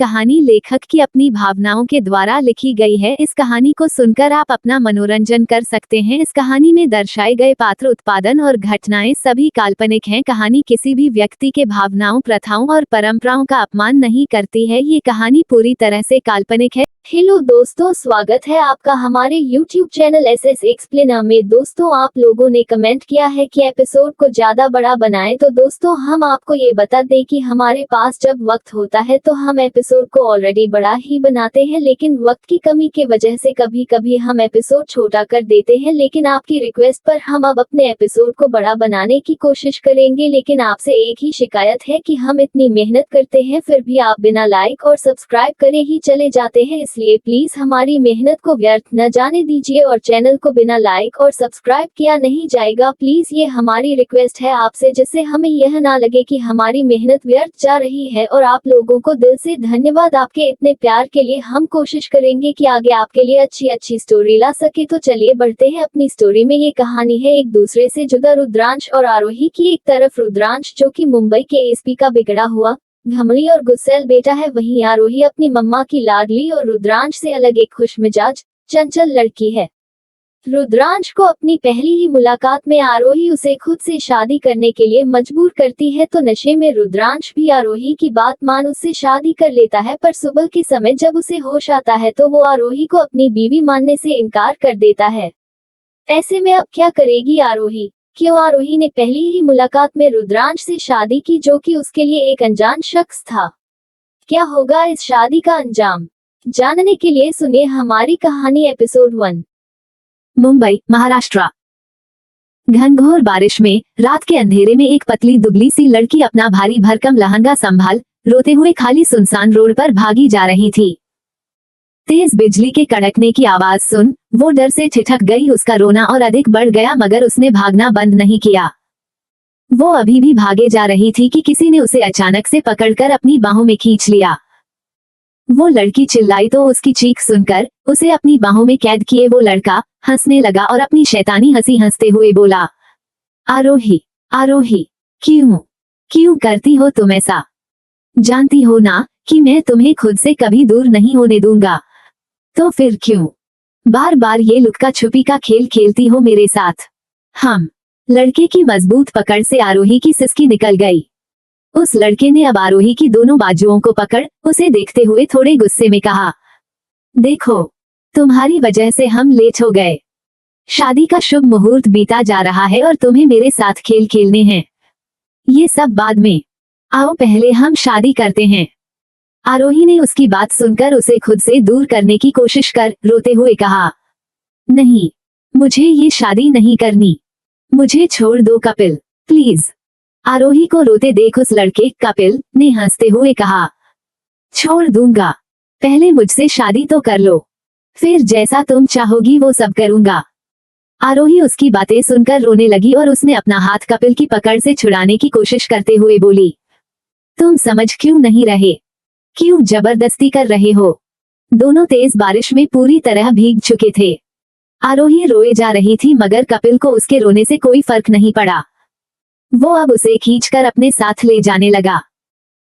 कहानी लेखक की अपनी भावनाओं के द्वारा लिखी गई है। इस कहानी को सुनकर आप अपना मनोरंजन कर सकते हैं। इस कहानी में दर्शाए गए पात्र, उत्पादन और घटनाएं सभी काल्पनिक हैं। कहानी किसी भी व्यक्ति के भावनाओं, प्रथाओं और परंपराओं का अपमान नहीं करती है। ये कहानी पूरी तरह से काल्पनिक है। हेलो दोस्तों, स्वागत है आपका हमारे YouTube चैनल SS एक्सप्लेनर में। दोस्तों, आप लोगों ने कमेंट किया है कि एपिसोड को ज्यादा बड़ा बनाएं, तो दोस्तों हम आपको ये बता दें कि हमारे पास जब वक्त होता है तो हम एपिसोड को ऑलरेडी बड़ा ही बनाते हैं, लेकिन वक्त की कमी की वजह से कभी कभी हम एपिसोड छोटा कर देते हैं। लेकिन आपकी रिक्वेस्ट पर हम अब अपने एपिसोड को बड़ा बनाने की कोशिश करेंगे। लेकिन आपसे एक ही शिकायत है कि हम इतनी मेहनत करते हैं, फिर भी आप बिना लाइक और सब्सक्राइब करे ही चले जाते हैं। इसलिए प्लीज हमारी मेहनत को व्यर्थ न जाने दीजिए और चैनल को बिना लाइक और सब्सक्राइब किया नहीं जाएगा। प्लीज ये हमारी रिक्वेस्ट है आपसे, जिससे हमें यह ना लगे कि हमारी मेहनत व्यर्थ जा रही है। और आप लोगों को दिल से धन्यवाद आपके इतने प्यार के लिए। हम कोशिश करेंगे कि आगे आपके लिए अच्छी स्टोरी ला सके। तो चलिए बढ़ते हैं अपनी स्टोरी में। ये कहानी है एक दूसरे से जुदा रुद्रांश और आरोही की। एक तरफ रुद्रांश जो कि मुंबई के एसपी का बिगड़ा हुआ, घमंडी और गुस्सैल बेटा है, वहीं आरोही अपनी मम्मा की लाडली और रुद्रांश से अलग एक खुशमिजाज चंचल लड़की है। रुद्रांश को अपनी पहली ही मुलाकात में आरोही उसे खुद से शादी करने के लिए मजबूर करती है, तो नशे में रुद्रांश भी आरोही की बात मान उससे शादी कर लेता है। पर सुबह के समय जब उसे होश आता है तो वो आरोही को अपनी बीवी मानने से इनकार कर देता है। ऐसे में अब क्या करेगी आरोही? क्यों आरोही ने पहली ही मुलाकात में रुद्रांश से शादी की, जो कि उसके लिए एक अनजान शख्स था? क्या होगा इस शादी का अंजाम? जानने के लिए सुनिए हमारी कहानी एपिसोड 1। मुंबई, महाराष्ट्र। घनघोर बारिश में रात के अंधेरे में एक पतली दुबली सी लड़की अपना भारी भरकम लहंगा संभाल रोते हुए खाली सुनसान रोड पर भागी जा रही थी। तेज बिजली के कड़कने की आवाज सुन वो डर से ठिठक गई। उसका रोना और अधिक बढ़ गया, मगर उसने भागना बंद नहीं किया। वो अभी भी भागे जा रही थी कि किसी ने उसे अचानक से पकड़कर अपनी बाहों में खींच लिया। वो लड़की चिल्लाई तो उसकी चीख सुनकर उसे अपनी बाहों में कैद किए वो लड़का हंसने लगा और अपनी शैतानी हंसी हंसते हुए बोला, आरोही, आरोही, क्यों करती हो तुम ऐसा? जानती हो ना कि मैं तुम्हें खुद से कभी दूर नहीं होने दूंगा। तो फिर क्यों बार बार ये लुक्का छुपी का खेल खेलती हो मेरे साथ? हम लड़के की मजबूत पकड़ से आरोही की सिसकी निकल गई। उस लड़के ने अब आरोही की दोनों बाजुओं को पकड़ उसे देखते हुए थोड़े गुस्से में कहा, देखो, तुम्हारी वजह से हम लेट हो गए। शादी का शुभ मुहूर्त बीता जा रहा है और तुम्हें मेरे साथ खेल खेलने हैं। ये सब बाद में, आओ पहले हम शादी करते हैं। आरोही ने उसकी बात सुनकर उसे खुद से दूर करने की कोशिश कर रोते हुए कहा, नहीं, मुझे ये शादी नहीं करनी। मुझे छोड़ दो कपिल, प्लीज। आरोही को रोते देख उस लड़के कपिल ने हंसते हुए कहा, छोड़ दूंगा, पहले मुझसे शादी तो कर लो, फिर जैसा तुम चाहोगी वो सब करूंगा। आरोही उसकी बातें सुनकर रोने लगी और उसने अपना हाथ कपिल की पकड़ से छुड़ाने की कोशिश करते हुए बोली, तुम समझ क्यों नहीं रहे? क्यों जबरदस्ती कर रहे हो? दोनों तेज बारिश में पूरी तरह भीग चुके थे। आरोही रोए जा रही थी, मगर कपिल को उसके रोने से कोई फर्क नहीं पड़ा। वो अब उसे खींचकर अपने साथ ले जाने लगा।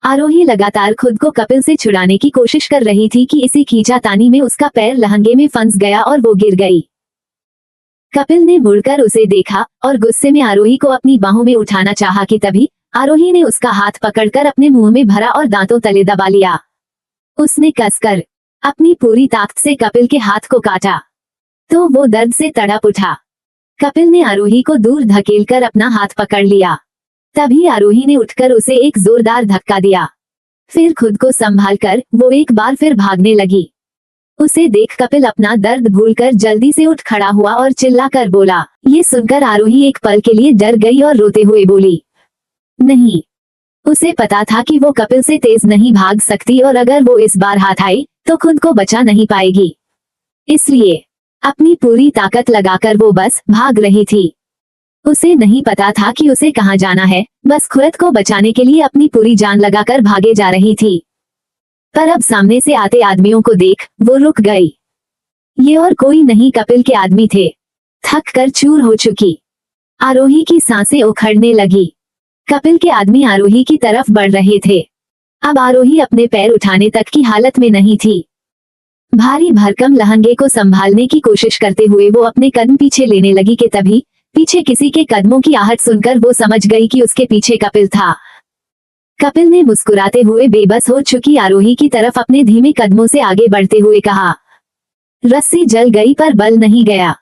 आरोही लगातार खुद को कपिल से छुड़ाने की कोशिश कर रही थी कि इसी खींचातानी में उसका पैर लहंगे में फंस गया और वो गिर गई। कपिल ने मुड़कर उसे देखा और गुस्से में आरोही को अपनी बाहों में उठाना चाहा कि तभी आरोही ने उसका हाथ पकड़कर अपने मुंह में भरा और दांतों तले दबा लिया। उसने कसकर अपनी पूरी ताकत से कपिल के हाथ को काटा तो वो दर्द से तड़प उठा। कपिल ने आरोही को दूर धकेलकर अपना हाथ पकड़ लिया। तभी आरोही ने उठकर उसे एक जोरदार धक्का दिया। फिर खुद को संभालकर वो एक बार फिर भागने लगी। उसे देख कपिल अपना दर्द भूलकर जल्दी से उठ खड़ा हुआ और चिल्लाकर बोला। ये सुनकर आरोही एक पल के लिए डर गई और रोते हुए बोली, नहीं। उसे पता था कि वो कपिल से तेज नहीं भाग सकती और अगर वो इस बार हाथ आई तो खुद को बचा नहीं पाएगी। इसलिए अपनी पूरी ताकत लगाकर वो बस भाग रही थी। उसे नहीं पता था कि उसे कहाँ जाना है, बस खुद को बचाने के लिए अपनी पूरी जान लगाकर भागे जा रही थी। पर अब सामने से आते आदमियों को देख वो रुक गई। ये और कोई नहीं, कपिल के आदमी थे। थक कर चूर हो चुकी आरोही की सांसें उखड़ने लगी। कपिल के आदमी आरोही की तरफ बढ़ रहे थे। अब आरोही अपने पैर उठाने तक की हालत में नहीं थी। भारी भरकम लहंगे को संभालने की कोशिश करते हुए वो अपने कदम पीछे लेने लगी कि तभी पीछे किसी के कदमों की आहट सुनकर वो समझ गई कि उसके पीछे कपिल था। कपिल ने मुस्कुराते हुए बेबस हो चुकी आरोही की तरफ अपने धीमे कदमों से आगे बढ़ते हुए कहा, रस्सी जल गई पर बल नहीं गया।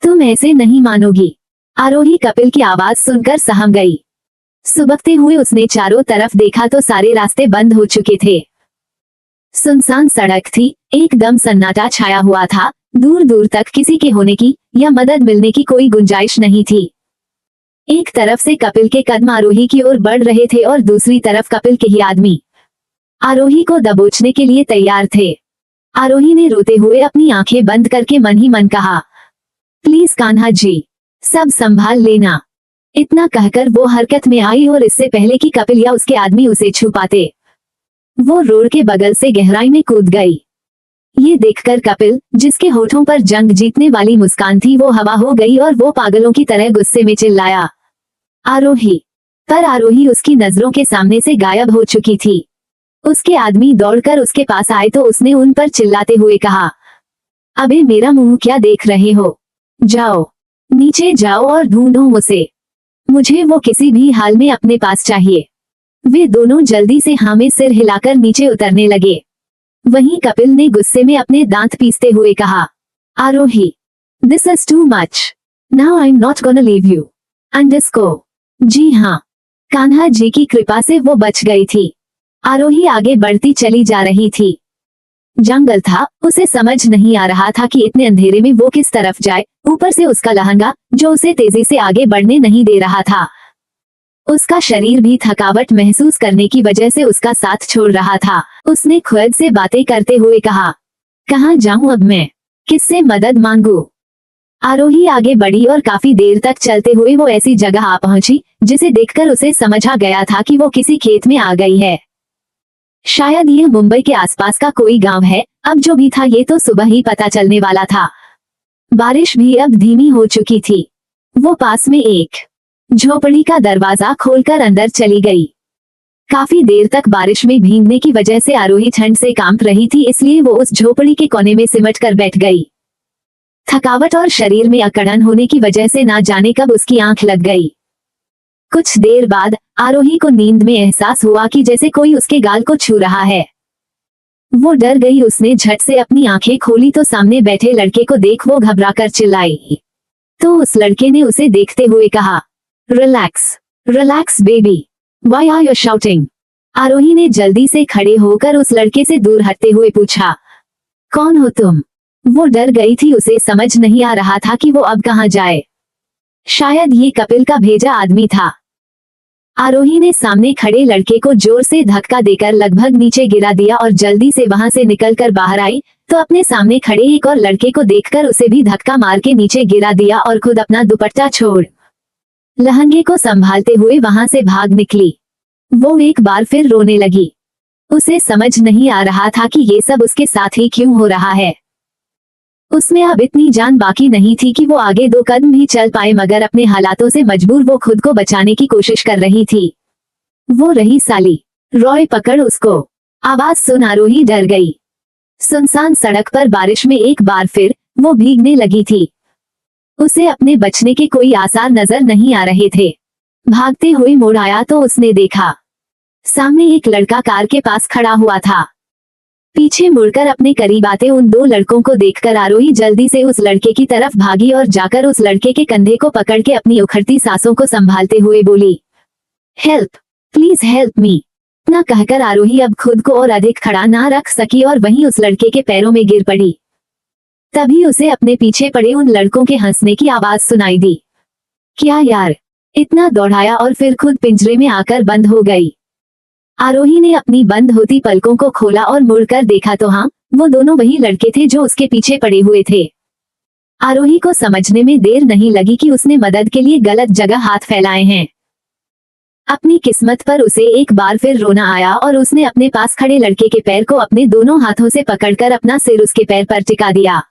तुम ऐसे नहीं मानोगी। आरोही कपिल की आवाज सुनकर सहम गई। सुबकते हुए उसने चारों तरफ देखा तो सारे रास्ते बंद हो चुके थे। सुनसान सड़क थी, एकदम सन्नाटा छाया हुआ था, दूर दूर तक किसी के होने की या मदद मिलने की कोई गुंजाइश नहीं थी। एक तरफ से कपिल के कदम आरोही की ओर बढ़ रहे थे और दूसरी तरफ कपिल के ही आदमी आरोही को दबोचने के लिए तैयार थे। आरोही ने रोते हुए अपनी आंखें बंद करके मन ही मन कहा, प्लीज कान्हा जी, सब संभाल लेना। इतना कहकर वो हरकत में आई और इससे पहले कि कपिल या उसके आदमी उसे छू पाते, वो रोड के बगल से गहराई में कूद गई। ये देखकर कपिल, जिसके होठों पर जंग जीतने वाली मुस्कान थी, वो हवा हो गई और वो पागलों की तरह गुस्से में चिल्लाया, आरोही। पर आरोही उसकी नजरों के सामने से गायब हो चुकी थी। उसके आदमी दौड़कर उसके पास आए तो उसने उन पर चिल्लाते हुए कहा, अबे मेरा मुंह क्या देख रहे हो? जाओ, नीचे जाओ और ढूंढो उसे। मुझे वो किसी भी हाल में अपने पास चाहिए। वे दोनों जल्दी से हाँ में सिर हिलाकर नीचे उतरने लगे। वहीं कपिल ने गुस्से में अपने दांत पीसते हुए कहा, Aarohi, this is too much. Now I am not gonna leave you. अंडरस्को। जी हाँ, कान्हा जी की कृपा से वो बच गई थी। आरोही आगे बढ़ती चली जा रही थी। जंगल था, उसे समझ नहीं आ रहा था कि इतने अंधेरे में वो किस तरफ जाए। ऊपर से उसका लहंगा, जो उसे तेजी से आगे बढ़ने नहीं दे रहा था। उसका शरीर भी थकावट महसूस करने की वजह से उसका साथ छोड़ रहा था। उसने खुद से बातें करते हुए कहा, कहाँ जाऊं अब मैं? किससे मदद मांगू? आरोही आगे बढ़ी और काफी देर तक चलते हुए वो ऐसी जगह आ पहुंची जिसे देखकर उसे समझ आ गया था कि वो किसी खेत में आ गई है। शायद यह मुंबई के आसपास का कोई गांव है। अब जो भी था ये तो सुबह ही पता चलने वाला था। बारिश भी अब धीमी हो चुकी थी। वो पास में एक झोपड़ी का दरवाजा खोलकर अंदर चली गई। काफी देर तक बारिश में भीगने की वजह से आरोही ठंड से कांप रही थी, इसलिए वो उस झोपड़ी के कोने में सिमट कर बैठ गई। थकावट और शरीर में अकड़न होने की वजह से ना जाने कब उसकी आंख लग गई। कुछ देर बाद आरोही को नींद में एहसास हुआ कि जैसे कोई उसके गाल को छू रहा है। वो डर गई। उसने झट से अपनी आंखें खोली तो सामने बैठे लड़के को देख वो घबराकर चिल्लाई। तो उस लड़के ने उसे देखते हुए कहा, relax, relax baby, why are you shouting? Aarohi ने जल्दी से खड़े होकर उस लड़के से दूर हटते हुए पूछा, कौन हो तुम? वो डर गई थी। उसे समझ नहीं आ रहा था कि वो अब कहाँ जाए। शायद ये कपिल का भेजा आदमी था। आरोही ने सामने खड़े लड़के को जोर से धक्का देकर लगभग नीचे गिरा दिया और जल्दी से वहां से निकलकर बाहर आई तो अपने सामने खड़े एक और लड़के को देखकर उसे भी धक्का मार के नीचे गिरा दिया और खुद अपना दुपट्टा छोड़ लहंगे को संभालते हुए वहां से भाग निकली। वो एक बार फिर रोने लगी। उसे समझ नहीं आ रहा था कि ये सब उसके साथ ही क्यों हो रहा है। उसमें अब इतनी जान बाकी नहीं थी कि वो आगे 2 कदम भी चल पाए, मगर अपने हालातों से मजबूर वो खुद को बचाने की कोशिश कर रही थी। वो रही साली, रॉय पकड़ उसको। आवाज सुन आरोही डर गई। सुनसान सड़क पर बारिश में एक बार फिर वो भीगने लगी थी। उसे अपने बचने के कोई आसार नजर नहीं आ रहे थे। भागते हुए मुड़ आया तो उसने देखा सामने एक लड़का कार के पास खड़ा हुआ था। पीछे मुड़कर अपने करीब आते उन 2 लड़कों को देखकर आरोही जल्दी से उस लड़के की तरफ भागी और जाकर उस लड़के के कंधे को पकड़ के अपनी उखड़ती सांसों को संभालते हुए बोली, हेल्प, प्लीज हेल्प मी। इतना कहकर आरोही अब खुद को और अधिक खड़ा ना रख सकी और वहीं उस लड़के के पैरों में गिर पड़ी। तभी उसे अपने पीछे पड़े उन लड़कों के हंसने की आवाज सुनाई दी। क्या यार, इतना दौड़ाया और फिर खुद पिंजरे में आकर बंद हो गई। आरोही ने अपनी बंद होती पलकों को खोला और मुड़कर देखा तो हाँ, वो दोनों वही लड़के थे जो उसके पीछे पड़े हुए थे। आरोही को समझने में देर नहीं लगी कि उसने मदद के लिए गलत जगह हाथ फैलाए हैं। अपनी किस्मत पर उसे एक बार फिर रोना आया और उसने अपने पास खड़े लड़के के पैर को अपने दोनों हाथों से पकड़कर अपना सिर उसके पैर पर टिका दिया।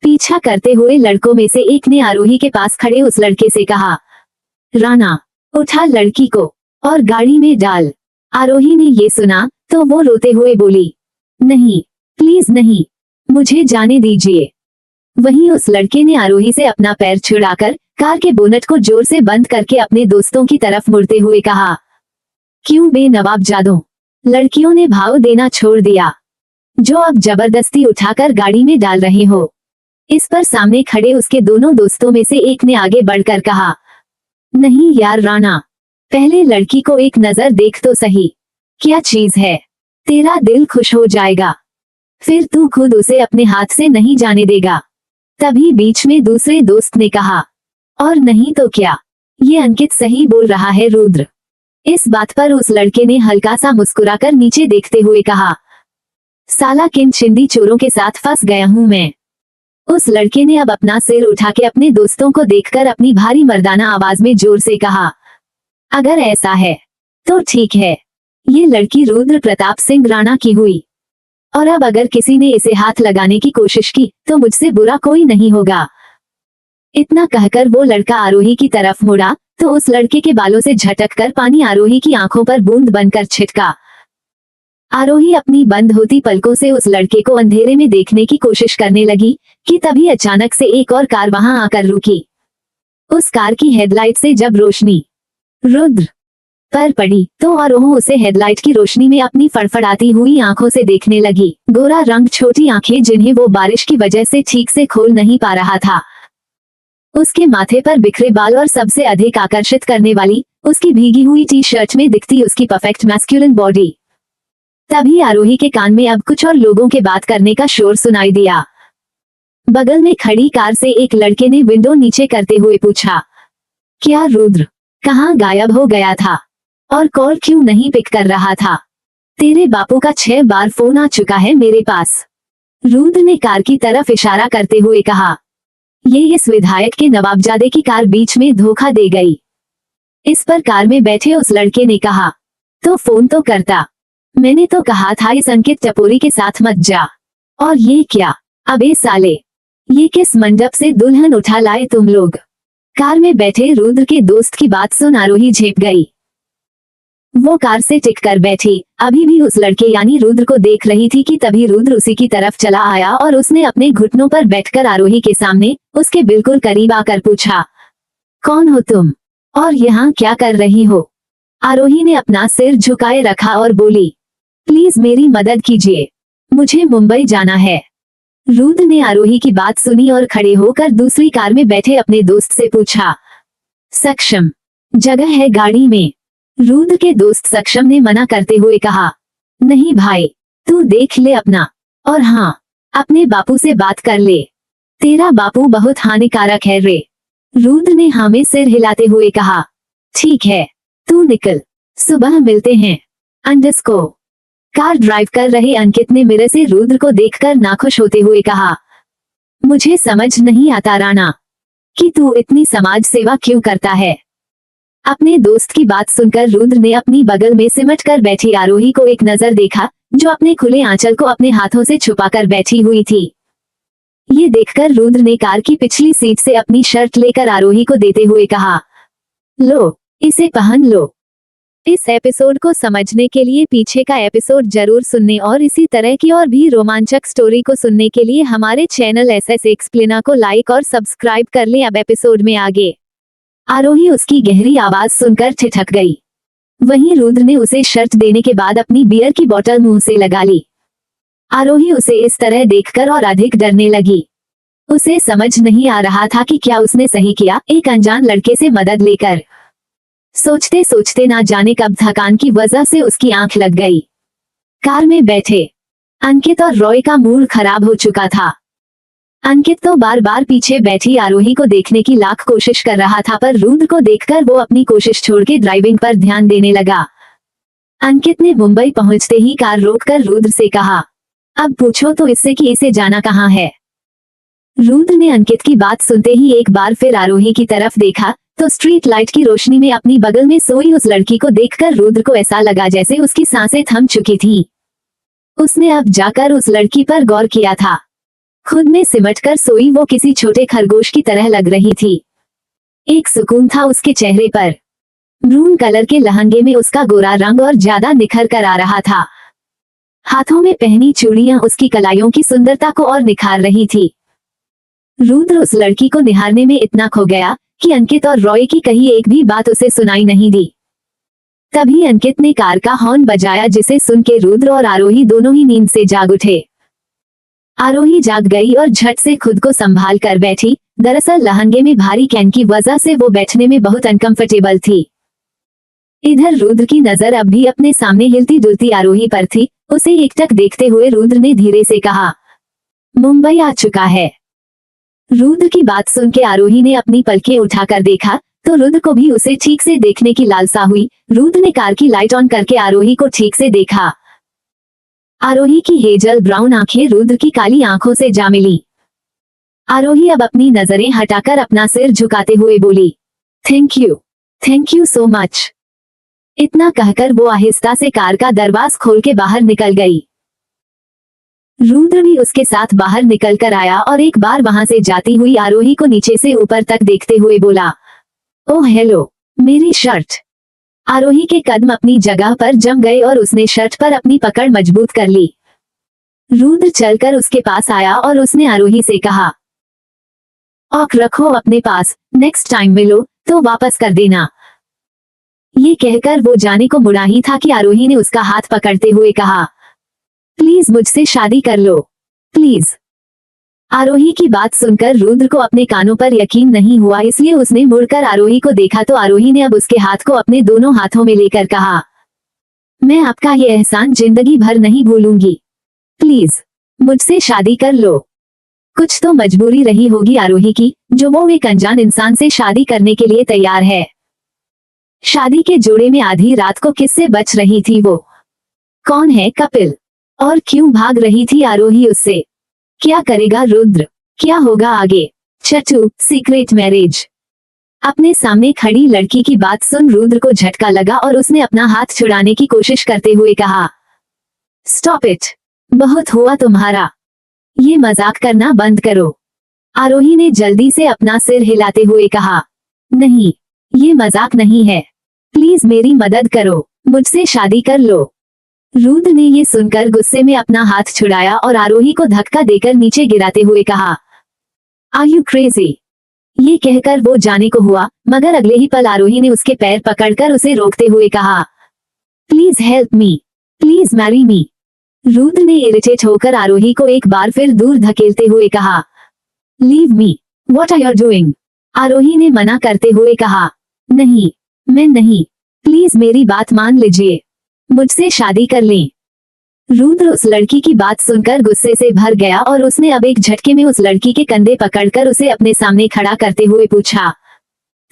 पीछा करते हुए लड़कों में से एक ने आरोही के पास खड़े उस लड़के से कहा, राणा, उठा लड़की को और गाड़ी में डाल। आरोही ने ये सुना तो वो रोते हुए बोली, नहीं, प्लीज नहीं, मुझे जाने दीजिए। वहीं उस लड़के ने आरोही से अपना पैर छुड़ाकर कार के बोनट को जोर से बंद करके अपने दोस्तों की तरफ मुड़ते हुए कहा, क्यों बेनवाब जादू, लड़कियों ने भाव देना छोड़ दिया, जो अब जबरदस्ती उठाकर गाड़ी में डाल रहे हो। इस पर सामने खड़े उसके दोनों दोस्तों में से एक ने आगे बढ़कर कहा, नहीं यार राणा, पहले लड़की को एक नजर देख तो सही, क्या चीज है, तेरा दिल खुश हो जाएगा, फिर तू खुद उसे अपने हाथ से नहीं जाने देगा। तभी बीच में दूसरे दोस्त ने कहा, और नहीं तो क्या, ये अंकित सही बोल रहा है रुद्र। इस बात पर उस लड़के ने हल्का सा मुस्कुराकर नीचे देखते हुए कहा, साला किन चिंदी चोरों के साथ फंस गया हूं मैं। उस लड़के ने अब अपना सिर उठा के अपने दोस्तों को देखकर अपनी भारी मर्दाना आवाज में जोर से कहा, अगर ऐसा है तो ठीक है, ये लड़की रुद्र प्रताप सिंह राणा की हुई, और अब अगर किसी ने इसे हाथ लगाने की कोशिश की तो मुझसे बुरा कोई नहीं होगा। इतना कहकर वो लड़का आरोही की तरफ मुड़ा तो उस लड़के के बालों से झटककर पानी आरोही की आंखों पर बूंद बनकर छिटका। आरोही अपनी बंद होती पलकों से उस लड़के को अंधेरे में देखने की कोशिश करने लगी कि तभी अचानक से एक और कार वहां आकर रुकी। उस कार की हेडलाइट से जब रोशनी रुद्र पर पड़ी तो आरोही उसे हेडलाइट की रोशनी में अपनी फड़फड़ाती हुई आंखों से देखने लगी। गोरा रंग, छोटी आंखें जिन्हें वो बारिश की वजह से ठीक से खोल नहीं पा रहा था, उसके माथे पर बिखरे बाल और सबसे अधिक आकर्षित करने वाली उसकी भीगी हुई टी शर्ट में दिखती उसकी परफेक्ट मैस्कुलिन बॉडी। तभी आरोही के कान में अब कुछ और लोगों के बात करने का शोर सुनाई दिया। बगल में खड़ी कार से एक लड़के ने विंडो नीचे करते हुए पूछा, क्या रुद्र कहाँ गायब हो गया था और कॉल क्यों नहीं पिक कर रहा था? तेरे बापू का 6 बार फोन आ चुका है मेरे पास। रुद्र ने कार की तरफ इशारा करते हुए कहा, ये इस विधायक के नवाबजादे की कार बीच में धोखा दे गई। इस पर कार में बैठे उस लड़के ने कहा, तो फोन तो करता, मैंने तो कहा था इस अंकित टपोरी के साथ मत जा। और ये क्या, अबे साले, ये किस मंडप से दुल्हन उठा लाए तुम लोग? कार में बैठे रुद्र के दोस्त की बात सुन आरोही झेप गई। वो कार से टिक कर बैठी, अभी भी उस लड़के यानी रुद्र को देख रही थी कि तभी रुद्र उसी की तरफ चला आया और उसने अपने घुटनों पर बैठकर आरोही के सामने उसके बिल्कुल करीब आकर पूछा, कौन हो तुम और यहाँ क्या कर रही हो? आरोही ने अपना सिर झुकाए रखा और बोली, प्लीज मेरी मदद कीजिए, मुझे मुंबई जाना है। रुद्र ने आरोही की बात सुनी और खड़े होकर दूसरी कार में बैठे अपने दोस्त से पूछा, सक्षम जगह है गाड़ी में? रुद्र के दोस्त सक्षम ने मना करते हुए कहा, नहीं भाई, तू देख ले अपना, और हाँ, अपने बापू से बात कर ले, तेरा बापू बहुत हानिकारक है रे। रुद्र ने हाँ में सिर हिलाते हुए कहा, ठीक है, तू निकल, सुबह मिलते हैं। अंडरस्को। कार ड्राइव कर रहे अंकित ने मिरर से रुद्र को देखकर नाखुश होते हुए कहा, मुझे समझ नहीं आता राणा कि तू इतनी समाज सेवा क्यों करता है। अपने दोस्त की बात सुनकर रुद्र ने अपनी बगल में सिमट कर बैठी आरोही को एक नजर देखा, जो अपने खुले आंचल को अपने हाथों से छुपाकर बैठी हुई थी। ये देखकर रुद्र ने कार की पिछली सीट से अपनी शर्ट लेकर आरोही को देते हुए कहा, लो, इसे पहन लो। इस एपिसोड को समझने के लिए पीछे का एपिसोड जरूर सुनने और इसी तरह की और भी रोमांचक स्टोरी को सुनने के लिए हमारे चैनल SS एक्सप्लेना को लाइक और सब्सक्राइब कर लें। अब एपिसोड में आगे। आरोही उसकी गहरी आवाज सुनकर ठिठक गई। वहीं रुद्र ने उसे शर्ट देने के बाद अपनी बियर की बोतल मुंह से लगा ली। आरोही उसे इस तरह देखकर और अधिक डरने लगी। उसे समझ नहीं आ रहा था कि क्या उसने सही किया एक अनजान लड़के से मदद लेकर। सोचते सोचते ना जाने कब थकान की वजह से उसकी आंख लग गई। कार में बैठे अंकित और रॉय का मूड खराब हो चुका था। अंकित तो बार बार पीछे बैठी आरोही को देखने की लाख कोशिश कर रहा था, पर रुद्र को देखकर वो अपनी कोशिश छोड़ के ड्राइविंग पर ध्यान देने लगा। अंकित ने मुंबई पहुंचते ही कार रोककर रुद्र से कहा, अब पूछो तो इससे कि इसे जाना कहाँ है। रुद्र ने अंकित की बात सुनते ही एक बार फिर आरोही की तरफ देखा तो स्ट्रीट लाइट की रोशनी में अपनी बगल में सोई उस लड़की को देखकर रुद्र को ऐसा लगा जैसे उसकी सांसें थम चुकी थी। उसने अब जाकर उस लड़की पर गौर किया था। खुद में सिमटकर सोई वो किसी छोटे खरगोश की तरह लग रही थी। एक सुकून था उसके चेहरे पर। ब्रून कलर के लहंगे में उसका गोरा रंग और ज्यादा निखर कर आ रहा था। हाथों में पहनी चूड़ियां उसकी कलाइयों की सुंदरता को और निखार रही थी। रुद्र उस लड़की को निहारने में इतना खो गया कि अंकित और रॉय की कही एक भी बात उसे सुनाई नहीं दी। तभी अंकित ने कार का हॉर्न बजाया, जिसे सुन के रुद्र और आरोही दोनों ही नींद से जाग उठे। आरोही जाग गई और झट से खुद को संभाल कर बैठी। दरअसल लहंगे में भारी कैन की वजह से वो बैठने में बहुत अनकंफर्टेबल थी। इधर रुद्र की नजर अब भी अपने सामने हिलती डुलती आरोही पर थी। उसे एकटक देखते हुए रुद्र ने धीरे से कहा, मुंबई आ चुका है। रुद्र की बात सुन के आरोही ने अपनी पलकें उठाकर देखा तो रुद्र को भी उसे ठीक से देखने की लालसा हुई। रुद्र ने कार की लाइट ऑन करके आरोही को ठीक से देखा। आरोही की हेजल ब्राउन आंखें रुद्र की काली आंखों से जा मिली। आरोही अब अपनी नजरें हटाकर अपना सिर झुकाते हुए बोली, थैंक यू सो मच। इतना कहकर वो आहिस्ता से कार का दरवाजा खोल के बाहर निकल गई। रुद्र भी उसके साथ बाहर निकल कर आया और एक बार वहां से जाती हुई आरोही को नीचे से ऊपर तक देखते हुए बोला, ओह हेलो, मेरी शर्ट। आरोही के कदम अपनी जगह पर जम गए और उसने शर्ट पर अपनी पकड़ मजबूत कर ली। रुद्र चलकर उसके पास आया और उसने आरोही से कहा, औक रखो अपने पास, नेक्स्ट टाइम मिलो तो वापस कर देना। ये कहकर वो जाने को मुड़ा ही था कि आरोही ने उसका हाथ पकड़ते हुए कहा, प्लीज मुझसे शादी कर लो, प्लीज। आरोही की बात सुनकर रुद्र को अपने कानों पर यकीन नहीं हुआ, इसलिए उसने मुड़कर आरोही को देखा तो आरोही ने अब उसके हाथ को अपने दोनों हाथों में लेकर कहा, मैं आपका ये एहसान जिंदगी भर नहीं भूलूंगी, प्लीज मुझसे शादी कर लो। कुछ तो मजबूरी रही होगी आरोही की, जो वो एक अनजान इंसान से शादी करने के लिए तैयार है। शादी के जोड़े में आधी रात को किससे बच रही थी वो? कौन है कपिल? और क्यों भाग रही थी आरोही उससे? क्या करेगा रुद्र? क्या होगा आगे? चटू सीक्रेट मैरिज। अपने सामने खड़ी लड़की की बात सुन रुद्र को झटका लगा और उसने अपना हाथ छुड़ाने की कोशिश करते हुए कहा, स्टॉप इट, बहुत हुआ तुम्हारा, ये मजाक करना बंद करो। आरोही ने जल्दी से अपना सिर हिलाते हुए कहा, नहीं, ये मजाक नहीं है, प्लीज मेरी मदद करो, मुझसे शादी कर लो। रुद्र ने ये सुनकर गुस्से में अपना हाथ छुड़ाया और आरोही को धक्का देकर नीचे गिराते हुए कहा, आर यू क्रेजी? ये कहकर वो जाने को हुआ, मगर अगले ही पल आरोही ने उसके पैर पकड़कर उसे रोकते हुए कहा, please help me, please marry me. Rudra ने इरिटेट होकर आरोही को एक बार फिर दूर धकेलते हुए कहा, leave me, what are you doing? Aarohi ने मना करते हुए कहा, नहीं, मैं नहीं, प्लीज मेरी बात मान लीजिए, मुझसे शादी कर लें। रुद्र उस लड़की की बात सुनकर गुस्से से भर गया और उसने अब एक झटके में उस लड़की के कंधे पकड़कर उसे अपने सामने खड़ा करते हुए पूछा,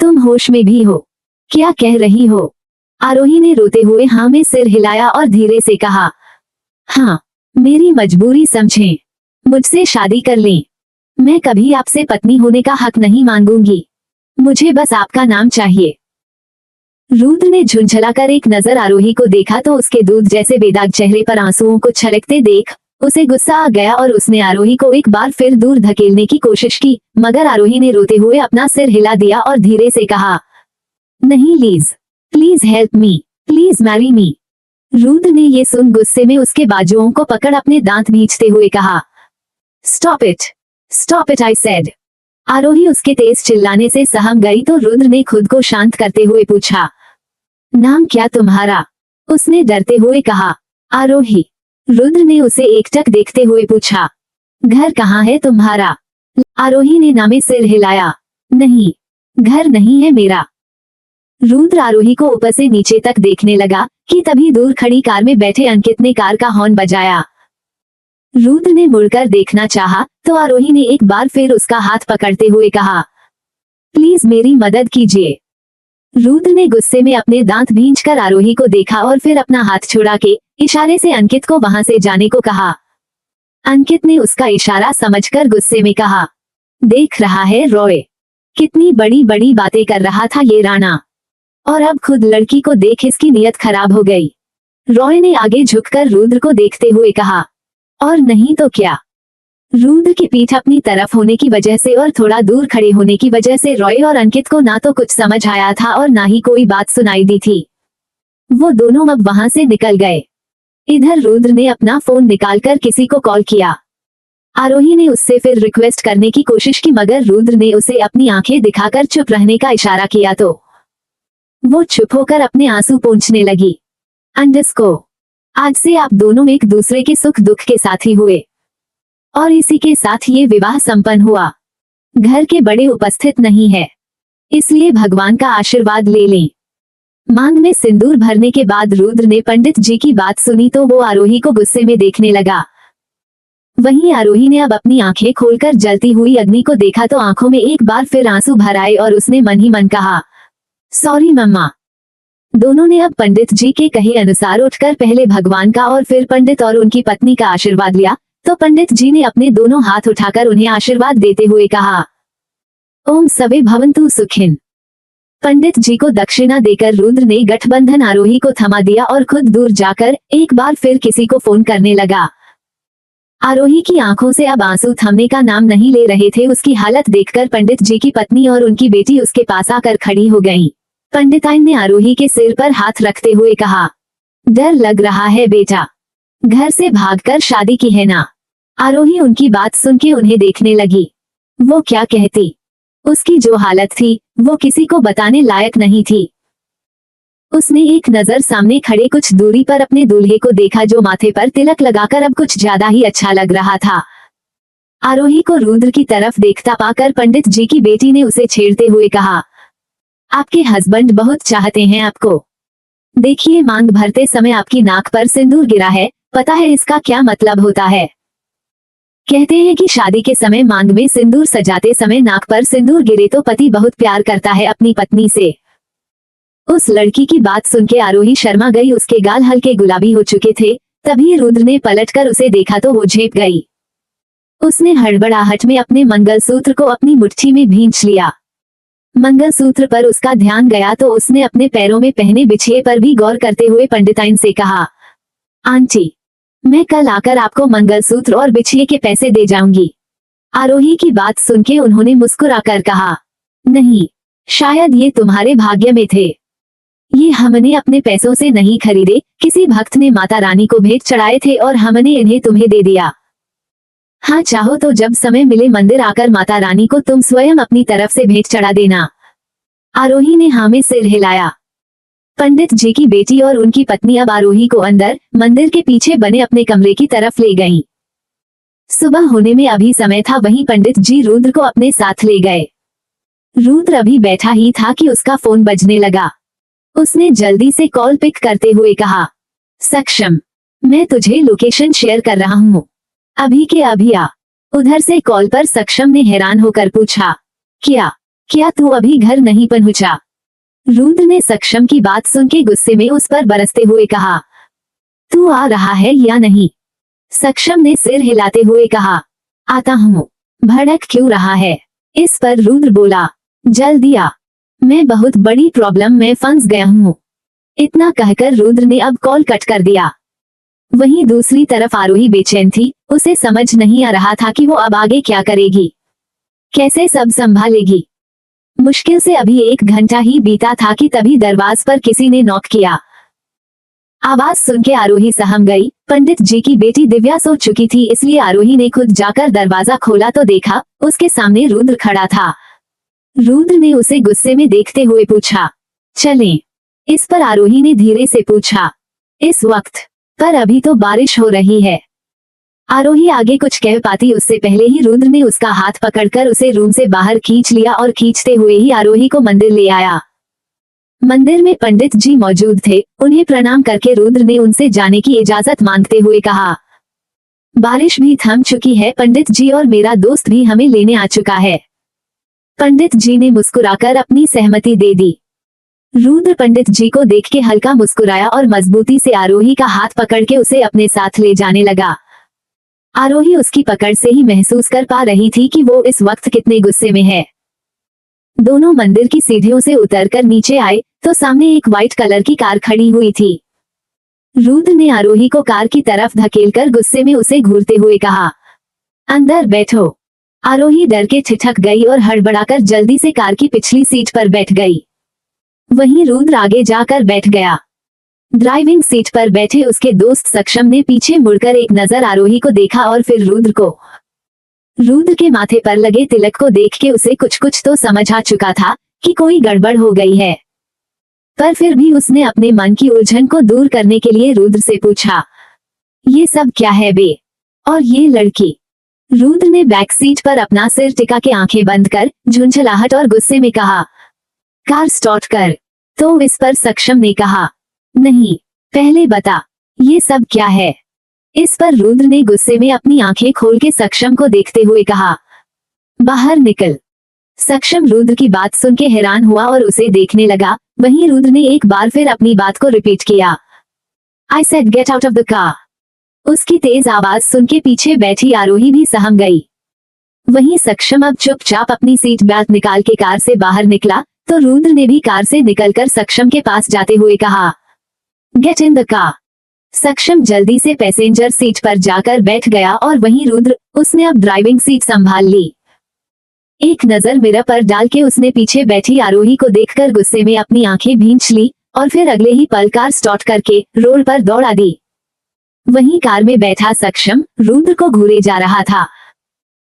तुम होश में भी हो? क्या कह रही हो? आरोही ने रोते हुए हाँ में सिर हिलाया और धीरे से कहा, हाँ, मेरी मजबूरी समझें, मुझसे शादी कर लें। मैं कभी आपसे पत्नी होने का हक नहीं मांगूंगी, मुझे बस आपका नाम चाहिए। रुद्र ने झुंझलाकर एक नजर आरोही को देखा तो उसके दूध जैसे बेदाग चेहरे पर आंसुओं को छलकते देख उसे गुस्सा आ गया और उसने आरोही को एक बार फिर दूर धकेलने की कोशिश की, मगर आरोही ने रोते हुए अपना सिर हिला दिया और धीरे से कहा, नहीं lease, please help me, please marry me. Rudra ने ये सुन गुस्से में उसके बाजुओं को पकड़ अपने दांत भींचते हुए कहा, स्टॉप इट आई सेड। आरोही उसके तेज चिल्लाने से सहम गई तो रुद्र ने खुद को शांत करते हुए पूछा, नाम क्या तुम्हारा? उसने डरते हुए कहा, आरोही। रुद्र ने उसे एकटक देखते हुए पूछा, घर कहाँ है तुम्हारा? आरोही ने नामे सिर हिलाया, नहीं, घर नहीं है मेरा। रुद्र आरोही को ऊपर से नीचे तक देखने लगा कि तभी दूर खड़ी कार में बैठे अंकित ने कार का हॉर्न बजाया। रुद्र ने मुड़कर देखना चाहा तो आरोही ने एक बार फिर उसका हाथ पकड़ते हुए कहा, प्लीज मेरी मदद कीजिए। रुद्र ने गुस्से में अपने दांत भींचकर आरोही को देखा और फिर अपना हाथ छुड़ा के इशारे से अंकित को वहां से जाने को कहा। अंकित ने उसका इशारा समझकर गुस्से में कहा, देख रहा है रॉय, कितनी बड़ी बड़ी बातें कर रहा था ये राणा, और अब खुद लड़की को देख इसकी नीयत खराब हो गई। रॉय ने आगे झुककर रुद्र को देखते हुए कहा, और नहीं तो क्या? रुद्र की पीठ अपनी तरफ होने की वजह से और थोड़ा दूर खड़े होने की वजह से रॉय और अंकित को ना तो कुछ समझ आया था और ना ही कोई बात सुनाई दी थी। वो दोनों अब वहां से निकल गए। इधर रुद्र ने अपना फोन निकालकर किसी को कॉल किया। आरोही ने उससे फिर रिक्वेस्ट करने की कोशिश की मगर रुद्र ने उसे अपनी आंखें दिखाकर चुप रहने का इशारा किया तो वो चुप होकर अपने आंसू पोंछने लगी। आज से आप दोनों एक दूसरे के सुख दुख के साथी हुए और इसी के साथ ये विवाह संपन्न हुआ। घर के बड़े उपस्थित नहीं है, इसलिए भगवान का आशीर्वाद ले लें। मांग में सिंदूर भरने के बाद रुद्र ने पंडित जी की बात सुनी तो वो आरोही को गुस्से में देखने लगा। वहीं आरोही ने अब अपनी आंखें खोलकर जलती हुई अग्नि को देखा तो आंखों में एक बार फिर आंसू भर आए और उसने मन ही मन कहा, सॉरी मम्मा। दोनों ने अब पंडित जी के कहे अनुसार उठकर पहले भगवान का और फिर पंडित और उनकी पत्नी का आशीर्वाद लिया तो पंडित जी ने अपने दोनों हाथ उठाकर उन्हें आशीर्वाद देते हुए कहा, ओम सवे भवन्तु सुखिन। पंडित जी को दक्षिणा देकर रुद्र ने गठबंधन आरोही को थमा दिया और खुद दूर जाकर एक बार फिर किसी को फोन करने लगा। आरोही की आंखों से अब आंसू थमने का नाम नहीं ले रहे थे। उसकी हालत देखकर पंडित जी की पत्नी और उनकी बेटी उसके पास आकर खड़ी हो गईं। पंडिताइन ने आरोही के सिर पर हाथ रखते हुए कहा, डर लग रहा है बेटा, घर से भागकर शादी की है ना। आरोही उनकी बात सुन के उन्हें देखने लगी। वो क्या कहती, उसकी जो हालत थी वो किसी को बताने लायक नहीं थी। उसने एक नजर सामने खड़े कुछ दूरी पर अपने दूल्हे को देखा जो माथे पर तिलक लगाकर अब कुछ ज्यादा ही अच्छा लग रहा था। आरोही को रुद्र की तरफ देखता पाकर पंडित जी की बेटी ने उसे छेड़ते हुए कहा, आपके हस्बैंड बहुत चाहते हैं आपको। देखिए मांग भरते समय आपकी नाक पर सिंदूर गिरा है, पता है इसका क्या मतलब होता है? कहते हैं कि शादी के समय मांग में सिंदूर सजाते समय नाक पर सिंदूर गिरे तो पति बहुत प्यार करता है अपनी पत्नी से। उस लड़की की बात सुन के आरोही शर्मा गई। उसके गाल हल्के गुलाबी हो चुके थे। तभी रुद्र ने पलटकर उसे देखा तो वो झेप गई। उसने हड़बड़ाहट में अपने मंगलसूत्र को अपनी मुट्ठी में भींच लिया। मंगलसूत्र पर उसका ध्यान गया तो उसने अपने पैरों में पहने बिछिए पर भी गौर करते हुए पंडिताइन से कहा, आंटी, मैं कल आकर आपको मंगलसूत्र और बिछिए के पैसे दे जाऊंगी। आरोही की बात सुन के उन्होंने मुस्कुराकर कहा, नहीं, शायद ये तुम्हारे भाग्य में थे। ये हमने अपने पैसों से नहीं खरीदे, किसी भक्त ने माता रानी को भेंट चढ़ाए थे और हमने इन्हें तुम्हें दे दिया। हाँ, चाहो तो जब समय मिले मंदिर आकर माता रानी को तुम स्वयं अपनी तरफ से भेंट चढ़ा देना। आरोही ने हाँ में सिर हिलाया। पंडित जी की बेटी और उनकी पत्नी अब आरोही को अंदर मंदिर के पीछे बने अपने कमरे की तरफ ले गईं। सुबह होने में अभी समय था, वहीं पंडित जी रुद्र को अपने साथ ले गए। रुद्र अभी बैठा ही था कि उसका फोन बजने लगा। उसने जल्दी से कॉल पिक करते हुए कहा, सक्षम, मैं तुझे लोकेशन शेयर कर रहा हूँ, अभी के अभी आ। उधर से कॉल पर सक्षम ने हैरान होकर पूछा, क्या तू अभी घर नहीं पहुंचा? रुद्र ने सक्षम की बात सुन के गुस्से में उस पर बरसते हुए कहा, तू आ रहा है या नहीं? सक्षम ने सिर हिलाते हुए कहा, आता हूँ। भड़क क्यों रहा है? इस पर रुद्र बोला, जल्दी आ, मैं बहुत बड़ी प्रॉब्लम में फंस गया हूँ। इतना कहकर रुद्र ने अब कॉल कट कर दिया। वहीं दूसरी तरफ आरोही बेचैन थी। उसे समझ नहीं आ रहा था कि वो अब आगे क्या करेगी, कैसे सब संभालेगी। मुश्किल से अभी 1 घंटा ही बीता था कि तभी दरवाजे पर किसी ने नॉक किया। आवाज सुन के आरोही सहम गई। पंडित जी की बेटी दिव्या सो चुकी थी, इसलिए आरोही ने खुद जाकर दरवाजा खोला तो देखा उसके सामने रुद्र खड़ा था। रुद्र ने उसे गुस्से में देखते हुए पूछा, चलें? इस पर आरोही ने धीरे से पूछा, इस वक्त? पर अभी तो बारिश हो रही है। आरोही आगे कुछ कह पाती उससे पहले ही रुद्र ने उसका हाथ पकड़कर उसे रूम से बाहर खींच लिया और खींचते हुए ही आरोही को मंदिर ले आया। मंदिर में पंडित जी मौजूद थे। उन्हें प्रणाम करके रुद्र ने उनसे जाने की इजाजत मांगते हुए कहा, बारिश भी थम चुकी है पंडित जी, और मेरा दोस्त भी हमें लेने आ चुका है। पंडित जी ने मुस्कुराकर अपनी सहमति दे दी। रुद्र पंडित जी को देख के हल्का मुस्कुराया और मजबूती से आरोही का हाथ पकड़ के उसे अपने साथ ले जाने लगा। आरोही उसकी पकड़ से ही महसूस कर पा रही थी कि वो इस वक्त कितने गुस्से में है। दोनों मंदिर की सीढ़ियों से उतरकर नीचे आए तो सामने एक व्हाइट कलर की कार खड़ी हुई थी। रुद्र ने आरोही को कार की तरफ धकेलकर गुस्से में उसे घूरते हुए कहा, अंदर बैठो। आरोही डर के ठिठक गई और हड़बड़ाकर जल्दी से कार की पिछली सीट पर बैठ गई। वहीं रुद्र आगे जाकर बैठ गया। ड्राइविंग सीट पर बैठे उसके दोस्त सक्षम ने पीछे मुड़कर एक नजर आरोही को देखा और फिर रुद्र को। रुद्र के माथे पर लगे तिलक को देख के उसे कुछ कुछ तो समझ आ चुका था कि कोई गड़बड़ हो गई है, पर फिर भी उसने अपने मन की उलझन को दूर करने के लिए रुद्र से पूछा, ये सब क्या है बे? और ये लड़की? रुद्र ने बैक सीट पर अपना सिर टिका के आंखें बंद कर झुंझलाहट और गुस्से में कहा, कार स्टार्ट कर। तो इस पर सक्षम ने कहा, नहीं, पहले बता ये सब क्या है? इस पर रुद्र ने गुस्से में अपनी आंखें खोल के सक्षम को देखते हुए कहा, बाहर निकल। सक्षम रुद्र की बात सुन के हैरान हुआ और उसे देखने लगा। वहीं रुद्र ने एक बार फिर अपनी बात को रिपीट किया, I said get out of the car. उसकी तेज आवाज सुन के पीछे बैठी आरोही भी सहम गई। वहीं सक्षम अब चुपचाप अपनी सीट बेल्ट निकाल के कार से बाहर निकला तो रुद्र ने भी कार से निकलकर सक्षम के पास जाते हुए कहा, गेट इन द कार। सक्षम जल्दी से पैसेंजर सीट पर जाकर बैठ गया और वहीं रुद्र, उसने अब ड्राइविंग सीट संभाल ली। एक नजर मिरर पर डाल के उसने पीछे बैठी आरोही को देखकर गुस्से में अपनी आंखें भींच ली और फिर अगले ही पल कार स्टार्ट करके रोड पर दौड़ा दी। वहीं कार में बैठा सक्षम रुद्र को घूरे जा रहा था।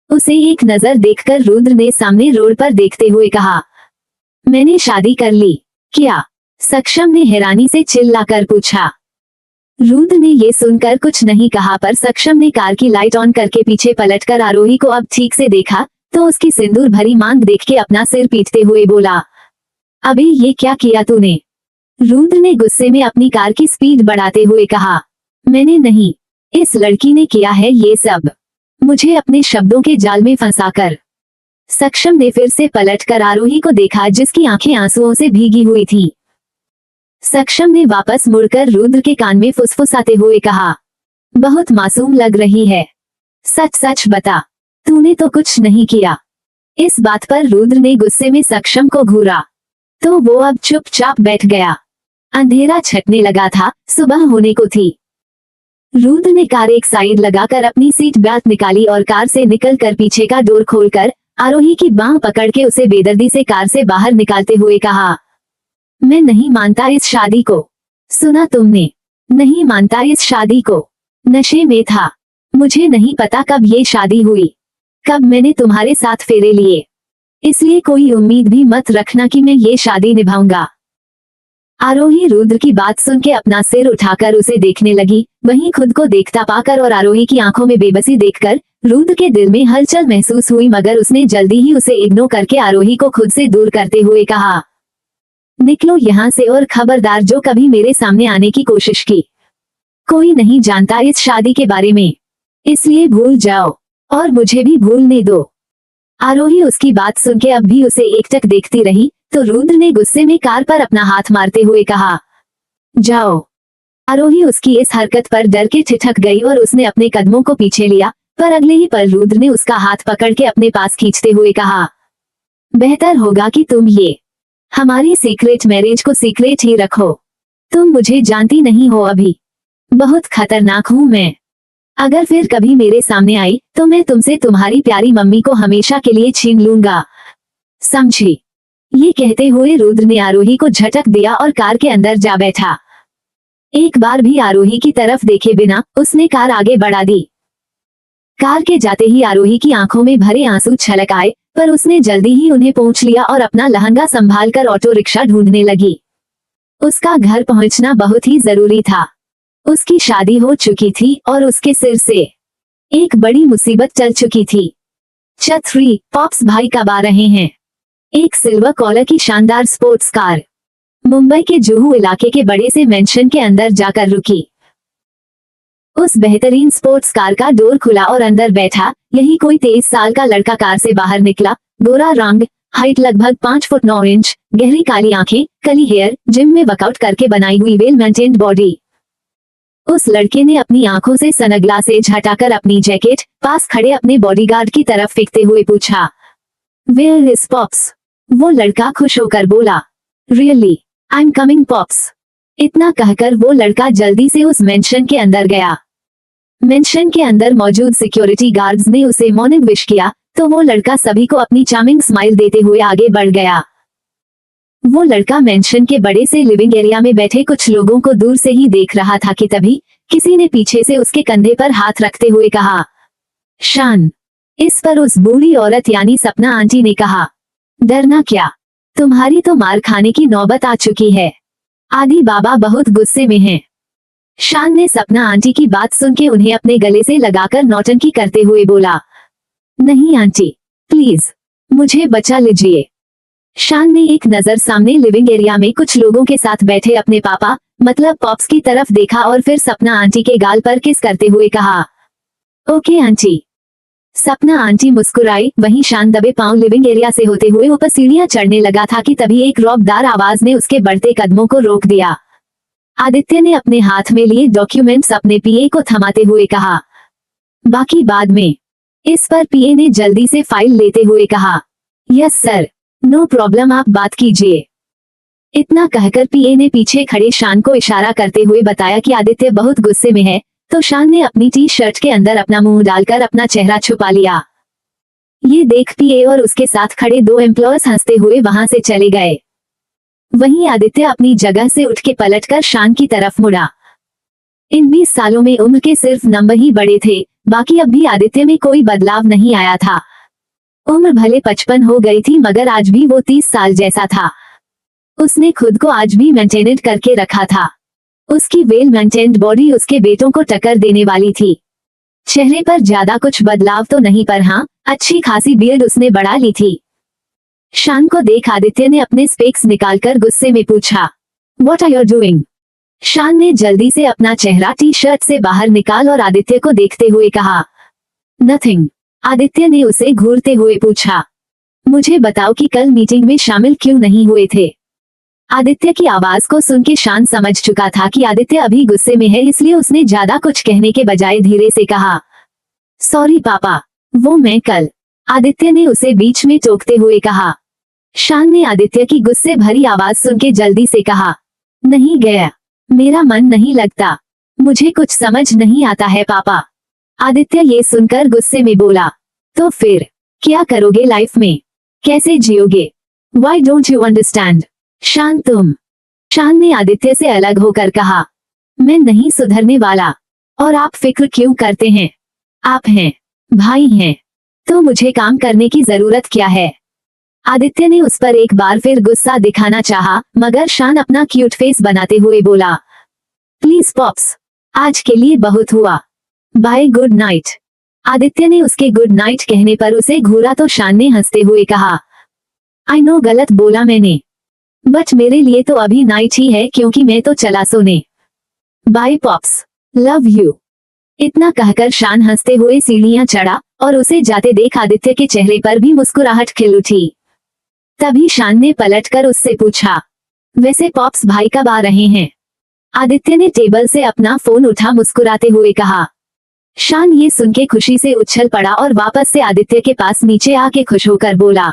उसे एक नजर देखकर रुद्र ने सामने रोड पर देखते हुए कहा, मैंने शादी कर ली क्या? सक्षम ने हैरानी से चिल्लाकर पूछा। रुद्र ने ये सुनकर कुछ नहीं कहा, पर सक्षम ने कार की लाइट ऑन करके पीछे पलटकर आरोही को अब ठीक से देखा तो उसकी सिंदूर भरी मांग देख के अपना सिर पीटते हुए बोला, अबे ये क्या किया तूने? रुद्र ने गुस्से में अपनी कार की स्पीड बढ़ाते हुए कहा, मैंने नहीं, इस लड़की ने किया है ये सब, मुझे अपने शब्दों के जाल में फंसाकर। सक्षम ने फिर से पलटकर आरोही को देखा जिसकी आंखें आंसुओं से भीगी हुई थी। सक्षम ने वापस मुड़कर रुद्र के कान में फुसफुसाते हुए कहा, बहुत मासूम लग रही है, सच सच बता, तूने तो कुछ नहीं किया। इस बात पर रुद्र ने गुस्से में सक्षम को घूरा तो वो अब चुपचाप बैठ गया। अंधेरा छटने लगा था, सुबह होने को थी। रुद्र ने कार एक साइड लगाकर अपनी सीट बेल्ट निकाली और कार से निकलकर पीछे का डोर खोलकर आरोही की बांह पकड़ के उसे बेदर्दी से कार से बाहर निकालते हुए कहा, मैं नहीं मानता इस शादी को। सुना तुमने? नहीं मानता इस शादी को। नशे में था, मुझे नहीं पता कब ये शादी हुई, कब मैंने तुम्हारे साथ फेरे लिए, इसलिए कोई उम्मीद भी मत रखना कि मैं ये शादी निभाऊंगा। आरोही रुद्र की बात सुन के अपना सिर उठाकर उसे देखने लगी। वहीं खुद को देखता पाकर और आरोही की आंखों में बेबसी देखकर रुद्र के दिल में हलचल महसूस हुई, मगर उसने जल्दी ही उसे इग्नोर करके आरोही को खुद से दूर करते हुए कहा, निकलो यहाँ से और खबरदार जो कभी मेरे सामने आने की कोशिश की। कोई नहीं जानता इस शादी के बारे में, इसलिए भूल जाओ और मुझे भी भूलने दो। आरोही उसकी बात सुन के अब भी उसे एकटक देखती रही तो रुद्र ने गुस्से में कार पर अपना हाथ मारते हुए कहा, जाओ। आरोही उसकी इस हरकत पर डर के ठिठक गई और उसने अपने कदमों को पीछे लिया, पर अगले ही पल रुद्र ने उसका हाथ पकड़ के अपने पास खींचते हुए कहा, बेहतर होगा कि तुम ये हमारी सीक्रेट मैरिज को सीक्रेट ही रखो। तुम मुझे जानती नहीं हो, अभी बहुत खतरनाक हूँ मैं। अगर फिर कभी मेरे सामने आई तो मैं तुमसे तुम्हारी प्यारी मम्मी को हमेशा के लिए छीन लूंगा, समझी? ये कहते हुए रुद्र ने आरोही को झटक दिया और कार के अंदर जा बैठा। एक बार भी आरोही की तरफ देखे बिना उसने कार आगे बढ़ा दी। कार के जाते ही आरोही की आंखों में भरे आंसू छलक आए, पर उसने जल्दी ही उन्हें पोंछ लिया और अपना लहंगा संभालकर ऑटो रिक्शा ढूंढने लगी। उसका घर पहुंचना बहुत ही जरूरी था। उसकी शादी हो चुकी थी और उसके सिर से एक बड़ी मुसीबत चल चुकी थी। छतरी पॉप्स भाई कब आ रहे हैं? एक सिल्वर कॉलर की शानदार स्पोर्ट्स कार मुंबई के जुहू इलाके के बड़े से मेंशन के अंदर जाकर रुकी। उस बेहतरीन स्पोर्ट्स कार का डोर खुला और अंदर बैठा यही कोई 23 साल का लड़का कार से बाहर निकला। गोरा रंग, हाइट लगभग 5 फुट 9 इंच, गहरी काली आंखें, कली हेयर, जिम में वर्कआउट करके बनाई हुई वेल मेंटेन्ड बॉडी। उस लड़के ने अपनी आंखों से सनग्लासेज हटाकर अपनी जैकेट पास खड़े अपने बॉडीगार्ड की तरफ फेंकते हुए पूछा, वेयर इज पॉप्स? वो लड़का खुश होकर बोला, really I am coming pops. इतना कहकर वो लड़का जल्दी से उस मेंशन के अंदर गया। मेंशन के अंदर मौजूद सिक्योरिटी गार्ड्स ने उसे मॉर्निंग विश किया तो वो लड़का सभी को अपनी चार्मिंग स्माइल देते हुए आगे बढ़ गया। वो लड़का मेंशन के बड़े से लिविंग एरिया में बैठे कुछ लोगों को दूर से ही देख रहा था कि तभी किसी ने पीछे से उसके कंधे पर हाथ रखते हुए कहा, शान। इस पर उस बूढ़ी औरत यानी सपना आंटी ने कहा, डरना क्या, तुम्हारी तो मार खाने की नौबत आ चुकी है। आदि बाबा बहुत गुस्से में हैं। शान ने सपना आंटी की बात सुन के उन्हें अपने गले से लगाकर नौटंकी करते हुए बोला, नहीं आंटी, प्लीज मुझे बचा लीजिए। शान ने एक नजर सामने लिविंग एरिया में कुछ लोगों के साथ बैठे अपने पापा मतलब पॉप्स की तरफ देखा और फिर सपना आंटी के गाल पर किस करते हुए कहा, ओके आंटी। सपना आंटी मुस्कुराई। वहीं शान दबे पांव लिविंग एरिया से होते हुए ऊपर सीढ़ियां चढ़ने लगा था कि तभी एक रौबदार आवाज ने उसके बढ़ते कदमों को रोक दिया। आदित्य ने अपने हाथ में लिए डॉक्यूमेंट्स अपने पीए को थमाते हुए कहा, बाकी बाद में। इस पर पीए ने जल्दी से फाइल लेते हुए कहा, यस सर, नो प्रॉब्लम, आप बात कीजिए। इतना कहकर पीए ने पीछे खड़े शान को इशारा करते हुए बताया कि आदित्य बहुत गुस्से में है, तो शान ने अपनी टी शर्ट के अंदर अपना मुंह डालकर अपना चेहरा छुपा लिया। ये देख पीए और उसके साथ खड़े 2 एम्प्लॉयर्स हंसते हुए वहां से चले गए। वहीं आदित्य अपनी जगह से उठ के पलटकर शान की तरफ मुड़ा। इन 20 सालों में उम्र के सिर्फ नंबर ही बड़े थे, बाकी अब भी आदित्य में कोई बदलाव नहीं आया था। उम्र भले 55 हो गई थी मगर आज भी वो 30 साल जैसा था। उसने खुद को आज भी मेंटेनेड करके रखा था। उसकी वेल मेंटेन्ड बॉडी उसके बेटों को टक्कर देने वाली थी। चेहरे पर ज्यादा कुछ बदलाव तो नहीं पर हाँ, अच्छी खासी बियर्ड उसने बढ़ा ली थी। शान को देख आदित्य ने अपने स्पेक्स निकालकर गुस्से में पूछा, व्हाट आर यू डूइंग? शान ने जल्दी से अपना चेहरा टी शर्ट से बाहर निकाल और आदित्य को देखते हुए कहा, नथिंग। आदित्य ने उसे घूरते हुए पूछा, मुझे बताओ कि कल मीटिंग में शामिल क्यों नहीं हुए थे? आदित्य की आवाज को सुन के शान समझ चुका था कि आदित्य अभी गुस्से में है, इसलिए उसने ज्यादा कुछ कहने के बजाय धीरे से कहा, सॉरी पापा, वो मैं कल। आदित्य ने उसे बीच में टोकते हुए कहा। शान ने आदित्य की गुस्से भरी आवाज सुन के जल्दी से कहा, नहीं गया, मेरा मन नहीं लगता, मुझे कुछ समझ नहीं आता है पापा। आदित्य ये सुनकर गुस्से में बोला, तो फिर क्या करोगे लाइफ में, कैसे जियोगे? Why don't you understand? शान तुम। शान ने आदित्य से अलग होकर कहा, मैं नहीं सुधरने वाला, और आप फिक्र क्यों करते हैं? आप हैं, भाई हैं, तो मुझे काम करने की जरूरत क्या है? आदित्य ने उस पर एक बार फिर गुस्सा दिखाना चाहा, मगर शान अपना क्यूट फेस बनाते हुए बोला, प्लीज पॉप्स, आज के लिए बहुत हुआ, बाय, गुड नाइट। आदित्य ने उसके गुड नाइट कहने पर उसे घूरा तो शान ने हंसते हुए कहा, आई नो गलत बोला मैंने, बट मेरे लिए तो अभी नाइट ही है क्योंकि मैं तो चला सोने। Bye pops, love you. इतना कहकर शान हंसते हुए सीढ़ियां चढ़ा और उसे जाते देख आदित्य के चेहरे पर भी मुस्कुराहट खिल उठी। तभी शान ने पलटकर उससे पूछा, वैसे पॉप्स भाई कब आ रहे हैं? आदित्य ने टेबल से अपना फोन उठा मुस्कुराते हुए कहा। शान ये सुन के खुशी से उछल पड़ा और वापस से आदित्य के पास नीचे आके खुश होकर बोला,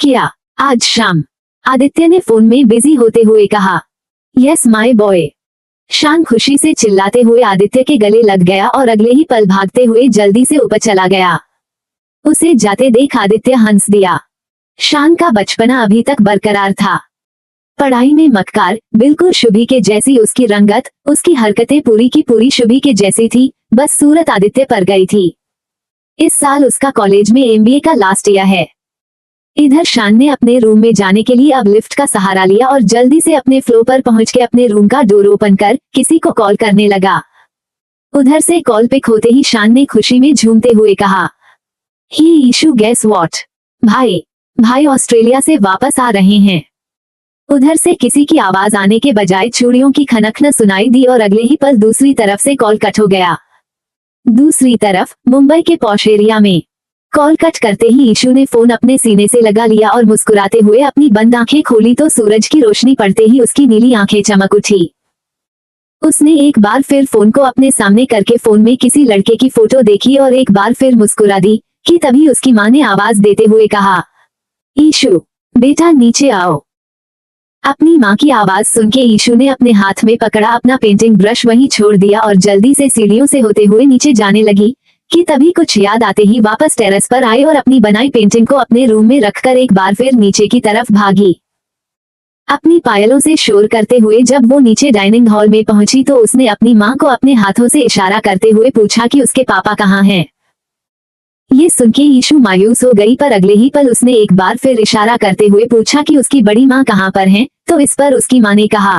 क्या आज शाम? आदित्य ने फोन में बिजी होते हुए कहा, यस माय बॉय। शान खुशी से चिल्लाते हुए आदित्य के गले लग गया और अगले ही पल भागते हुए जल्दी से ऊपर चला गया। उसे जाते देख आदित्य हंस दिया। शान का बचपना अभी तक बरकरार था। पढ़ाई में मक्कार, बिल्कुल शुभी के जैसी उसकी रंगत, उसकी हरकतें पूरी की पूरी शुभी के जैसी थी, बस सूरत आदित्य पर गई थी। इस साल उसका कॉलेज में एमबीए का लास्ट ईयर है। इधर शान ने अपने रूम में जाने के लिए अब लिफ्ट का सहारा लिया और जल्दी से अपने फ्लोर पर पहुंच के अपने रूम का डोर ओपन कर किसी को कॉल करने लगा। उधर से कॉल पिक होते ही शान ने खुशी में झूमते हुए कहा, ही ईशू, गेस व्हाट? भाई ऑस्ट्रेलिया से वापस आ रहे हैं। उधर से किसी की आवाज आने के बजाय चूड़ियों की खनक न सुनाई दी और अगले ही पल दूसरी तरफ से कॉल कट हो गया। दूसरी तरफ मुंबई के पॉश एरिया में कॉल कट करते ही ईशू ने फोन अपने सीने से लगा लिया और मुस्कुराते हुए अपनी बंद आंखें खोली तो सूरज की रोशनी पड़ते ही उसकी नीली आंखें चमक उठी। उसने एक बार फिर फोन को अपने सामने करके फोन में किसी लड़के की फोटो देखी और एक बार फिर मुस्कुरा दी कि तभी उसकी मां ने आवाज देते हुए कहा, ईशू बेटा नीचे आओ। अपनी माँ की आवाज सुन के ईशु ने अपने हाथ में पकड़ा अपना पेंटिंग ब्रश वहीं छोड़ दिया और जल्दी से सीढ़ियों से होते हुए नीचे जाने लगी कि तभी कुछ याद आते ही वापस टेरेस पर आई और अपनी बनाई पेंटिंग को अपने रूम में रखकर एक बार फिर नीचे की तरफ भागी। अपनी पायलों से शोर करते हुए जब वो नीचे डाइनिंग हॉल में पहुंची तो उसने अपनी माँ को अपने हाथों से इशारा करते हुए पूछा कि उसके पापा कहाँ हैं। ये सुन के ईशु मायूस हो गई, पर अगले ही पल उसने एक बार फिर इशारा करते हुए पूछा कि उसकी बड़ी माँ कहाँ पर हैं, तो इस पर उसकी माँ ने कहा,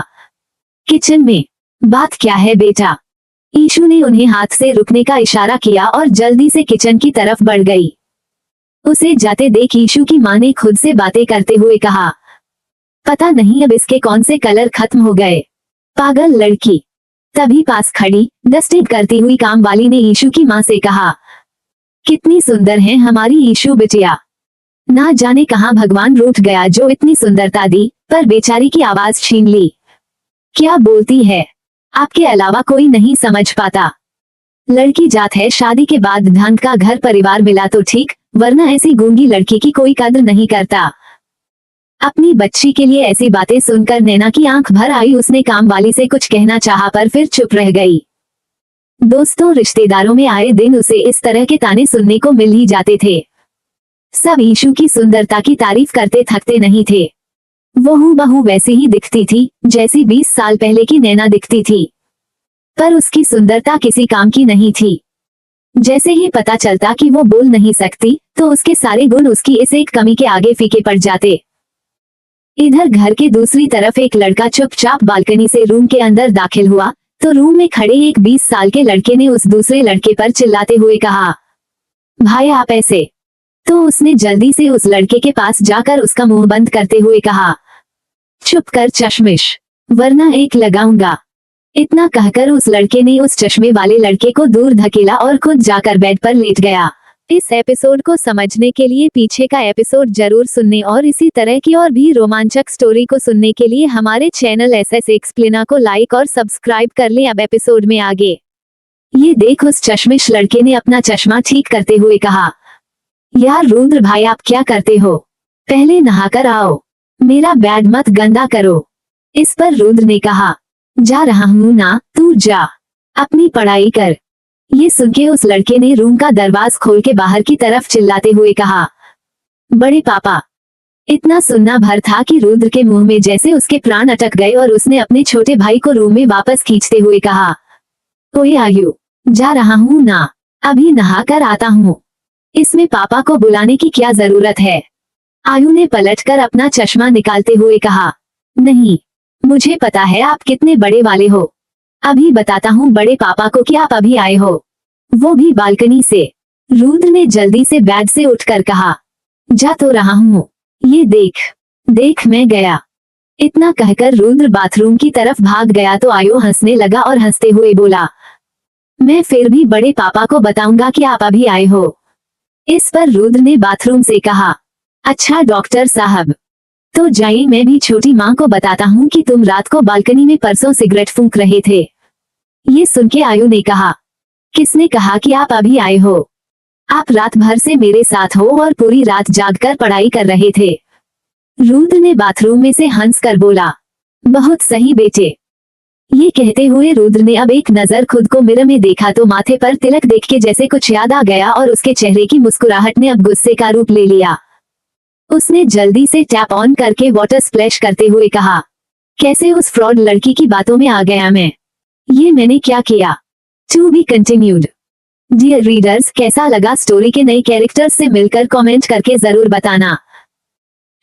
किचन में। बात क्या है बेटा? ईशु ने उन्हें हाथ से रुकने का इशारा किया और जल्दी से किचन की तरफ बढ़ गई। उसे जाते देख ईशु की माँ ने खुद से बातें करते हुए कहा, पता नहीं अब इसके कौन से कलर खत्म हो गए, पागल लड़की। तभी पास खड़ी डस्टिंग करती हुई काम वाली ने ईशु की माँ से कहा, कितनी सुंदर है हमारी ईशु बिटिया। ना जाने कहाँ भगवान रूठ गया जो इतनी सुंदरता दी, पर बेचारी की आवाज छीन ली। क्या बोलती है, आपके अलावा कोई नहीं समझ पाता। लड़की जात है, शादी के बाद ढंग का घर परिवार मिला तो ठीक, वरना ऐसी गूंगी लड़की की कोई कद्र नहीं करता। अपनी बच्ची के लिए ऐसी बातें सुनकर नैना की आंख भर आई। उसने काम वाली से कुछ कहना चाहा पर फिर चुप रह गई। दोस्तों रिश्तेदारों में आए दिन उसे इस तरह के ताने सुनने को मिल ही जाते थे। सब ईशु की सुंदरता की तारीफ करते थकते नहीं थे। वो हूबहू वैसी ही दिखती थी जैसी 20 साल पहले की नैना दिखती थी, पर उसकी सुंदरता किसी काम की नहीं थी। जैसे ही पता चलता कि वो बोल नहीं सकती तो उसके सारे गुण उसकी इस एक कमी के आगे फीके पड़ जाते। इधर घर के दूसरी तरफ एक लड़का चुपचाप बालकनी से रूम के अंदर दाखिल हुआ तो रूम में खड़े एक 20 साल के लड़के ने उस दूसरे लड़के पर चिल्लाते हुए कहा, भाई आप ऐसे। तो उसने जल्दी से उस लड़के के पास जाकर उसका मुंह बंद करते हुए कहा, चुप कर चश्मिश, वरना एक लगाऊंगा। इतना कहकर उस लड़के ने उस चश्मे वाले लड़के को दूर धकेला और खुद जाकर बेड पर लेट गया। इस एपिसोड को समझने के लिए पीछे का एपिसोड जरूर सुनने और इसी तरह की और भी रोमांचक स्टोरी को सुनने के लिए हमारे चैनल SS एक्सप्लेनर को लाइक और सब्सक्राइब कर लें। अब एपिसोड में आगे। ये देख उस चश्मिश लड़के ने अपना चश्मा ठीक करते हुए कहा, यार रुद्र भाई आप क्या करते हो, पहले नहाकर आओ, मेरा बेड मत गंदा करो। इस पर रुद्र ने कहा, जा रहा हूँ ना, तू जा, अपनी पढ़ाई कर। ये सुनके उस लड़के ने रूम का दरवाजा खोल के बाहर की तरफ चिल्लाते हुए कहा, बड़े पापा। इतना सुनना भर था कि रुद्र के मुंह में जैसे उसके प्राण अटक गए और उसने अपने छोटे भाई को रूम में वापस खींचते हुए कहा, ओए आयु, जा रहा हूँ ना, अभी नहा कर आता हूँ, इसमें पापा को बुलाने की क्या जरूरत है। आयु ने पलटकर अपना चश्मा निकालते हुए कहा, नहीं, मुझे पता है आप कितने बड़े वाले हो, अभी बताता हूँ बड़े पापा को कि आप अभी आए हो, वो भी बालकनी से। रुद्र ने जल्दी से बेड से उठकर कहा, जा तो रहा हूँ, ये देख देख मैं गया। इतना कहकर रुद्र बाथरूम की तरफ भाग गया तो आयु हंसने लगा और हंसते हुए बोला, मैं फिर भी बड़े पापा को बताऊंगा कि आप अभी आए हो। इस पर रुद्र ने बाथरूम से कहा, अच्छा डॉक्टर साहब, तो जाइए, मैं भी छोटी माँ को बताता हूँ कि तुम रात को बालकनी में परसों सिगरेट फूंक रहे थे। ये सुन के आयु ने कहा, किसने कहा कि आप अभी आए हो, आप रात भर से मेरे साथ हो और पूरी रात जागकर पढ़ाई कर रहे थे। रुद्र ने बाथरूम में से हंसकर बोला, बहुत सही बेटे। ये कहते हुए रुद्र ने अब एक नजर खुद को मिरर में देखा तो माथे पर तिलक देख के जैसे कुछ याद आ गया और उसके चेहरे की मुस्कुराहट ने अब गुस्से का रूप ले लिया। उसने जल्दी से टैप ऑन करके वाटर स्प्लैश करते हुए कहा, कैसे उस फ्रॉड लड़की की बातों में आ गया मैं, ये मैंने क्या किया। To be continued. Dear readers, कैसा लगा स्टोरी के नए कैरेक्टर्स से मिलकर कमेंट करके जरूर बताना।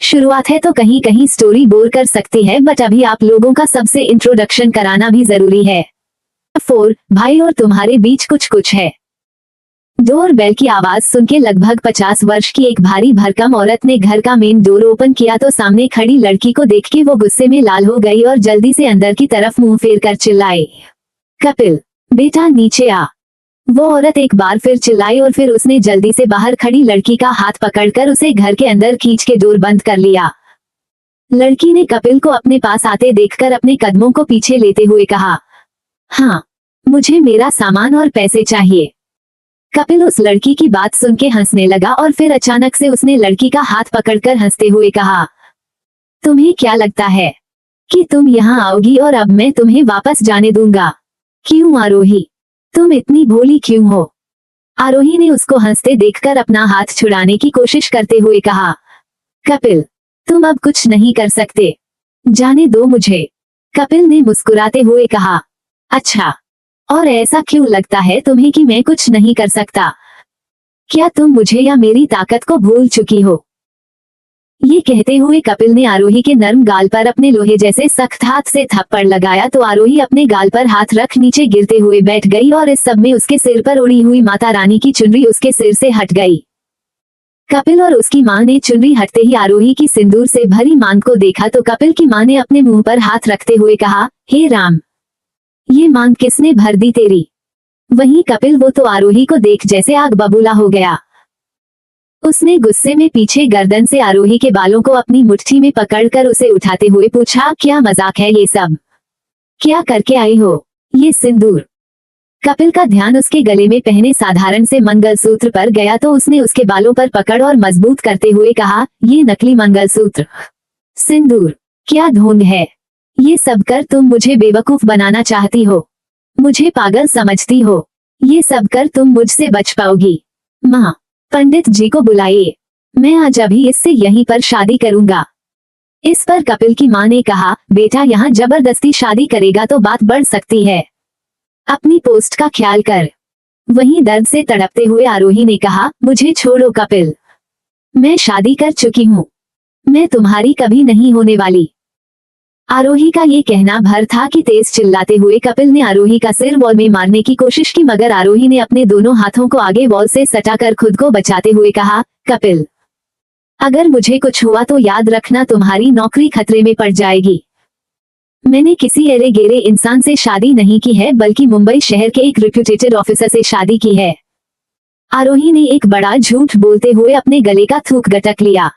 शुरुआत है तो कहीं कहीं स्टोरी बोर कर सकती है, बट अभी आप लोगों का सबसे इंट्रोडक्शन कराना भी जरूरी है। 4 भाई और तुम्हारे बीच कुछ कुछ है। डोर बेल की आवाज सुन के लगभग 50 वर्ष की एक भारी भरकम औरत ने घर का मेन डोर ओपन किया तो सामने खड़ी लड़की को देख के वो गुस्से में लाल हो गई और जल्दी से अंदर की तरफ मुंह फेर कर चिल्लाई, कपिल बेटा नीचे आ। वो औरत एक बार फिर चिल्लाई और फिर उसने जल्दी से बाहर खड़ी लड़की का हाथ पकड़कर उसे घर के अंदर खींच के डोर बंद कर लिया। लड़की ने कपिल को अपने पास आते देखकर अपने कदमों को पीछे लेते हुए कहा, हाँ, मुझे मेरा सामान और पैसे चाहिए। कपिल उस लड़की की बात सुन के हंसने लगा और फिर अचानक से उसने लड़की का हाथ पकड़कर हंसते हुए कहा, तुम्हें क्या लगता है कि तुम यहाँ आओगी और अब मैं तुम्हें वापस जाने दूंगा। क्यों आरोही, तुम इतनी भोली क्यों हो? आरोही ने उसको हंसते देखकर अपना हाथ छुड़ाने की कोशिश करते हुए कहा। कपिल, तुम अब कुछ नहीं कर सकते, जाने दो मुझे। कपिल ने मुस्कुराते हुए कहा। अच्छा, और ऐसा क्यों लगता है तुम्हें कि मैं कुछ नहीं कर सकता? क्या तुम मुझे या मेरी ताकत को भूल चुकी हो? ये कहते हुए कपिल ने आरोही के नर्म गाल पर अपने लोहे जैसे सख्त हाथ से थप्पड़ लगाया तो आरोही अपने गाल पर हाथ रख नीचे गिरते हुए बैठ गई और इस सब में उसके सिर पर उड़ी हुई माता रानी की चुनरी उसके सिर से हट गई। कपिल और उसकी मां ने चुनरी हटते ही आरोही की सिंदूर से भरी मांग को देखा तो कपिल की मां ने अपने मुंह पर हाथ रखते हुए कहा, हे राम, ये मांग किसने भर दी तेरी? वहीं कपिल वो तो आरोही को देख जैसे आग बबूला हो गया। उसने गुस्से में पीछे गर्दन से आरोही के बालों को अपनी मुट्ठी में पकड़कर उसे उठाते हुए पूछा, क्या मजाक है ये सब? क्या करके आई हो? ये सिंदूर। कपिल का ध्यान उसके गले में पहने साधारण से मंगलसूत्र पर गया तो उसने उसके बालों पर पकड़ और मजबूत करते हुए कहा, ये नकली मंगलसूत्र, सिंदूर, क्या ढोंग है? ये सब कर तुम मुझे बेवकूफ बनाना चाहती हो, मुझे पागल समझती हो। ये सब कर तुम मुझसे बच पाओगी। माँ, पंडित जी को बुलाइए, मैं आज अभी इससे यहीं पर शादी करूंगा। इस पर कपिल की मां ने कहा, बेटा यहाँ जबरदस्ती शादी करेगा तो बात बढ़ सकती है, अपनी पोस्ट का ख्याल कर। वहीं दर्द से तड़पते हुए आरोही ने कहा, मुझे छोड़ो कपिल, मैं शादी कर चुकी हूँ, मैं तुम्हारी कभी नहीं होने वाली। आरोही का ये कहना भर था कि तेज चिल्लाते हुए कपिल ने आरोही का सिर वॉल में मारने की कोशिश की मगर आरोही ने अपने दोनों हाथों को आगे वॉल से सटाकर खुद को बचाते हुए कहा, कपिल, अगर मुझे कुछ हुआ तो याद रखना तुम्हारी नौकरी खतरे में पड़ जाएगी। मैंने किसी एरे गेरे इंसान से शादी नहीं की है बल्कि मुंबई शहर के एक रेप्यूटेड ऑफिसर से शादी की है। आरोही ने एक बड़ा झूठ बोलते हुए अपने गले का थूक गटक लिया।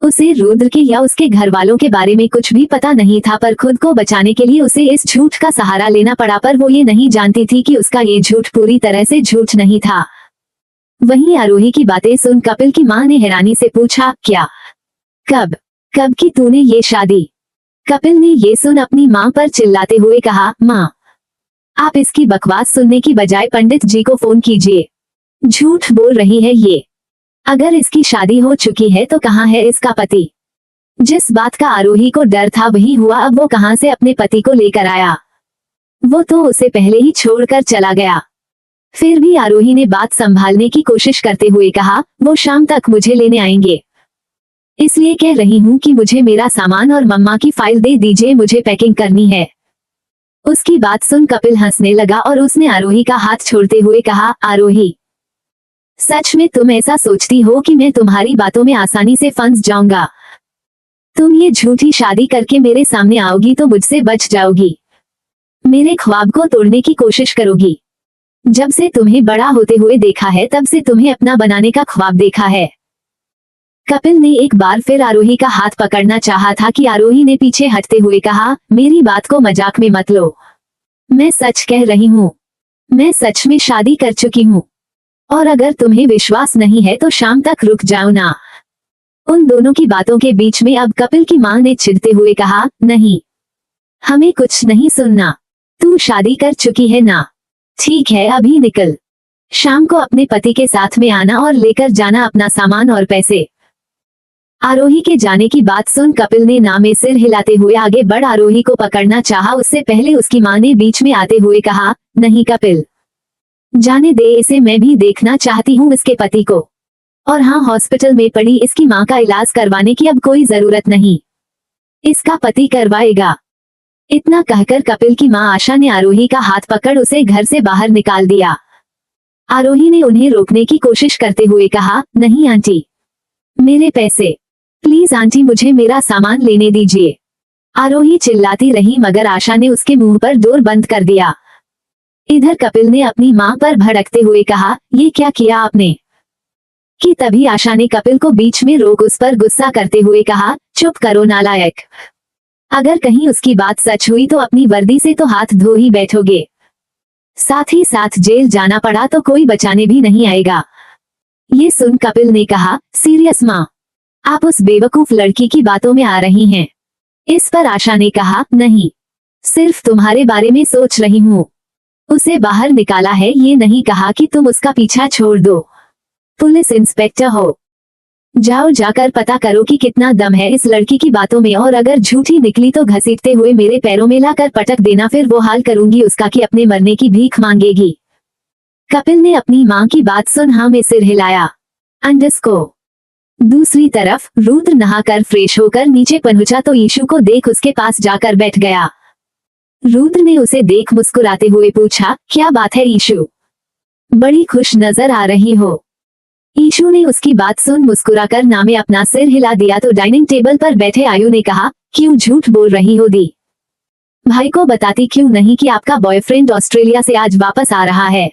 उसे रुद्र के या उसके घर वालों के बारे में कुछ भी पता नहीं था पर खुद को बचाने के लिए उसे इस झूठ का सहारा लेना पड़ा पर वो ये नहीं जानती थी कि उसका ये झूठ पूरी तरह से झूठ नहीं था। वहीं आरोही की बातें सुन कपिल की मां ने हैरानी से पूछा, क्या? कब की तूने ये शादी? कपिल ने ये सुन अपनी मां पर चिल्लाते हुए कहा, मां, आप इसकी बकवास सुनने की बजाय पंडित जी को फोन कीजिए। झूठ बोल रही है ये। अगर इसकी शादी हो चुकी है तो कहाँ है इसका पति? जिस बात का आरोही को डर था वही हुआ, अब वो कहां से अपने पति को लेकर आया? वो तो उसे पहले ही छोड़कर चला गया। फिर भी आरोही ने बात संभालने की कोशिश करते हुए कहा, वो शाम तक मुझे लेने आएंगे, इसलिए कह रही हूँ कि मुझे मेरा सामान और मम्मा की फाइल दे दीजिए, मुझे पैकिंग करनी है। उसकी बात सुन कपिल हंसने लगा और उसने आरोही का हाथ छोड़ते हुए कहा, आरोही, सच में तुम ऐसा सोचती हो कि मैं तुम्हारी बातों में आसानी से फंस जाऊंगा? तुम ये झूठी शादी करके मेरे सामने आओगी तो मुझसे बच जाओगी, मेरे ख्वाब को तोड़ने की कोशिश करोगी। जब से तुम्हें बड़ा होते हुए देखा है तब से तुम्हें अपना बनाने का ख्वाब देखा है। कपिल ने एक बार फिर आरोही का हाथ पकड़ना चाहा था कि आरोही ने पीछे हटते हुए कहा, मेरी बात को मजाक में मत लो, मैं सच कह रही हूँ, मैं सच में शादी कर चुकी हूँ। और अगर तुम्हें विश्वास नहीं है तो शाम तक रुक जाओ ना। उन दोनों की बातों के बीच में अब कपिल की मां ने चिढ़ते हुए कहा, नहीं, हमें कुछ नहीं सुनना, तू शादी कर चुकी है ना? ठीक है, अभी निकल, शाम को अपने पति के साथ में आना और लेकर जाना अपना सामान और पैसे। आरोही के जाने की बात सुन कपिल ने ना में सिर हिलाते हुए आगे बढ़ आरोही को पकड़ना चाहा, उससे पहले उसकी मां ने बीच में आते हुए कहा, नहीं कपिल, जाने दे इसे, मैं भी देखना चाहती हूँ इसके पति को। और हाँ, हॉस्पिटल में पड़ी इसकी माँ का इलाज करवाने की अब कोई जरूरत नहीं, इसका पति करवाएगा। इतना कहकर कपिल की माँ आशा ने आरोही का हाथ पकड़ उसे घर से बाहर निकाल दिया। आरोही ने उन्हें रोकने की कोशिश करते हुए कहा, नहीं आंटी, मेरे पैसे, प्लीज आंटी मुझे मेरा सामान लेने दीजिए। आरोही चिल्लाती रही मगर आशा ने उसके मुंह पर डोर बंद कर दिया। इधर कपिल ने अपनी मां पर भड़कते हुए कहा, ये क्या किया आपने? कि तभी आशा ने कपिल को बीच में रोक उस पर गुस्सा करते हुए कहा, चुप करो नालायक, अगर कहीं उसकी बात सच हुई तो अपनी वर्दी से तो हाथ धो ही बैठोगे, साथ ही साथ जेल जाना पड़ा तो कोई बचाने भी नहीं आएगा। ये सुन कपिल ने कहा, सीरियस माँ, आप उस बेवकूफ लड़की की बातों में आ रही हैं? इस पर आशा ने कहा, नहीं, सिर्फ तुम्हारे बारे में सोच रही हूँ। उसे बाहर निकाला है, ये नहीं कहा कि तुम उसका पीछा छोड़ दो। पुलिस इंस्पेक्टर हो, जाओ जाकर पता करो कि कितना दम है इस लड़की की बातों में, और अगर झूठी निकली तो घसीटते हुए मेरे पैरों में लाकर पटक देना, फिर वो हाल करूंगी उसका कि अपने मरने की भीख मांगेगी। कपिल ने अपनी मां की बात सुन हाँ में सिर हिलाया। अंडरस्को। दूसरी तरफ रुद्र नहाकर फ्रेश होकर नीचे पहुंचा तो ईशु को देख उसके पास जाकर बैठ गया। रुद्र ने उसे देख मुस्कुराते हुए पूछा, क्या बात है ईशु, बड़ी खुश नजर आ रही हो। ईशु ने उसकी बात सुन मुस्कुराकर ना में अपना सिर हिला दिया तो डाइनिंग टेबल पर बैठे आयु ने कहा, क्यों झूठ बोल रही हो दी? भाई को बताती क्यों नहीं कि आपका बॉयफ्रेंड ऑस्ट्रेलिया से आज वापस आ रहा है?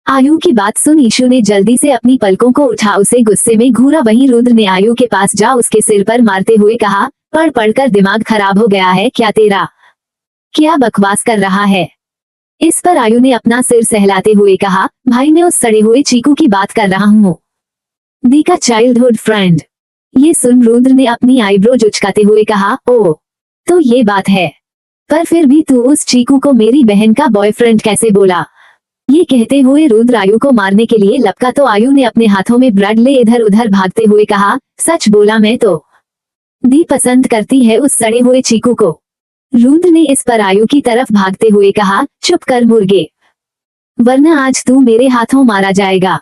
आयु की बात सुन ईशु ने जल्दी से अपनी पलकों को उठा उसे गुस्से में घूरा। वहीं रुद्र ने आयु के पास जा उसके सिर पर मारते हुए कहा, पढ़ पढ़कर दिमाग खराब हो गया है क्या तेरा? क्या बकवास कर रहा है? इस पर आयु ने अपना सिर सहलाते हुए कहा, भाई मैं उस सड़े हुए चीकू की बात कर रहा हूँ, दी का चाइल्डहुड फ्रेंड। ये सुन रुद्र ने अपनी आईब्रो उचकाते हुए कहा, ओ तो ये बात है, पर फिर भी तू उस चीकू को मेरी बहन का बॉयफ्रेंड कैसे बोला? ये कहते हुए रुद्र आयु को मारने के लिए लपका तो आयु ने अपने हाथों में ब्रेड ले इधर उधर भागते हुए कहा, सच बोला मैं तो, दी पसंद करती है उस सड़े हुए चीकू को। रुद्र ने इस पर आयु की तरफ भागते हुए कहा, चुप कर मुर्गे, वरना आज तू मेरे हाथों मारा जाएगा।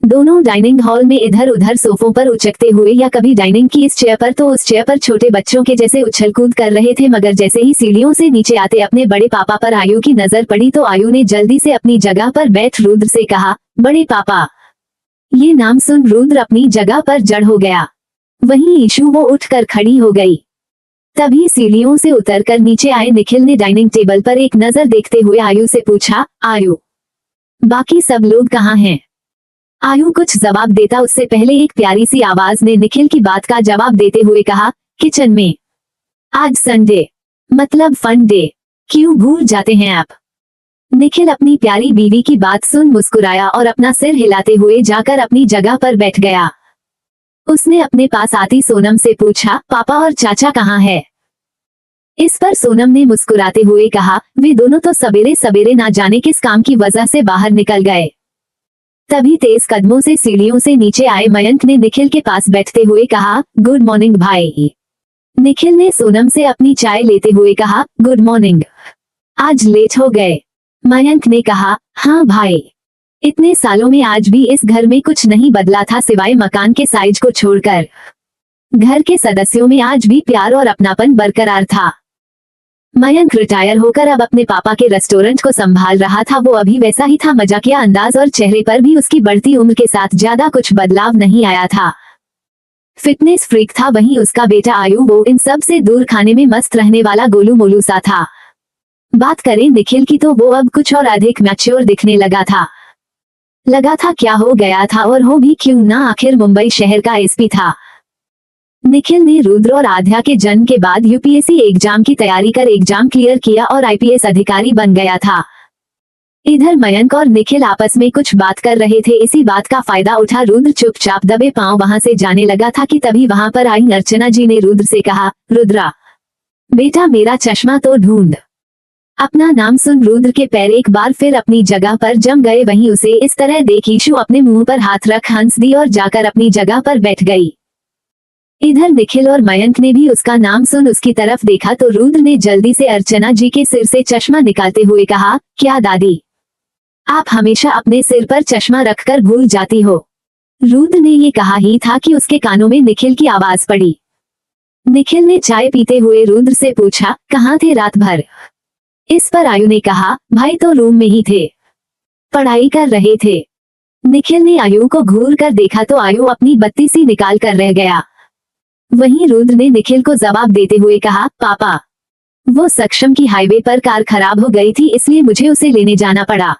दोनों डाइनिंग हॉल में इधर उधर सोफों पर उचकते हुए या कभी डाइनिंग की इस चेयर पर तो उस चेयर पर छोटे बच्चों के जैसे उछल कूद कर रहे थे, मगर जैसे ही सीढ़ियों से नीचे आते अपने बड़े पापा पर आयु की नजर पड़ी तो आयु ने जल्दी से अपनी जगह पर बैठ रुद्र से कहा, बड़े पापा। ये नाम सुन रुद्र अपनी जगह पर जड़ हो गया। वहीं ईशु वो उठकर खड़ी हो गई। तभी सीढ़ियों से उतरकर नीचे आए निखिल ने डाइनिंग टेबल पर एक नजर देखते हुए आयु से पूछा, आयु बाकी सब लोग कहाँ हैं? आयु कुछ जवाब देता उससे पहले एक प्यारी सी आवाज ने निखिल की बात का जवाब देते हुए कहा, किचन में। आज संडे मतलब फन डे, क्यों भूल जाते हैं आप? निखिल अपनी प्यारी बीवी की बात सुन मुस्कुराया और अपना सिर हिलाते हुए जाकर अपनी जगह पर बैठ गया। उसने अपने पास आती सोनम से पूछा, पापा और चाचा कहाँ है? इस पर सोनम ने मुस्कुराते हुए कहा, वे दोनों तो सवेरे सवेरे ना जाने किस काम की वजह से बाहर निकल गए। तभी तेज कदमों से सीढ़ियों से नीचे आए मयंक ने निखिल के पास बैठते हुए कहा, गुड मॉर्निंग भाई। निखिल ने सोनम से अपनी चाय लेते हुए कहा, गुड मॉर्निंग, आज लेट हो गए। मयंक ने कहा, हाँ भाई, इतने सालों में आज भी इस घर में कुछ नहीं बदला था सिवाय मकान के साइज को छोड़कर। घर के सदस्यों में आज भी प्यार और अपनापन बरकरार था। मयंक रिटायर होकर अब अपने पापा के रेस्टोरेंट को संभाल रहा था। वो अभी वैसा ही था, मजाकिया अंदाज और चेहरे पर भी उसकी बढ़ती उम्र के साथ ज्यादा कुछ बदलाव नहीं आया था। फिटनेस फ्रीक था। वहीं उसका बेटा आयु वो इन सब से दूर खाने में मस्त रहने वाला गोलू मोलू सा था। बात करें निखिल की तो वो अब कुछ और अधिक मैच्योर दिखने लगा था। क्या हो गया था, और हो भी क्यों ना, आखिर मुंबई शहर का एसपी था। निखिल ने रुद्र और आध्या के जन्म के बाद यूपीएससी एग्जाम की तैयारी कर एग्जाम क्लियर किया और आईपीएस अधिकारी बन गया था। इधर मयंक और निखिल आपस में कुछ बात कर रहे थे। इसी बात का फायदा उठा रुद्र चुपचाप दबे पांव वहां से जाने लगा था कि तभी वहां पर आई अर्चना जी ने रुद्र से कहा, रुद्रा बेटा मेरा चश्मा तो ढूंढ। अपना नाम सुन रुद्र के पैर एक बार फिर अपनी जगह पर जम गए। वहीं उसे इस तरह देख ईशु अपने मुंह पर हाथ रख हंस दी और जाकर अपनी जगह पर बैठ गई। इधर निखिल और मयंक ने भी उसका नाम सुन उसकी तरफ देखा तो रुद्र ने जल्दी से अर्चना जी के सिर से चश्मा निकालते हुए कहा, क्या दादी, आप हमेशा अपने सिर पर चश्मा रखकर भूल जाती हो। रुद्र ने ये कहा ही था कि उसके कानों में निखिल की आवाज पड़ी। निखिल ने चाय पीते हुए रुद्र से पूछा, कहाँ थे रात भर? इस पर आयु ने कहा, भाई तो रूम में ही थे, पढ़ाई कर रहे थे। निखिल ने आयु को घूर कर देखा तो आयु अपनी बत्ती सी निकाल कर रह गया। वहीं रुद्र ने निखिल को जवाब देते हुए कहा, पापा वो सक्षम की हाईवे पर कार खराब हो गई थी इसलिए मुझे उसे लेने जाना पड़ा।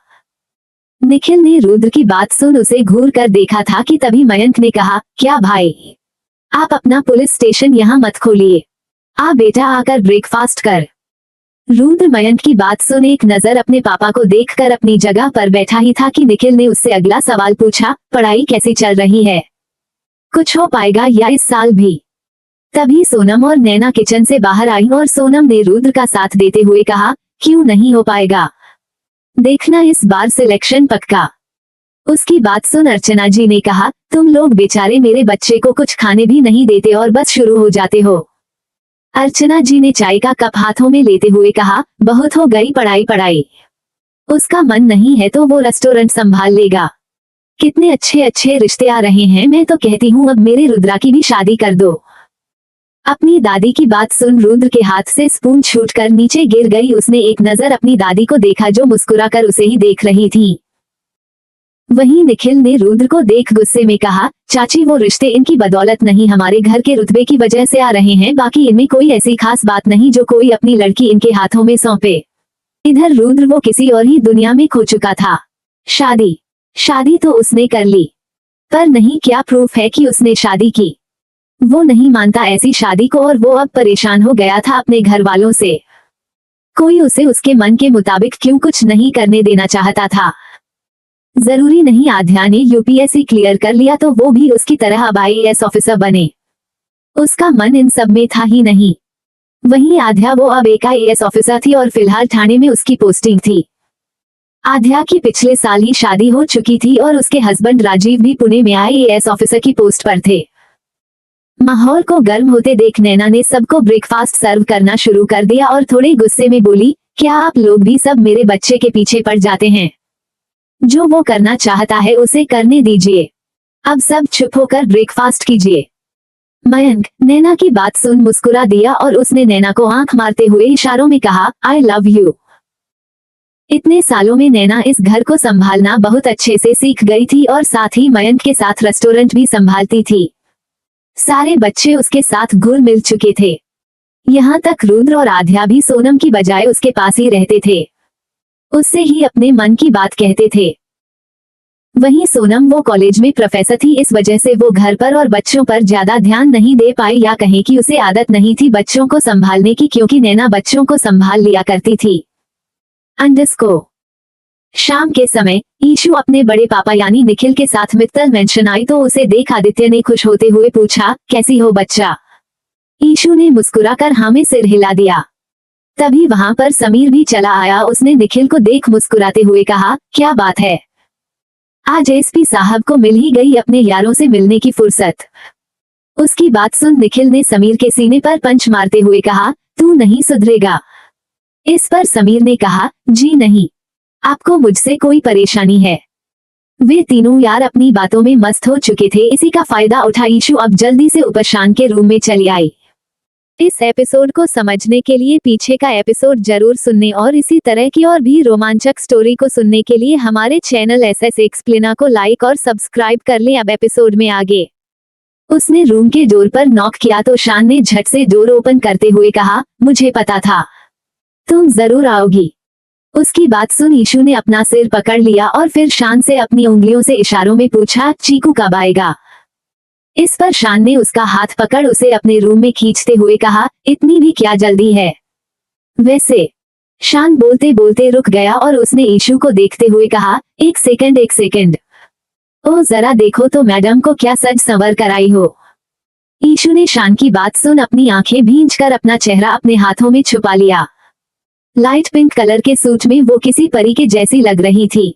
निखिल ने रुद्र की बात सुन उसे घूर कर देखा था कि तभी मयंक ने कहा, क्या भाई आप अपना पुलिस स्टेशन यहाँ मत खोलिए, आ बेटा आकर ब्रेकफास्ट कर। रुद्र मयंक की बात सुन एक नजर अपने पापा को देखकर अपनी जगह पर बैठा ही था कि निखिल ने उससे अगला सवाल पूछा, पढ़ाई कैसी चल रही है? कुछ हो पाएगा या इस साल भी? तभी सोनम और नैना किचन से बाहर आई और सोनम ने रुद्र का साथ देते हुए कहा, क्यों नहीं हो पाएगा, देखना इस बार सिलेक्शन पक्का। उसकी बात सुन अर्चना जी ने कहा, तुम लोग बेचारे मेरे बच्चे को कुछ खाने भी नहीं देते और बस शुरू हो जाते हो। अर्चना जी ने चाय का कप हाथों में लेते हुए कहा, बहुत हो गई पढ़ाई पढ़ाई, उसका मन नहीं है तो वो रेस्टोरेंट संभाल लेगा। कितने अच्छे अच्छे रिश्ते आ रहे हैं, मैं तो कहती हूँ अब मेरे रुद्रा की भी शादी कर दो। अपनी दादी की बात सुन रुद्र के हाथ से स्पून छूटकर नीचे गिर गई। उसने एक नजर अपनी दादी को देखा जो मुस्कुराकर उसे ही देख रही थी। वहीं निखिल ने रुद्र को देख गुस्से में कहा, चाची वो रिश्ते इनकी बदौलत नहीं, हमारे घर के रुतबे की वजह से आ रहे हैं, बाकी इनमें कोई ऐसी खास बात नहीं जो कोई अपनी लड़की इनके हाथों में सौंपे। इधर रुद्र वो किसी और ही दुनिया में खो चुका था। शादी तो उसने कर ली, पर नहीं क्या प्रूफ है कि उसने शादी की। वो नहीं मानता ऐसी शादी को और वो अब परेशान हो गया था अपने घर वालों से। कोई उसे उसके मन के मुताबिक क्यों कुछ नहीं करने देना चाहता था। जरूरी नहीं आध्या ने यूपीएससी क्लियर कर लिया तो वो भी उसकी तरह अब IAS ऑफिसर बने, उसका मन इन सब में था ही नहीं। वहीं आध्या वो अब एक IAS ऑफिसर थी और फिलहाल ठाणे में उसकी पोस्टिंग थी। आध्या की पिछले साल ही शादी हो चुकी थी और उसके हस्बैंड राजीव भी पुणे में IAS ऑफिसर की पोस्ट पर थे। माहौल को गर्म होते देख नैना ने सबको ब्रेकफास्ट सर्व करना शुरू कर दिया और थोड़े गुस्से में बोली, क्या आप लोग भी सब मेरे बच्चे के पीछे पड़ जाते हैं? जो वो करना चाहता है उसे करने दीजिए, अब सब चुप होकर ब्रेकफास्ट कीजिए। मयंक नैना की बात सुन मुस्कुरा दिया और उसने नैना को आंख मारते हुए इशारों में कहा, आई लव यू। इतने सालों में नैना इस घर को संभालना बहुत अच्छे से सीख गई थी और साथ ही मयंक के साथ रेस्टोरेंट भी संभालती थी। सारे बच्चे उसके साथ घुल मिल चुके थे। यहाँ तक रुद्र और आध्या भी सोनम की बजाय उसके पास ही रहते थे, उससे ही अपने मन की बात कहते थे। वहीं सोनम वो कॉलेज में प्रोफेसर थी, इस वजह से वो घर पर और बच्चों पर ज्यादा ध्यान नहीं दे पाई, या कहें कि उसे आदत नहीं थी बच्चों को संभालने की, क्योंकि नैना बच्चों को संभाल लिया करती थी। शाम के समय ईशु अपने बड़े पापा यानी निखिल के साथ मित्तल मेंशन आई तो उसे देख आदित्य ने खुश होते हुए पूछा, कैसी हो बच्चा? ईशु ने मुस्कुराकर हाँ में सिर हिला दिया। तभी वहां पर समीर भी चला आया। उसने निखिल को देख मुस्कुराते हुए कहा, क्या बात है, आज एसपी साहब को मिल ही गई अपने यारों से मिलने की फुर्सत। उसकी बात सुन निखिल ने समीर के सीने पर पंच मारते हुए कहा, तू नहीं सुधरेगा। इस पर समीर ने कहा, जी नहीं, आपको मुझसे कोई परेशानी है। वे तीनों यार अपनी बातों में मस्त हो चुके थे। इसी का फायदा उठा ईशु अब जल्दी से उपशान के रूम में चली आई। इस एपिसोड को समझने के लिए पीछे का एपिसोड जरूर सुनने और इसी तरह की और भी रोमांचक स्टोरी को सुनने के लिए हमारे चैनल SS एक्सप्लेना को लाइक और सब्सक्राइब कर लें। अब एपिसोड में आगे। उसने रूम के डोर पर नॉक किया तो शान ने झट से डोर ओपन करते हुए कहा, मुझे पता था तुम जरूर आओगी। उसकी बात सुन ईशु ने अपना सिर पकड़ लिया और फिर शान से अपनी उंगलियों से इशारों में पूछा, चीकू कब आएगा? इस पर शान ने उसका हाथ पकड़ उसे अपने रूम में खींचते हुए कहा, इतनी भी क्या जल्दी है? वैसे शान बोलते बोलते रुक गया और उसने ईशु को देखते हुए कहा, एक सेकंड, ओ जरा देखो तो मैडम को क्या सज संवर कर आई हो। ईशु ने शान की बात सुन अपनी आंखें भींचकर अपना चेहरा अपने हाथों में छुपा लिया। लाइट पिंक कलर के सूट में वो किसी परी के जैसी लग रही थी।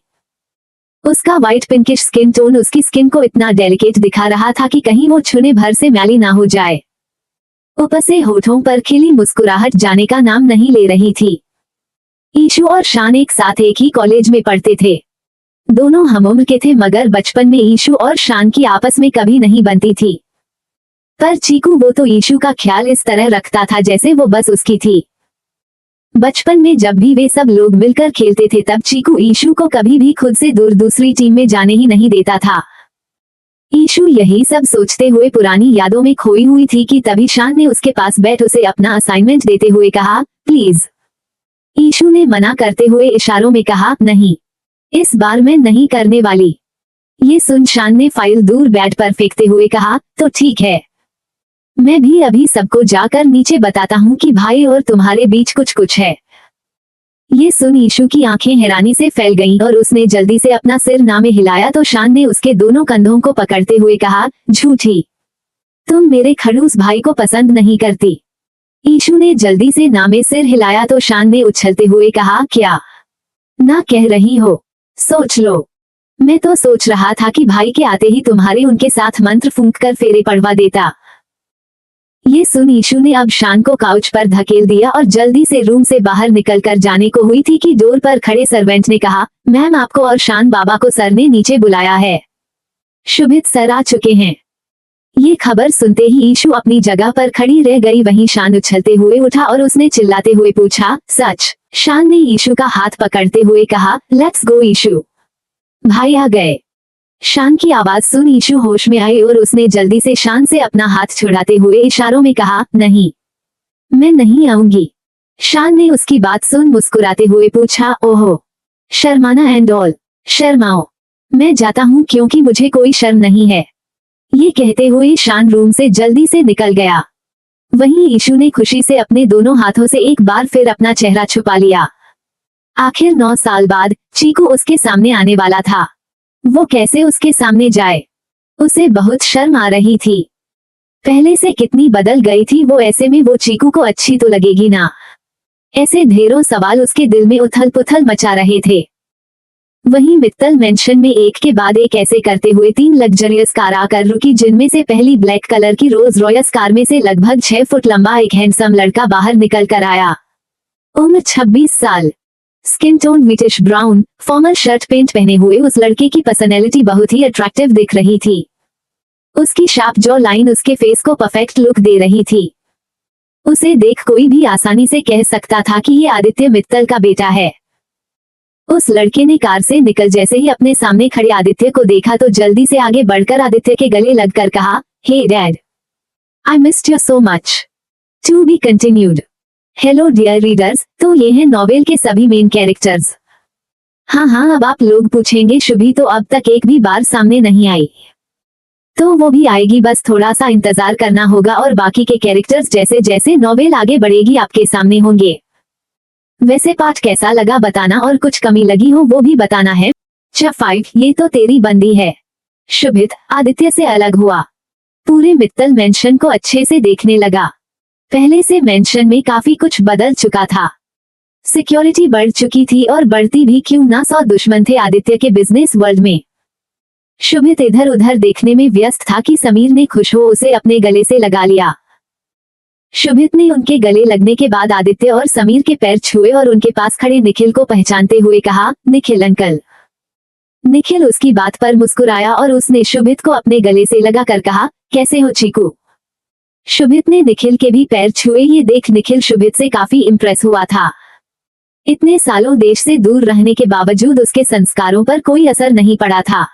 उसका व्हाइट पिंकिश स्किन टोन उसकी स्किन को इतना डेलिकेट दिखा रहा था कि कहीं वो छूने भर से मैली ना हो जाए। ऊपर से होठों पर खिली मुस्कुराहट जाने का नाम नहीं ले रही थी। ईशु और शान एक साथ एक ही कॉलेज में पढ़ते थे। दोनों हमउम्र के थे, मगर बचपन में ईशु और शान की आपस में कभी नहीं बनती थी। पर चीकू वो तो ईशु का ख्याल इस तरह रखता था जैसे वो बस उसकी थी। बचपन में जब भी वे सब लोग मिलकर खेलते थे तब चीकू ईशु को कभी भी खुद से दूर दूसरी टीम में जाने ही नहीं देता था। ईशु यही सब सोचते हुए पुरानी यादों में खोई हुई थी कि तभी शान ने उसके पास बैठ उसे अपना असाइनमेंट देते हुए कहा, प्लीज। ईशु ने मना करते हुए इशारों में कहा, नहीं, इस बार मैं नहीं करने वाली। ये सुन शान ने फाइल दूर बेड पर फेंकते हुए कहा, तो ठीक है, मैं भी अभी सबको जाकर नीचे बताता हूँ कि भाई और तुम्हारे बीच कुछ है। ये सुन ईशु की आंखें हैरानी से फैल गईं और उसने जल्दी से अपना सिर ना में हिलाया तो शान ने उसके दोनों कंधों को पकड़ते हुए कहा, झूठी, तुम मेरे खड़ूस भाई को पसंद नहीं करती। ईशु ने जल्दी से ना में सिर हिलाया तो शान ने उछलते हुए कहा, क्या ना कह रही हो? सोच लो। मैं तो सोच रहा था कि भाई के आते ही तुम्हारे उनके साथ मंत्र फूंक कर फेरे पड़वा देता। ये सुन ईशु ने अब शान को काउच पर धकेल दिया और जल्दी से रूम से बाहर निकलकर जाने को हुई थी कि डोर पर खड़े सर्वेंट ने कहा, मैम आपको और शान बाबा को सर ने नीचे बुलाया है। शुभित सर आ चुके हैं। ये खबर सुनते ही ईशु अपनी जगह पर खड़ी रह गई। वहीं शान उछलते हुए उठा और उसने चिल्लाते हुए पूछा, सच? शान ने ईशु का हाथ पकड़ते हुए कहा, लेट्स गो ईशु। भाई आ गए। शान की आवाज सुन ईशु होश में आई और उसने जल्दी से शान से अपना हाथ छुड़ाते हुए इशारों में कहा, नहीं, मैं नहीं आऊंगी। शान ने उसकी बात सुन मुस्कुराते हुए पूछा, ओहो, शर्माना एंड ऑल। शर्माओ, मैं जाता हूँ क्योंकि मुझे कोई शर्म नहीं है। ये कहते हुए शान रूम से जल्दी से निकल गया। वहीं ईशु ने खुशी से अपने दोनों हाथों से एक बार फिर अपना चेहरा छुपा लिया। आखिर 9 साल बाद चीकू उसके सामने आने वाला था। वो कैसे उसके सामने जाए? उसे बहुत शर्म आ रही थी। पहले से कितनी बदल गई थी वो, ऐसे में वो चीकू को अच्छी तो लगेगी ना। ऐसे ढेरों सवाल उसके दिल में उथल पुथल मचा रहे थे। वहीं मित्तल मेंशन में एक के बाद एक ऐसे करते हुए 3 लग्जरियस कार आकर रुकी, जिनमें से पहली ब्लैक कलर की रोल्स रॉयस कार में से लगभग 6 फुट लंबा एक हैंडसम लड़का बाहर निकल कर आया। उम्र 26 साल, skin tone whitish brown, formal shirt pant पहने हुए उस लड़के की पर्सनैलिटी बहुत ही अट्रैक्टिव दिख रही थी। उसकी शार्प जॉ लाइन उसके फेस को परफेक्ट लुक दे रही थी। उसे देख कोई भी आसानी से कह सकता था कि ये आदित्य मित्तल का बेटा है। उस लड़के ने कार से निकल जैसे ही अपने सामने खड़े आदित्य को देखा तो जल्दी से आगे बढ़कर आदित्य के गले लगकर कहा, hey dad, I missed you so much. To be continued. Hello dear readers, तो ये हैं नॉवेल के सभी मेन कैरेक्टर्स। हाँ, अब आप लोग पूछेंगे शुभी तो अब तक एक भी बार सामने नहीं आई। तो वो भी आएगी, बस थोड़ा सा इंतजार करना होगा और बाकी के कैरेक्टर्स जैसे जैसे नॉवेल आगे बढ़ेगी आपके सामने होंगे। वैसे पाठ कैसा लगा बताना और कुछ कमी लगी हो वो भी बताना है। चैप्टर 5, ये तो तेरी बंदी है। शुभित आदित्य से अलग हुआ। पूरे मित्तल मेंशन को अच्छे से देखने लगा। पहले से मेंशन में काफी कुछ बदल चुका था। सिक्योरिटी बढ़ चुकी थी और बढ़ती भी क्यों ना, 100 दुश्मन थे आदित्य के बिजनेस वर्ल्ड में। शुभित इधर उधर देखने में व्यस्त था कि समीर ने खुश हो उसे अपने गले से लगा लिया। शुभित ने उनके गले लगने के बाद आदित्य और समीर के पैर छुए और उनके पास खड़े निखिल को पहचानते हुए कहा, निखिल अंकल। निखिल उसकी बात पर मुस्कुराया और उसने शुभित को अपने गले से लगाकर कहा, कैसे हो चीकू? शुभित ने निखिल के भी पैर छुए। ये देख निखिल शुभित से काफी इम्प्रेस हुआ था। इतने सालों देश से दूर रहने के बावजूद उसके संस्कारों पर कोई असर नहीं पड़ा था।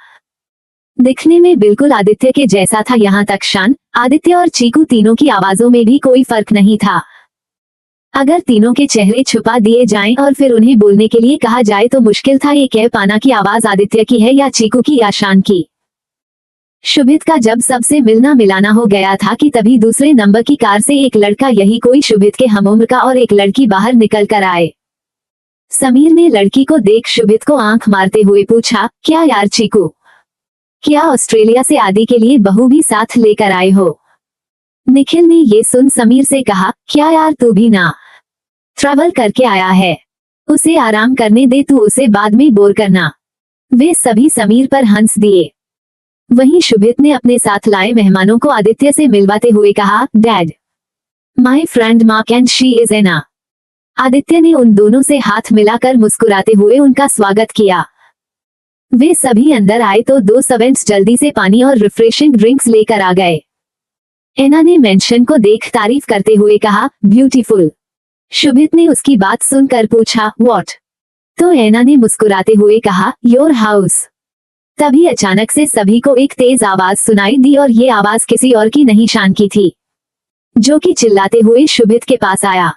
दिखने में बिल्कुल आदित्य के जैसा था। यहाँ तक शान, आदित्य और चीकू तीनों की आवाजों में भी कोई फर्क नहीं था। अगर तीनों के चेहरे छुपा दिए जाएं और फिर उन्हें बोलने के लिए कहा जाए तो मुश्किल था ये कह पाना कि आवाज आदित्य की है या चीकू की या शान की। शुभित का जब सबसे मिलना मिलाना हो गया था कि तभी दूसरे नंबर की कार से एक लड़का, यही कोई शुभित के हमउम्र का, और एक लड़की बाहर निकल कर आए। समीर ने लड़की को देख शुभित को आंख मारते हुए पूछा, क्या यार चीकू, क्या ऑस्ट्रेलिया से आदि के लिए बहू भी साथ लेकर आए हो? निखिल ने ये सुन समीर से कहा, क्या यार तू भी ना ट्रैवल करके आया है? उसे आराम करने दे, तू उसे बाद में बोर करना। वे सभी समीर पर हंस दिए। वहीं शुभित ने अपने साथ लाए मेहमानों को आदित्य से मिलवाते हुए कहा, dad, my friend Mark and she is Anna. Aditya ने उन दोनों से हाथ मिलाकर मुस्कुराते हुए उनका स्वागत किया। वे सभी अंदर आए तो 2 सर्वेंट्स जल्दी से पानी और रिफ्रेशिंग ड्रिंक्स लेकर आ गए। एना ने मेंशन को देख तारीफ करते हुए कहा, ब्यूटीफुल। शुभित ने उसकी बात सुनकर पूछा, व्हाट? तो एना ने मुस्कुराते हुए कहा, योर हाउस। तभी अचानक से सभी को एक तेज आवाज सुनाई दी और ये आवाज किसी और की नहीं, शान की थी, जो कि चिल्लाते हुए शुभित के पास आया,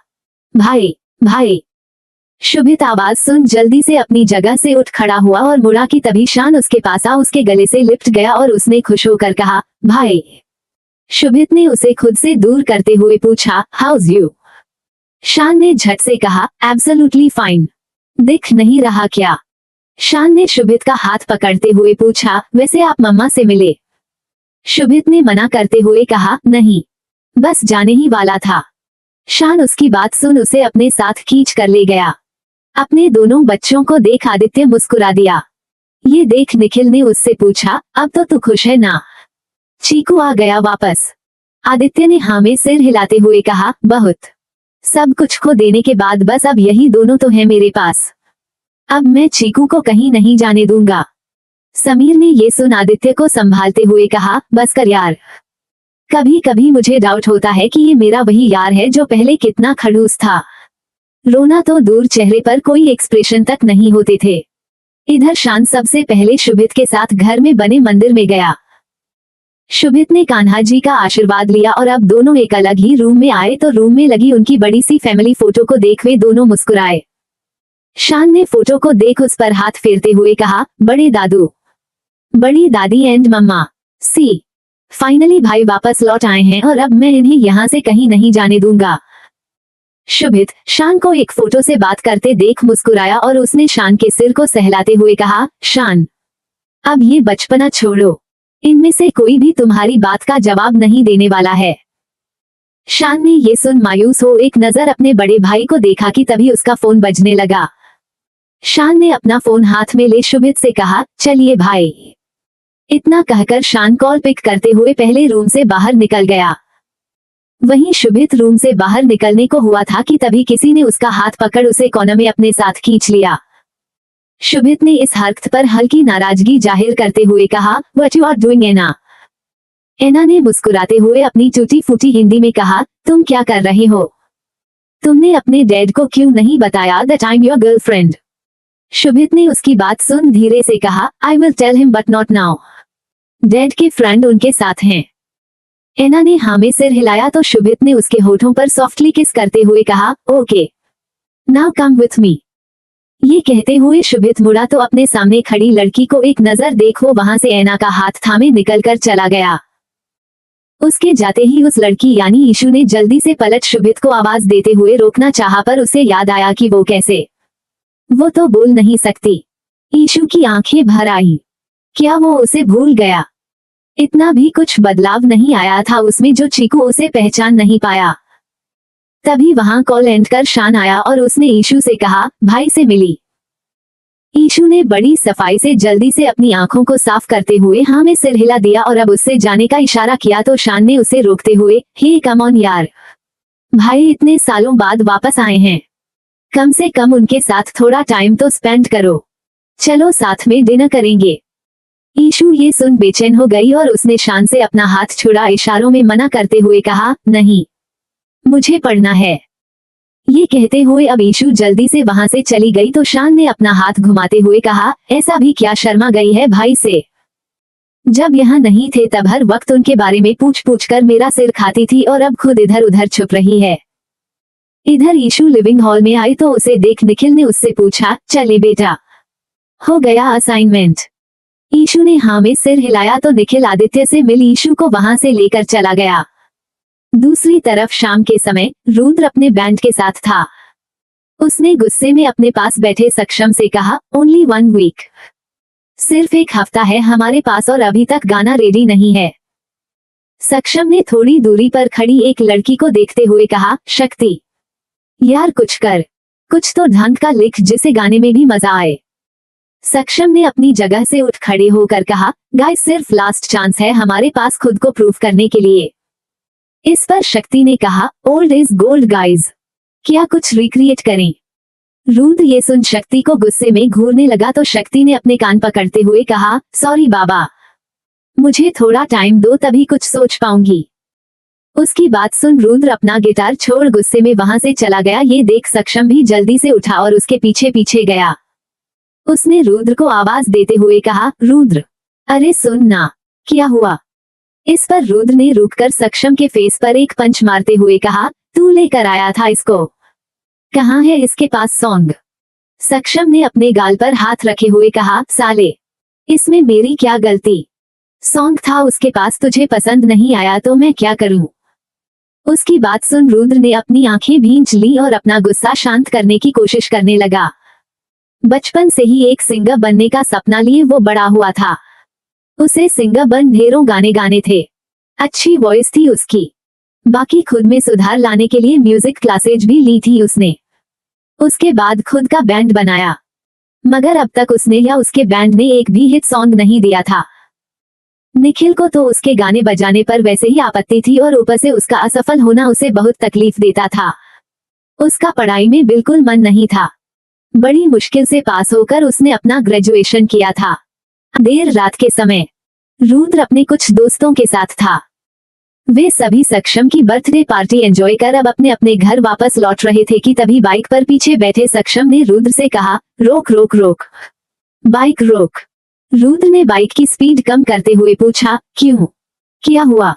भाई भाई। शुभित आवाज सुन जल्दी से अपनी जगह से उठ खड़ा हुआ और मुड़ा कि तभी शान उसके पास आ उसके गले से लिपट गया और उसने खुश होकर कहा, भाई। शुभित ने उसे खुद से दूर करते हुए पूछा, हाउज यू? शान ने झट से कहा, एब्सोल्युटली फाइन। दिख नहीं रहा क्या? शान ने शुभित का हाथ पकड़ते हुए पूछा, वैसे आप मम्मा से मिले? शुभित ने मना करते हुए कहा, नहीं, बस जाने ही वाला था। शान उसकी बात सुन उसे अपने साथ खींच कर ले गया। अपने दोनों बच्चों को देख आदित्य मुस्कुरा दिया। ये देख निखिल ने उससे पूछा, अब तो तू खुश है ना? चीकू आ गया वापस? आदित्य ने हाँ में सिर हिलाते हुए कहा, बहुत। सब कुछ खो देने के बाद बस अब यही दोनों तो हैं मेरे पास। अब मैं चीकू को कहीं नहीं जाने दूंगा। समीर ने ये सुन आदित्य को संभालते हुए कहा, बस कर यार। कभी कभी मुझे डाउट होता है कि ये मेरा वही यार है जो पहले कितना खड़ूस था। रोना तो दूर, चेहरे पर कोई एक्सप्रेशन तक नहीं होते थे। इधर शान सबसे पहले शुभित के साथ घर में बने मंदिर में गया। शुभित ने कान्हा जी का आशीर्वाद लिया और अब दोनों एक अलग ही रूम में आए तो रूम में लगी उनकी बड़ी सी फैमिली फोटो को देख वे दोनों मुस्कुराए। शान ने फोटो को देख उस पर हाथ फेरते हुए कहा, बड़े दादू, बड़ी दादी एंड मम्मा, सी फाइनली भाई वापस लौट आए हैं और अब मैं इन्हें यहाँ से कहीं नहीं जाने दूंगा। शुभित शान को एक फोटो से बात करते देख मुस्कुराया और उसने शान के सिर को सहलाते हुए कहा, शान, अब ये बचपना छोड़ो, इनमें से कोई भी तुम्हारी बात का जवाब नहीं देने वाला है। शान ने ये सुन मायूस हो एक नजर अपने बड़े भाई को देखा कि तभी उसका फोन बजने लगा। शान ने अपना फोन हाथ में ले शुभित से कहा, चलिए भाई। इतना कहकर शान कॉल पिक करते हुए पहले रूम से बाहर निकल गया। वहीं शुभित रूम से बाहर निकलने को हुआ था कि तभी किसी ने उसका हाथ पकड़ उसे कोने में अपने साथ खींच लिया। शुभित ने इस हरकत पर हल्की नाराजगी जाहिर करते हुए कहा, व्हाट यू आर डूइंग एना? एना ने मुस्कुराते हुए अपनी टूटी फूटी हिंदी में कहा, तुम क्या कर रहे हो? तुमने अपने डैड को क्यों नहीं बताया that I am your girlfriend? Shubhit ने उसकी बात सुन धीरे से कहा, I will tell him but not now. Dad के फ्रेंड उनके साथ हैं। एना ने हाँ में सिर हिलाया तो शुभित ने उसके होठों पर सॉफ्टली किस करते हुए कहा, okay, now come with me. ये कहते हुए शुभित मुड़ा तो अपने सामने खड़ी लड़की को एक नजर देखो वहां से एना का हाथ थामे निकलकर चला गया। उसके जाते ही उस लड़की यानी ईशु ने जल्दी से पलट शुभित को आवाज देते हुए रोकना चाहा पर उसे याद आया कि वो कैसे, वो तो बोल नहीं सकती। ईशु की आंखें भर आई। क्या वो उसे भूल गया? इतना भी कुछ बदलाव नहीं आया था उसमें जो चीकू उसे पहचान नहीं पाया। तभी वहां कॉल एंड कर शान आया और उसने ईशु से कहा, भाई से मिली? ईशु ने बड़ी सफाई से जल्दी से अपनी आंखों को साफ करते हुए हाँ में सिर हिला दिया और अब उससे जाने का इशारा किया तो शान ने उसे रोकते हुए, हे कम ऑन यार, भाई इतने सालों बाद वापस आए हैं, कम से कम उनके साथ थोड़ा टाइम तो स्पेंड करो, चलो साथ में डिनर करेंगे। ईशु ये सुन बेचैन हो गई और उसने शान से अपना हाथ छुड़ा इशारों में मना करते हुए कहा, नहीं, मुझे पढ़ना है। ये कहते हुए अब ईशु जल्दी से वहां से चली गई तो शान ने अपना हाथ घुमाते हुए कहा, ऐसा भी क्या शर्मा गई है भाई से? जब यहाँ नहीं थे तब हर वक्त उनके बारे में पूछ पूछ कर मेरा सिर खाती थी और अब खुद इधर उधर छुप रही है। इधर ईशु लिविंग हॉल में आई तो उसे देख निखिल ने उससे पूछा, चले बेटा, हो गया असाइनमेंट? ईशु ने हाँ में सिर हिलाया तो निखिल आदित्य से मिल ईशु को वहां से लेकर चला गया। दूसरी तरफ शाम के समय रुद्र अपने बैंड के साथ था। उसने गुस्से में अपने पास बैठे सक्षम से कहा, ओनली 1 वीक, सिर्फ 1 हफ्ता है हमारे पास और अभी तक गाना रेडी नहीं है। सक्षम ने थोड़ी दूरी पर खड़ी एक लड़की को देखते हुए कहा, शक्ति यार कुछ कर, कुछ तो ढंग का लिख जिसे गाने में भी मजा आए। सक्षम ने अपनी जगह से उठ खड़े होकर कहा, गाइस सिर्फ लास्ट चांस है हमारे पास खुद को प्रूव करने के लिए। इस पर शक्ति ने कहा, ओल्ड इज गोल्ड गाइज, क्या कुछ रिक्रिएट करें? रुद्र ये सुन शक्ति को गुस्से में घूरने लगा तो शक्ति ने अपने कान पकड़ते हुए कहा, सॉरी बाबा, मुझे थोड़ा टाइम दो तभी कुछ सोच पाऊंगी। उसकी बात सुन रुद्र अपना गिटार छोड़ गुस्से में वहां से चला गया। ये देख सक्षम भी जल्दी से उठा और उसके पीछे पीछे गया। उसने रुद्र को आवाज देते हुए कहा, रुद्र, अरे सुन ना, क्या हुआ? इस पर रुद्र ने रुककर सक्षम के फेस पर एक पंच मारते हुए कहा, तू लेकर आया था इसको, कहाँ है इसके पास सॉन्ग? सक्षम ने अपने गाल पर हाथ रखे हुए कहा, साले, इसमें मेरी क्या गलती? सॉन्ग था उसके पास, तुझे पसंद नहीं आया तो मैं क्या करूं? उसकी बात सुन रुद्र ने अपनी आंखें भींच ली और अपना गुस्सा शांत करने की कोशिश करने लगा। बचपन से ही एक सिंगर बनने का सपना लिए वो बड़ा हुआ था। उसे सिंगर बन ढेरों गाने गाने थे। अच्छी वॉइस थी उसकी। बाकी खुद में सुधार लाने के लिए म्यूजिक क्लासेज भी ली थी उसने। उसके बाद खुद का बैंड बनाया, मगर अब तक उसने या उसके बैंड ने एक भी हिट सॉन्ग नहीं दिया था। निखिल को तो उसके गाने बजाने पर वैसे ही आपत्ति थी और ऊपर से उसका असफल होना उसे बहुत तकलीफ देता था। उसका पढ़ाई में बिल्कुल मन नहीं था। बड़ी मुश्किल से पास होकर उसने अपना ग्रेजुएशन किया था। देर रात के समय रुद्र अपने कुछ दोस्तों के साथ था। वे सभी सक्षम की बर्थडे पार्टी एंजॉय कर अब अपने अपने घर वापस लौट रहे थे कि तभी बाइक पर पीछे बैठे सक्षम ने रुद्र से कहा, रोक रोक रोक, बाइक रोक। रुद्र ने बाइक की स्पीड कम करते हुए पूछा, क्यों, क्या हुआ?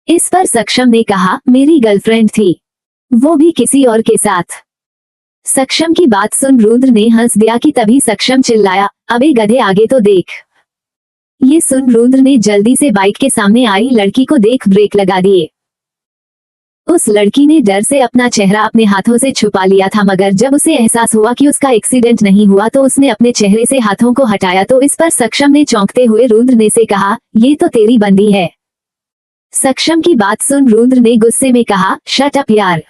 इस पर सक्षम ने कहा, मेरी गर्लफ्रेंड थी, वो भी किसी और के साथ। सक्षम की बात सुन रुद्र ने हंस दिया कि तभी सक्षम चिल्लाया, अबे गधे आगे तो देख। ये सुन रुद्र ने जल्दी से बाइक के सामने आई लड़की को देख ब्रेक लगा दिए। उस लड़की ने डर से अपना चेहरा अपने हाथों से छुपा लिया था, मगर जब उसे एहसास हुआ कि उसका एक्सीडेंट नहीं हुआ तो उसने अपने चेहरे से हाथों को हटाया। तो इस पर सक्षम ने चौंकते हुए रुद्र ने से कहा, ये तो तेरी बंदी है। सक्षम की बात सुन रुद्र ने गुस्से में कहा, शट अप यार।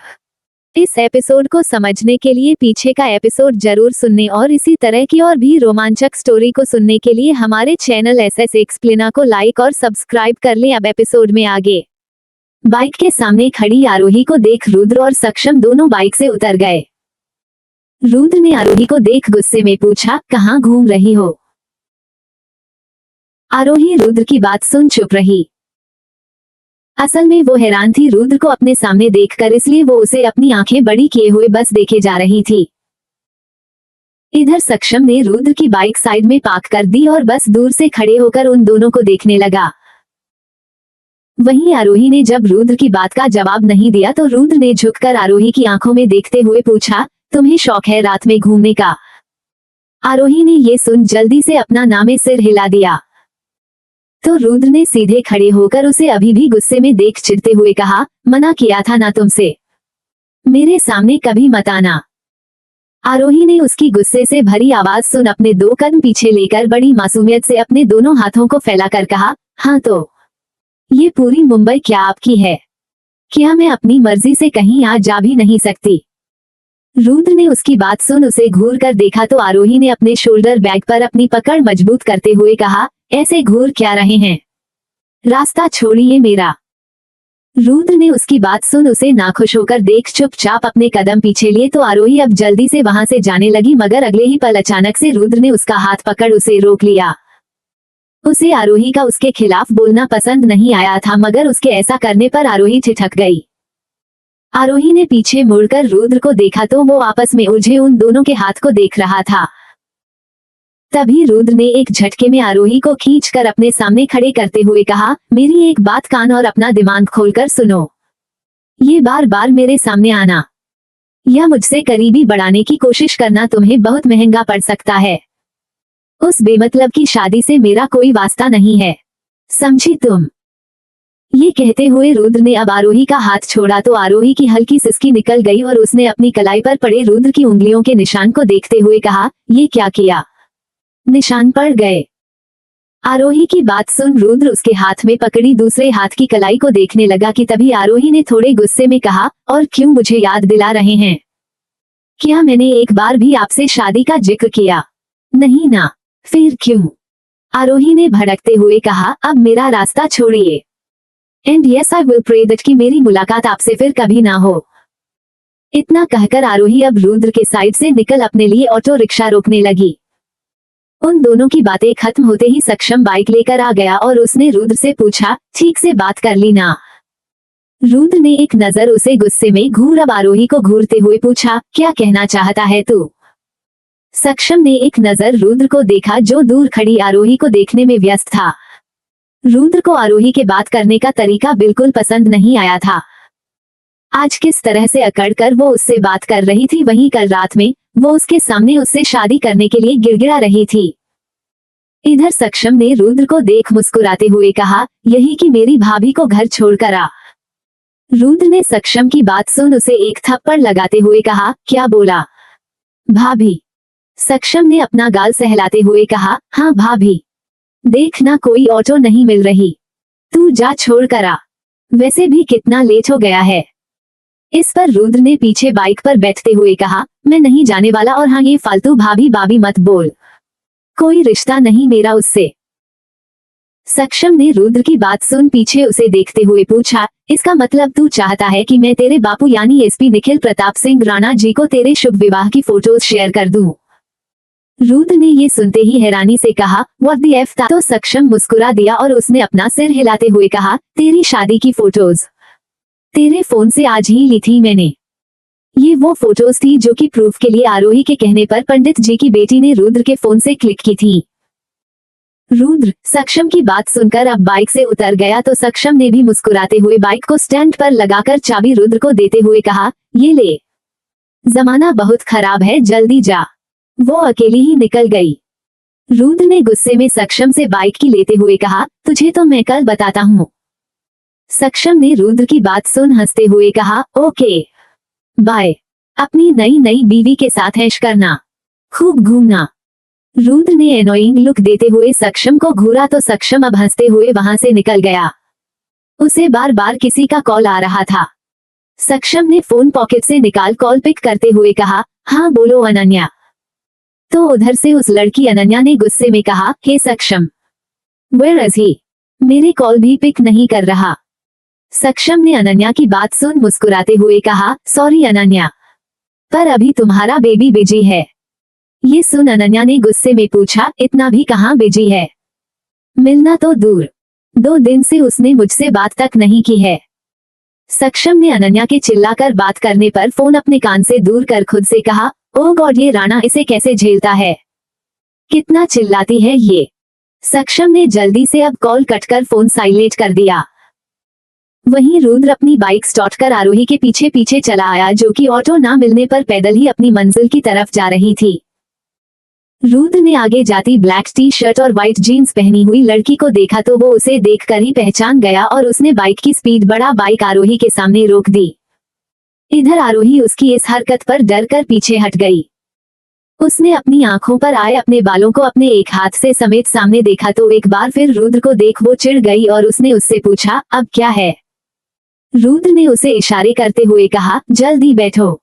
इस एपिसोड को समझने के लिए पीछे का एपिसोड जरूर सुनने और इसी तरह की और भी रोमांचक स्टोरी को सुनने के लिए हमारे चैनल एसएस एक्सप्लेनर को लाइक और सब्सक्राइब कर लें। अब एपिसोड में आगे। बाइक के सामने खड़ी आरोही को देख रुद्र और सक्षम दोनों बाइक से उतर गए। रुद्र ने आरोही को देख गुस्से में पूछा, कहाँ घूम रही हो? आरोही रुद्र की बात सुन चुप रही। असल में वो हैरान थी रुद्र को अपने सामने देखकर, इसलिए वो उसे अपनी आंखें बड़ी किए हुए बस देखे जा रही थी। इधर सक्षम ने रुद्र की बाइक साइड में पार्क कर दी और बस दूर से खड़े होकर उन दोनों को देखने लगा। वहीं आरोही ने जब रुद्र की बात का जवाब नहीं दिया तो रुद्र ने झुककर आरोही की आंखों में देखते हुए पूछा, तुम्हें शौक है रात में घूमने का? आरोही ने ये सुन जल्दी से अपना नामे सिर हिला दिया। तो रुद्र ने सीधे खड़े होकर उसे अभी भी गुस्से में देख चिढ़ते हुए कहा, मना किया था ना तुमसे, मेरे सामने कभी मत आना। आरोही ने उसकी गुस्से से भरी आवाज सुन अपने 2 कदम पीछे लेकर बड़ी मासूमियत से अपने दोनों हाथों को फैलाकर कहा, हाँ तो ये पूरी मुंबई क्या आपकी है? क्या मैं अपनी मर्जी से कहीं आ जा भी नहीं सकती? रुद्र ने उसकी बात सुन उसे घूर कर देखा तो आरोही ने अपने शोल्डर बैग पर अपनी पकड़ मजबूत करते हुए कहा, ऐसे घूर क्या रहे हैं? रास्ता छोड़िए मेरा। रुद्र ने उसकी बात सुन उसे नाखुश होकर देख चुपचाप अपने कदम पीछे लिए तो आरोही अब जल्दी से वहां से जाने लगी, मगर अगले ही पल अचानक से रुद्र ने उसका हाथ पकड़ उसे रोक लिया। उसे आरोही का उसके खिलाफ बोलना पसंद नहीं आया था, मगर उसके ऐसा करने पर आरोही ठिठक गई। आरोही ने पीछे मुड़कर रुद्र को देखा तो वो आपस में उलझे उन दोनों के हाथ को देख रहा था। तभी रुद्र ने एक झटके में आरोही को खींचकर अपने सामने खड़े करते हुए कहा, मेरी एक बात कान और अपना दिमाग खोलकर सुनो। ये बार बार मेरे सामने आना या मुझसे करीबी बढ़ाने की कोशिश करना तुम्हें बहुत महंगा पड़ सकता है। उस बेमतलब की शादी से मेरा कोई वास्ता नहीं है, समझी तुम? ये कहते हुए रुद्र ने अब आरोही का हाथ छोड़ा तो आरोही की हल्की सिसकी निकल गई और उसने अपनी कलाई पर पड़े रुद्र की उंगलियों के निशान को देखते हुए कहा, ये क्या किया? निशान पड़ गए? आरोही की बात सुन रुद्र उसके हाथ में पकड़ी दूसरे हाथ की कलाई को देखने लगा कि तभी आरोही ने थोड़े गुस्से में कहा, और क्यों मुझे याद दिला रहे हैं? क्या मैंने एक बार भी आपसे शादी का जिक्र किया? नहीं ना, फिर क्यों? आरोही ने भड़कते हुए कहा, अब मेरा रास्ता छोड़िए। And yes I will pray that कि मेरी मुलाकात आपसे फिर कभी ना हो। इतना कहकर आरोही अब रुद्र के साइड से निकल अपने लिए ऑटो रिक्शा रोकने लगी। उन दोनों की बातें खत्म होते ही सक्षम बाइक लेकर आ गया और उसने रुद्र से पूछा, ठीक से बात कर ली ना? रुद्र ने एक नजर उसे गुस्से में घूर अब आरोही को घूरते हुए पूछा, क्या कहना चाहता है तू? सक्षम ने एक नजर रुद्र को देखा जो दूर खड़ी आरोही को देखने में व्यस्त था। रुद्र को आरोही के बात करने का तरीका बिल्कुल पसंद नहीं आया था। आज किस तरह से अकड़कर वो उससे बात कर रही थी, वहीं कल रात में वो उसके सामने उससे शादी करने के लिए गिड़गिड़ा रही थी। इधर सक्षम ने रुद्र को देख मुस्कुराते हुए कहा, यही कि मेरी भाभी को घर छोड़कर आ। रुद्र ने सक्षम की बात सुन उसे एक थप्पड़ लगाते हुए कहा, क्या बोला? भाभी? सक्षम ने अपना गाल सहलाते हुए कहा, हाँ भाभी। देखना कोई ऑटो नहीं मिल रही, तू जा छोड़ कर आ, वैसे भी कितना लेट हो गया है। इस पर रुद्र ने पीछे बाइक पर बैठते हुए कहा, मैं नहीं जाने वाला, और हाँ ये फालतू भाभी भाभी मत बोल, कोई रिश्ता नहीं मेरा उससे। सक्षम ने रुद्र की बात सुन पीछे उसे देखते हुए पूछा, इसका मतलब तू चाहता है कि मैं तेरे बापू यानी एसपी निखिल प्रताप सिंह राणा जी को तेरे शुभ विवाह की फोटोज शेयर कर दूं? रुद्र ने ये सुनते ही हैरानी से कहा, व्हाट द एफ। तो सक्षम मुस्कुरा दिया और उसने अपना सिर हिलाते हुए कहा, तेरी शादी की फोटोज तेरे फोन से आज ही ली थी मैंने। ये वो फोटोज थी जो कि प्रूफ के लिए आरोही के कहने पर पंडित जी की बेटी ने रुद्र के फोन से क्लिक की थी। रुद्र सक्षम की बात सुनकर अब बाइक से उतर गया तो सक्षम ने भी मुस्कुराते हुए बाइक को स्टैंड पर लगाकर चाबी रुद्र को देते हुए कहा, ये ले, जमाना बहुत खराब है, जल्दी जा। वो अकेली ही निकल गई। रुद्र ने गुस्से में सक्षम से बाइक की लेते हुए कहा, तुझे तो मैं कल बताता हूँ। सक्षम ने रुद्र की बात सुन हंसते हुए कहा, ओके बाय, अपनी नई नई बीवी के साथ ऐश करना, खूब घूमना। रुद्र ने एनोइंग लुक देते हुए सक्षम को घूरा तो सक्षम अब हंसते हुए वहां से निकल गया। उसे बार बार किसी का कॉल आ रहा था। सक्षम ने फोन पॉकेट से निकाल कॉल पिक करते हुए कहा, हाँ बोलो अनन्या। तो उधर से उस लड़की अनन्या ने गुस्से में कहा, हे सक्षम, वेयर इज ही, मेरे कॉल भी पिक नहीं कर रहा। सक्षम ने अनन्या की बात सुन मुस्कुराते हुए कहा, सॉरी अनन्या, पर अभी तुम्हारा बेबी बिजी है। ये सुन अनन्या ने गुस्से में पूछा, इतना भी कहाँ बिजी है, मिलना तो दूर, 2 दिन से उसने मुझसे बात तक नहीं की है। सक्षम ने अनन्या के चिल्लाकर बात करने पर फोन अपने कान से दूर कर खुद से कहा, ओ गॉड, ये राणा इसे कैसे झेलता है, कितना चिल्लाती है ये। सक्षम ने जल्दी से अब कॉल कट कर फोन साइलेंट कर दिया। वहीं रुद्र अपनी बाइक स्टार्ट कर आरोही के पीछे पीछे चला आया, जो कि ऑटो ना मिलने पर पैदल ही अपनी मंजिल की तरफ जा रही थी। रुद्र ने आगे जाती ब्लैक टी शर्ट और व्हाइट जीन्स पहनी हुई लड़की को देखा तो वो उसे देखकर ही पहचान गया और उसने बाइक की स्पीड बढ़ा बाइक आरोही के सामने रोक दी। इधर आरोही उसकी इस हरकत पर डर कर पीछे हट गई। उसने अपनी आंखों पर आए अपने बालों को अपने एक हाथ से समेत सामने देखा तो एक बार फिर रुद्र को देख वो चिढ़ गई और उसने उससे पूछा, अब क्या है। रुद्र ने उसे इशारे करते हुए कहा, जल्दी बैठो।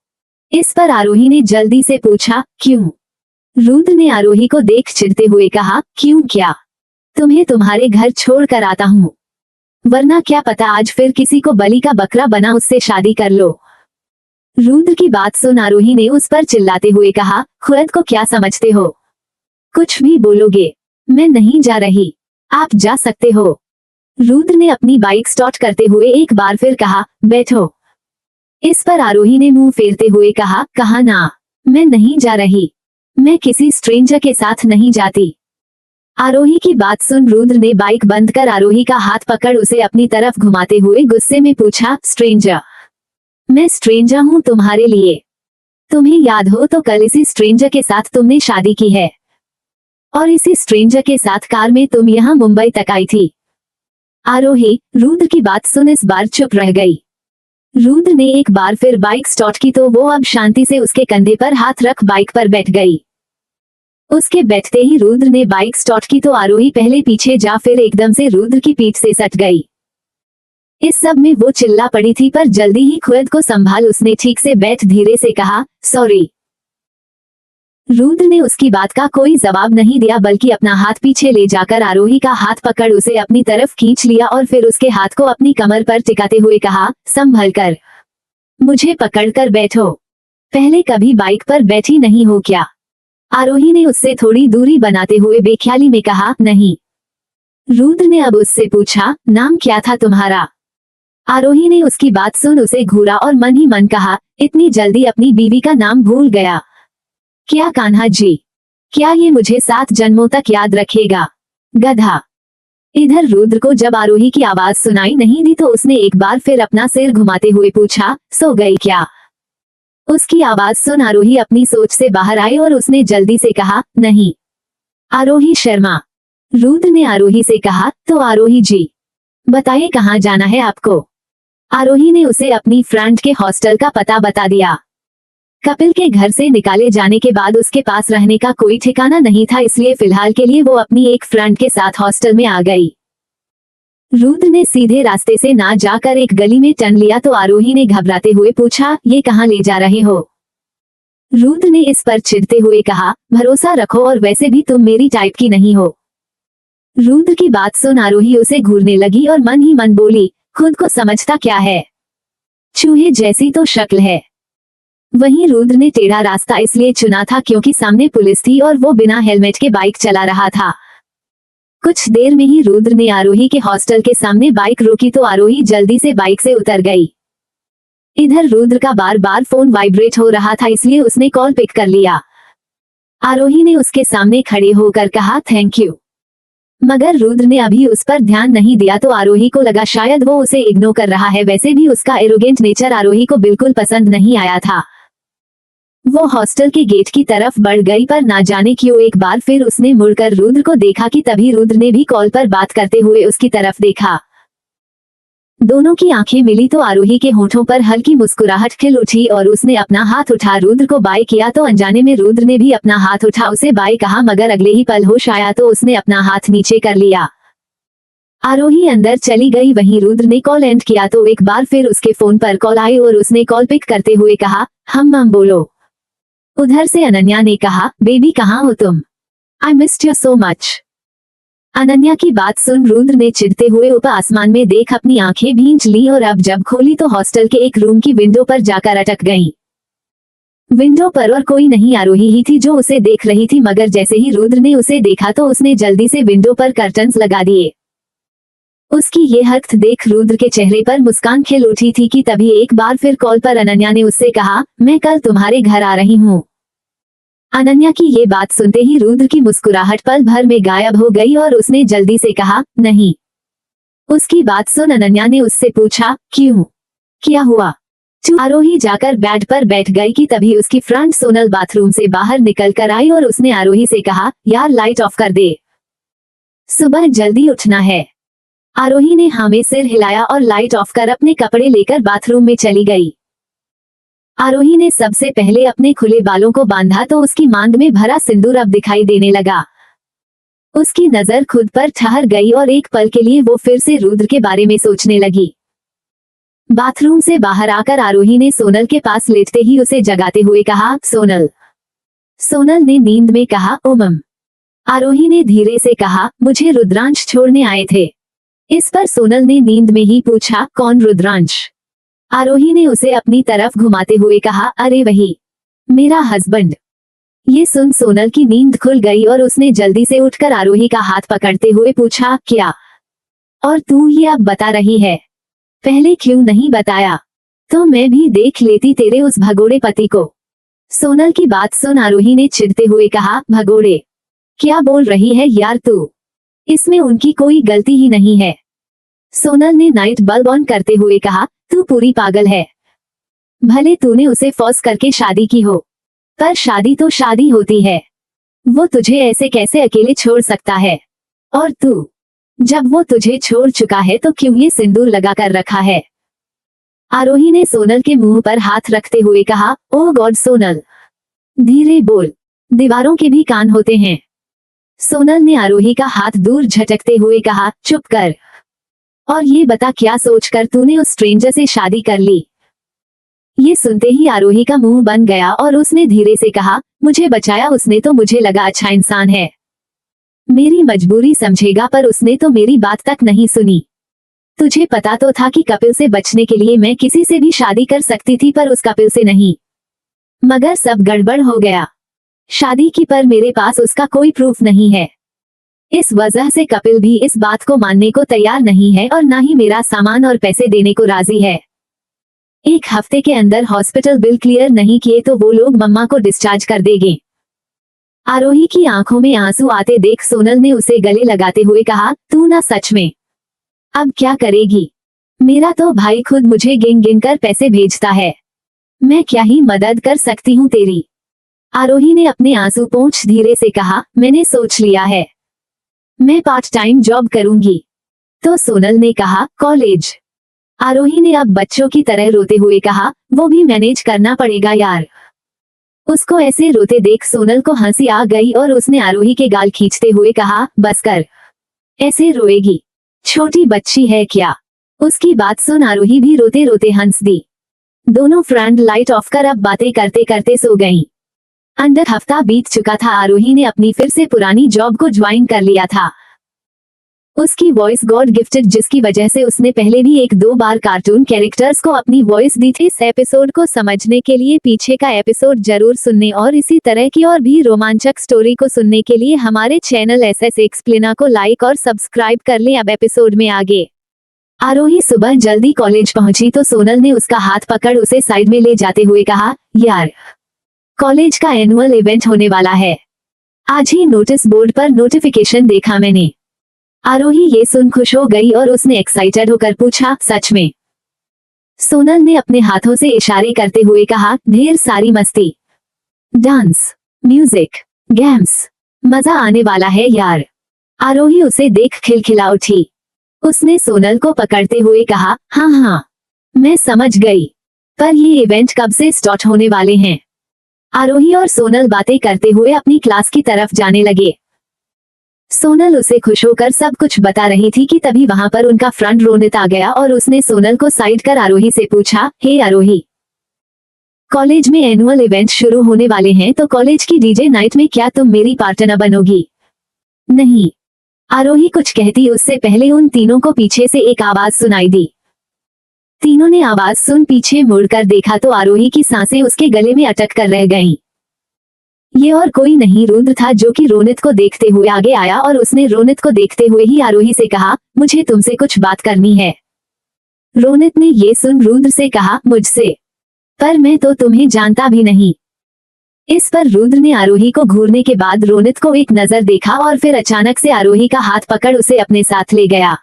इस पर आरोही ने जल्दी से पूछा, क्यों। रुद्र ने आरोही को देख चिढ़ते हुए कहा, क्यों क्या, तुम्हें तुम्हारे घर छोड़ कर आता हूँ, वरना क्या पता आज फिर किसी को बलि का बकरा बना उससे शादी कर लो। रुद्र की बात सुन आरोही ने उस पर चिल्लाते हुए कहा, खुद को क्या समझते हो, कुछ भी बोलोगे, मैं नहीं जा रही, आप जा सकते हो। रुद्र ने अपनी बाइक स्टार्ट करते हुए एक बार फिर कहा, बैठो। इस पर आरोही ने मुंह फेरते हुए कहा, कहा ना, मैं नहीं जा रही, मैं किसी स्ट्रेंजर के साथ नहीं जाती। आरोही की बात सुन रुद्र ने बाइक बंद कर आरोही का हाथ पकड़ उसे अपनी तरफ घुमाते हुए गुस्से में पूछा, स्ट्रेंजर, मैं स्ट्रेंजर हूँ तुम्हारे लिए। तुम्हें याद हो तो कल इसी स्ट्रेंजर के साथ तुमने शादी की है और इसी स्ट्रेंजर के साथ कार में तुम यहाँ मुंबई तक आई थी। आरोही रुद्र की बात सुन इस बार चुप रह गई। रुद्र ने एक बार फिर बाइक स्टार्ट की तो वो अब शांति से उसके कंधे पर हाथ रख बाइक पर बैठ गई। उसके बैठते ही रुद्र ने बाइक स्टार्ट की तो आरोही पहले पीछे जा फिर एकदम से रुद्र की पीठ से सट गई। इस सब में वो चिल्ला पड़ी थी पर जल्दी ही खुद को संभाल उसने ठीक से बैठ धीरे से कहा, सॉरी। रुद्र ने उसकी बात का कोई जवाब नहीं दिया बल्कि अपना हाथ पीछे ले जाकर आरोही का हाथ पकड़ उसे अपनी तरफ खींच लिया और फिर उसके हाथ को अपनी कमर पर टिकाते हुए कहा, संभल कर, मुझे पकड़ कर बैठो, पहले कभी बाइक पर बैठी नहीं हो क्या। आरोही ने उससे थोड़ी दूरी बनाते हुए बेख्याली में कहा, नहीं। रुद्र ने अब उससे पूछा, नाम क्या था तुम्हारा। आरोही ने उसकी बात सुन उसे घूरा और मन ही मन कहा, इतनी जल्दी अपनी बीवी का नाम भूल गया क्या कान्हा जी, क्या ये मुझे 7 जन्मों तक याद रखेगा, गधा। इधर रुद्र को जब आरोही की आवाज सुनाई नहीं दी तो उसने एक बार फिर अपना सिर घुमाते हुए पूछा, सो गई क्या। उसकी आवाज सुन आरोही अपनी सोच से बाहर आई और उसने जल्दी से कहा, नहीं। आरोही शर्मा। रुद्र ने आरोही से कहा, तो आरोही जी बताइए कहाँ जाना है आपको। आरोही ने उसे अपनी फ्रेंड के हॉस्टल का पता बता दिया। कपिल के घर से निकाले जाने के बाद उसके पास रहने का कोई ठिकाना नहीं था, इसलिए फिलहाल के लिए वो अपनी एक फ्रेंड के साथ हॉस्टल में आ गई। रुद्र ने सीधे रास्ते से ना जाकर एक गली में टर्न लिया तो आरोही ने घबराते हुए पूछा, ये कहाँ ले जा रहे हो? रुद्र ने इस पर चिढ़ते हुए कहा, भरोसा रखो और वैसे भी तुम मेरी टाइप की नहीं हो। रुद्र की बात सुन आरोही उसे घूरने लगी और मन ही मन बोली, खुद को समझता क्या है, चूहे जैसी तो शक्ल है। वहीं रुद्र ने टेढ़ा रास्ता इसलिए चुना था क्योंकि सामने पुलिस थी और वो बिना हेलमेट के बाइक चला रहा था। कुछ देर में ही रुद्र ने आरोही के हॉस्टल के सामने बाइक रोकी तो आरोही जल्दी से बाइक से उतर गई। इधर रुद्र का बार बार फोन वाइब्रेट हो रहा था, इसलिए उसने कॉल पिक कर लिया। आरोही ने उसके सामने खड़े होकर कहा, थैंक यू, मगर रुद्र ने अभी उस पर ध्यान नहीं दिया तो आरोही को लगा शायद वो उसे इग्नोर कर रहा है। वैसे भी उसका एरोगेंट नेचर आरोही को बिल्कुल पसंद नहीं आया था। वो हॉस्टल के गेट की तरफ बढ़ गई पर ना जाने क्यों एक बार फिर उसने मुड़कर रुद्र को देखा कि तभी रुद्र ने भी कॉल पर बात करते हुए उसकी तरफ देखा। दोनों की आंखें मिली तो आरोही के होठों पर हल्की मुस्कुराहट खिल उठी और उसने अपना हाथ उठा रुद्र को बाय किया तो अनजाने में रुद्र ने भी अपना हाथ उठा उसे बाय कहा, मगर अगले ही पल होश आया तो उसने अपना हाथ नीचे कर लिया। आरोही अंदर चली गई। वहीं रुद्र ने कॉल एंड किया तो एक बार फिर उसके फोन पर कॉल आई और उसने कॉल पिक करते हुए कहा, हम बोलो। उधर से अनन्या ने कहा, बेबी कहाँ हो तुम? आई missed you so much. Ananya की बात सुन रुद्र ने चिढ़ते हुए ऊपर आसमान में देख अपनी आंखें भींच ली और अब जब खोली तो हॉस्टल के एक रूम की विंडो पर जाकर अटक गई। विंडो पर और कोई नहीं, आरोही ही थी जो उसे देख रही थी, मगर जैसे ही रुद्र ने उसे देखा तो उसने जल्दी से विंडो पर कर्टन्स लगा दिए। उसकी ये हरकत देख रुद्र के चेहरे पर मुस्कान खिल उठी थी कि तभी एक बार फिर कॉल पर अनन्या ने उससे कहा, मैं कल तुम्हारे घर आ रही हूँ। अनन्या की ये बात सुनते ही रुद्र की मुस्कुराहट पल भर में गायब हो गई और उसने जल्दी से कहा, नहीं। उसकी बात सुन अनन्या ने उससे पूछा, क्यों, क्या हुआ? आरोही जाकर बेड पर बैठ गई कि तभी उसकी फ्रेंड सोनल बाथरूम से बाहर निकल कर आई और उसने आरोही से कहा, यार लाइट ऑफ कर दे, सुबह जल्दी उठना है। आरोही ने हाँ में सिर हिलाया और लाइट ऑफ कर अपने कपड़े लेकर बाथरूम में चली गई। आरोही ने सबसे पहले अपने खुले बालों को बांधा तो उसकी मांग में भरा सिंदूर अब दिखाई देने लगा। उसकी नजर खुद पर ठहर गई और एक पल के लिए वो फिर से रुद्र के बारे में सोचने लगी। बाथरूम से बाहर आकर आरोही ने सोनल के पास लेटते ही उसे जगाते हुए कहा, सोनल। सोनल ने नींद में कहा, ओ मम। आरोही ने धीरे से कहा, मुझे रुद्रांश छोड़ने आए थे। इस पर सोनल ने नींद में ही पूछा, कौन रुद्रांश? आरोही ने उसे अपनी तरफ घुमाते हुए कहा, अरे वही, मेरा हस्बैंड। ये सुन सोनल की नींद खुल गई और उसने जल्दी से उठकर आरोही का हाथ पकड़ते हुए पूछा, क्या? और तू ये अब बता रही है, पहले क्यों नहीं बताया? तो मैं भी देख लेती तेरे उस भगोड़े पति को। सोनल की बात सुन आरोही ने चिढ़ते हुए कहा, भगोड़े? क्या बोल रही है यार तू? इसमें उनकी कोई गलती ही नहीं है। सोनल ने नाइट बल्ब ऑन करते हुए कहा, तू पूरी पागल है। भले तूने उसे फोर्स करके शादी की हो, पर शादी तो शादी होती है। वो तुझे ऐसे कैसे अकेले छोड़ सकता है? और तू, जब वो तुझे छोड़ चुका है तो क्यों ये सिंदूर लगा कर रखा है? आरोही ने सोनल के मुंह पर हाथ रखते हुए कहा, ओह गॉड सोनल, धीरे बोल, दीवारों के भी कान होते हैं। सोनल ने आरोही का हाथ दूर झटकते हुए कहा, चुप कर, और ये बता क्या सोचकर तूने उस स्ट्रेंजर से शादी कर ली? ये सुनते ही आरोही का मुंह बन गया और उसने धीरे से कहा, मुझे बचाया उसने तो मुझे लगा अच्छा इंसान है, मेरी मजबूरी समझेगा, पर उसने तो मेरी बात तक नहीं सुनी। तुझे पता तो था कि कपिल से बचने के लिए मैं किसी से भी शादी कर सकती थी, पर उस कपिल से नहीं। मगर सब गड़बड़ हो गया। शादी की पर मेरे पास उसका कोई प्रूफ नहीं है। इस वजह से कपिल भी इस बात को मानने को तैयार नहीं है और ना ही मेरा सामान और पैसे देने को राजी है। 1 हफ्ते के अंदर हॉस्पिटल बिल क्लियर नहीं किए तो वो लोग मम्मा को डिस्चार्ज कर देंगे। आरोही की आंखों में आंसू आते देख सोनल ने उसे गले लगाते हुए कहा, तू ना सच में अब क्या करेगी? मेरा तो भाई खुद मुझे गिन गिन कर पैसे भेजता है, मैं क्या ही मदद कर सकती हूँ तेरी? आरोही ने अपने आंसू पोंछ धीरे से कहा, मैंने सोच लिया है, मैं पार्ट टाइम जॉब करूंगी। तो सोनल ने कहा, कॉलेज? आरोही ने अब बच्चों की तरह रोते हुए कहा, वो भी मैनेज करना पड़ेगा यार, उसको ऐसे रोते देख सोनल को हंसी आ गई और उसने आरोही के गाल खींचते हुए कहा, बस कर, ऐसे रोएगी, छोटी बच्ची है क्या। उसकी बात सुन आरोही भी रोते रोते हंस दी। दोनों फ्रेंड लाइट ऑफ कर अब बातें करते करते सो गईं। अंदर हफ्ता बीत चुका था। आरोही ने अपनी फिर से पुरानी जॉब को ज्वाइन कर लिया था। उसकी वॉइस गॉड गिफ्टेड, जिसकी वजह से उसने पहले भी 1-2 बार कार्टून कैरेक्टर्स को अपनी वॉइस दी थी। इस एपिसोड को समझने के लिए पीछे का एपिसोड जरूर सुनने और इसी तरह की और भी रोमांचक स्टोरी को सुनने के लिए हमारे चैनल SS एक्सप्लेना को लाइक और सब्सक्राइब कर लें। अब एपिसोड में आगे। आरोही सुबह जल्दी कॉलेज पहुंची तो सोनल ने उसका हाथ पकड़ उसे साइड में ले जाते हुए कहा, यार, कॉलेज का एनुअल इवेंट होने वाला है, आज ही नोटिस बोर्ड पर नोटिफिकेशन देखा मैंने। आरोही ये सुन खुश हो गई और उसने एक्साइटेड होकर पूछा, सच में। सोनल ने अपने हाथों से इशारे करते हुए कहा, ढेर सारी मस्ती, डांस, म्यूजिक, गेम्स, मजा आने वाला है यार। आरोही उसे देख खिलखिला उठी। उसने सोनल को पकड़ते हुए कहा, हाँ हाँ, मैं समझ गई, पर ये इवेंट कब से स्टार्ट होने वाले हैं। आरोही और सोनल बातें करते हुए अपनी क्लास की तरफ जाने लगे। सोनल उसे खुश होकर सब कुछ बता रही थी कि तभी वहां पर उनका फ्रेंड रोनित आ गया और उसने सोनल को साइड कर आरोही से पूछा, हे आरोही, कॉलेज में एनुअल इवेंट शुरू होने वाले हैं तो कॉलेज की डीजे नाइट में क्या तुम मेरी पार्टनर बनोगी? नहीं, आरोही कुछ कहती उससे पहले उन तीनों को पीछे से एक आवाज सुनाई दी। तीनों ने आवाज सुन पीछे मुड़कर देखा तो आरोही की सांसें उसके गले में अटक कर रह गईं। ये और कोई नहीं रुद्र था, जो कि रोनित को देखते हुए आगे आया और उसने रोनित को देखते हुए ही आरोही से कहा, मुझे तुमसे कुछ बात करनी है। रोनित ने ये सुन रुद्र से कहा, मुझसे? पर मैं तो तुम्हें जानता भी नहीं। इस पर रुद्र ने आरोही को घूरने के बाद रोनित को एक नजर देखा और फिर अचानक से आरोही का हाथ पकड़ उसे अपने साथ ले गया।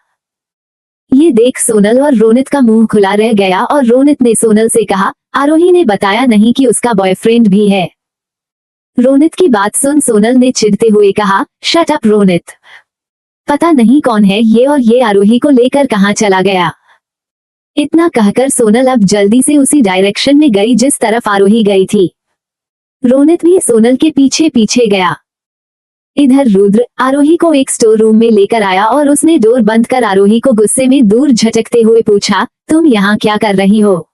ये देख सोनल और रोनित का मुंह खुला रह गया और रोनित ने सोनल से कहा, आरोही ने बताया नहीं कि उसका बॉयफ्रेंड भी है। रोनित की बात सुन सोनल ने चिढ़ते हुए कहा, शट अप रोनित, पता नहीं कौन है ये और ये आरोही को लेकर कहाँ चला गया। इतना कहकर सोनल अब जल्दी से उसी डायरेक्शन में गई जिस तरफ आरोही गई थी। रोनित भी सोनल के पीछे पीछे गया। इधर रुद्र आरोही को एक स्टोर रूम में लेकर आया और उसने डोर बंद कर आरोही को गुस्से में दूर झटकते हुए पूछा, तुम यहाँ क्या कर रही हो?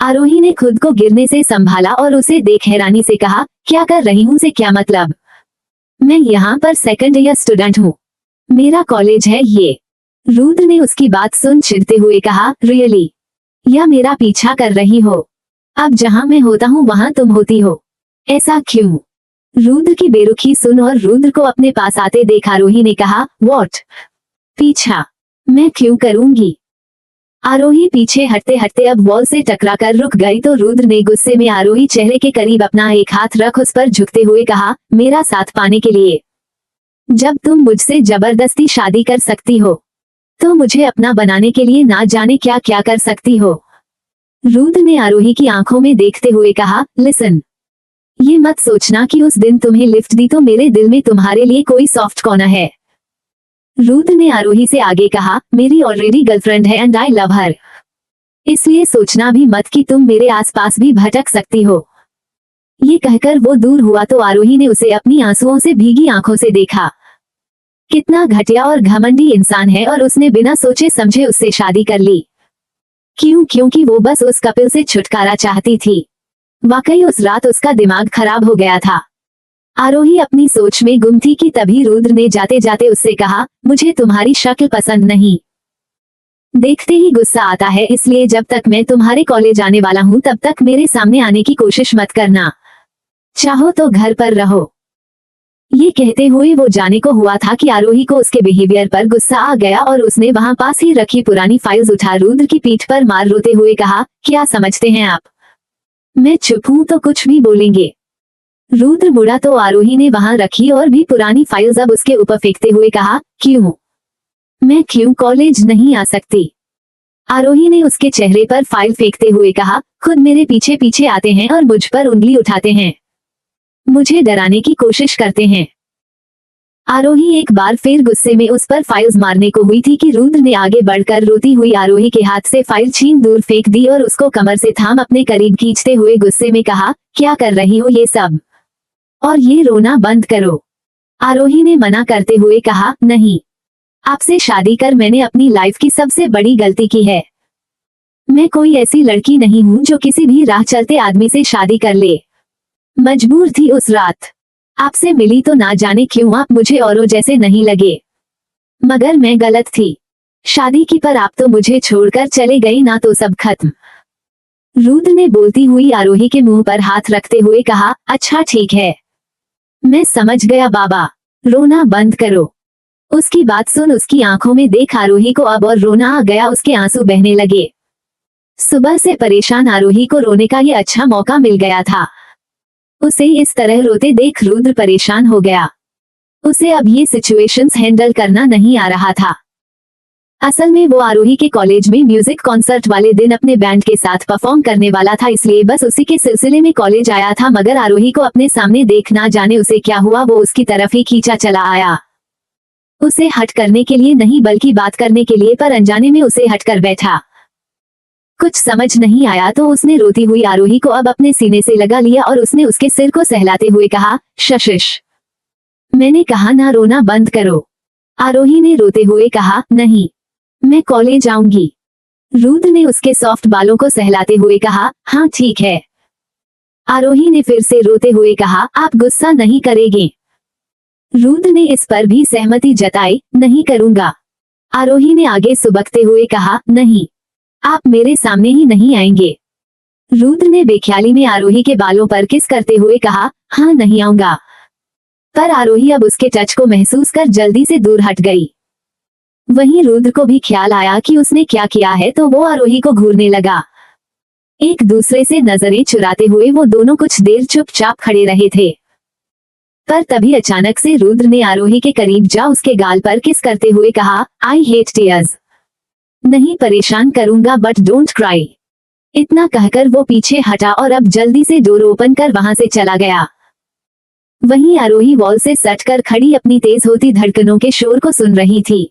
आरोही ने खुद को गिरने से संभाला और उसे देख हैरानी से कहा, क्या कर रही हूँ से क्या मतलब? मैं यहाँ पर सेकंड ईयर स्टूडेंट हूँ, मेरा कॉलेज है ये। रुद्र ने उसकी बात सुन चिढ़ते हुए कहा, रियली? या मेरा पीछा कर रही हो? अब जहाँ मैं होता हूँ वहाँ तुम होती हो, ऐसा क्यों? रुद्र की बेरुखी सुन और रुद्र को अपने पास आते देख आरोही ने कहा, व्हाट? पीछा मैं क्यों करूंगी? आरोही पीछे हटते हटते अब वॉल से टकराकर रुक गई तो रुद्र ने गुस्से में आरोही चेहरे के करीब अपना एक हाथ रख उस पर झुकते हुए कहा, मेरा साथ पाने के लिए? जब तुम मुझसे जबरदस्ती शादी कर सकती हो तो मुझे अपना बनाने के लिए ना जाने क्या क्या कर सकती हो। रुद्र ने आरोही की आंखों में देखते हुए कहा, लिसन, ये मत सोचना कि उस दिन तुम्हें लिफ्ट दी तो मेरे दिल में तुम्हारे लिए कोई सॉफ्ट कॉर्नर है। रुद्र ने आरोही से आगे कहा, मेरी ऑलरेडी गर्लफ्रेंड है एंड आई लव हर, इसलिए सोचना भी मत कि तुम मेरे आसपास भी भटक सकती हो। ये कहकर वो दूर हुआ तो आरोही ने उसे अपनी आंसुओं से भीगी आंखों से देखा। कितना घटिया और घमंडी इंसान है और उसने बिना सोचे समझे उससे शादी कर ली। क्यों? क्योंकि वो बस उस कपिल से छुटकारा चाहती थी। वाकई उस रात उसका दिमाग खराब हो गया था। आरोही अपनी सोच में गुम थी कि तभी रुद्र ने जाते जाते उससे कहा, मुझे तुम्हारी शक्ल पसंद नहीं, देखते ही गुस्सा आता है, इसलिए जब तक मैं तुम्हारे कॉलेज आने वाला हूँ तब तक मेरे सामने आने की कोशिश मत करना, चाहो तो घर पर रहो। ये कहते हुए वो जाने को हुआ था कि आरोही को उसके बिहेवियर पर गुस्सा आ गया और उसने वहां पास ही रखी पुरानी फाइल्स उठा रुद्र की पीठ पर मार रोते हुए कहा, क्या समझते हैं आप? मैं चुप हूं तो कुछ भी बोलेंगे? रुद्र मुड़ा तो आरोही ने वहां रखी और भी पुरानी फाइल्स अब उसके ऊपर फेंकते हुए कहा, क्यों? मैं क्यों कॉलेज नहीं आ सकती? आरोही ने उसके चेहरे पर फाइल फेंकते हुए कहा, खुद मेरे पीछे पीछे आते हैं और मुझ पर उंगली उठाते हैं, मुझे डराने की कोशिश करते हैं। आरोही एक बार फिर गुस्से में उस पर फाइल्स मारने को हुई थी कि रुद्र ने आगे बढ़कर रोती हुई आरोही के हाथ से फाइल छीन दूर फेंक दी और उसको कमर से थाम अपने करीब खींचते हुए गुस्से में कहा, क्या कर रही हो ये सब, और ये रोना बंद करो। आरोही ने मना करते हुए कहा, नहीं, आपसे शादी कर मैंने अपनी लाइफ की सबसे बड़ी गलती की है। मैं कोई ऐसी लड़की नहीं हूँ जो किसी भी राह चलते आदमी से शादी कर ले। मजबूर थी उस रात, आपसे मिली तो ना जाने क्यों आप मुझे औरों जैसे नहीं लगे, मगर मैं गलत थी। शादी की पर आप तो मुझे छोड़कर चले गए ना, तो सब खत्म। रुद्र ने बोलती हुई आरोही के मुंह पर हाथ रखते हुए कहा, अच्छा ठीक है, मैं समझ गया बाबा, रोना बंद करो। उसकी बात सुन उसकी आंखों में देख आरोही को अब और रोना आ गया, उसके आंसू बहने लगे। सुबह से परेशान आरोही को रोने का ये अच्छा मौका मिल गया था। उसे इस तरह रोते देख रुद्र परेशान हो गया। उसे अब ये सिचुएशंस हैंडल करना नहीं आ रहा था। असल में वो आरोही के कॉलेज में म्यूजिक कॉन्सर्ट वाले दिन अपने बैंड के साथ परफॉर्म करने वाला था, इसलिए बस उसी के सिलसिले में कॉलेज आया था। मगर आरोही को अपने सामने देख ना जाने उसे क्या हुआ, वो उसकी तरफ ही खींचा चला आया। उसे हट करने के लिए नहीं बल्कि बात करने के लिए, पर अनजाने में उसे हट कर बैठा। कुछ समझ नहीं आया तो उसने रोती हुई आरोही को अब अपने सीने से लगा लिया और उसने उसके सिर को सहलाते हुए कहा, शशिश, मैंने कहा ना रोना बंद करो। आरोही ने रोते हुए कहा, नहीं, मैं कॉलेज आऊंगी। रुद्र ने उसके सॉफ्ट बालों को सहलाते हुए कहा, हाँ ठीक है। आरोही ने फिर से रोते हुए कहा, आप गुस्सा नहीं करेंगे। रुद्र ने इस पर भी सहमति जताई, नहीं करूंगा। आरोही ने आगे सुबकते हुए कहा, नहीं, आप मेरे सामने ही नहीं आएंगे। रुद्र ने बेख्याली में आरोही के बालों पर किस करते हुए कहा, हाँ नहीं आऊंगा। पर आरोही अब उसके टच को महसूस कर जल्दी से दूर हट गई। वहीं रुद्र को भी ख्याल आया कि उसने क्या किया है, तो वो आरोही को घूरने लगा। एक दूसरे से नजरें चुराते हुए वो दोनों कुछ देर चुपचाप खड़े रहे थे। पर तभी अचानक से रुद्र ने आरोही के करीब जा उसके गाल पर किस करते हुए कहा, आई हेट टीयर्स। नहीं परेशान करूंगा बट डोंट क्राई। इतना कहकर वो पीछे हटा और अब जल्दी से डोर ओपन कर वहां से चला गया। वहीं आरोही वॉल से सट कर खड़ी अपनी तेज होती धड़कनों के शोर को सुन रही थी।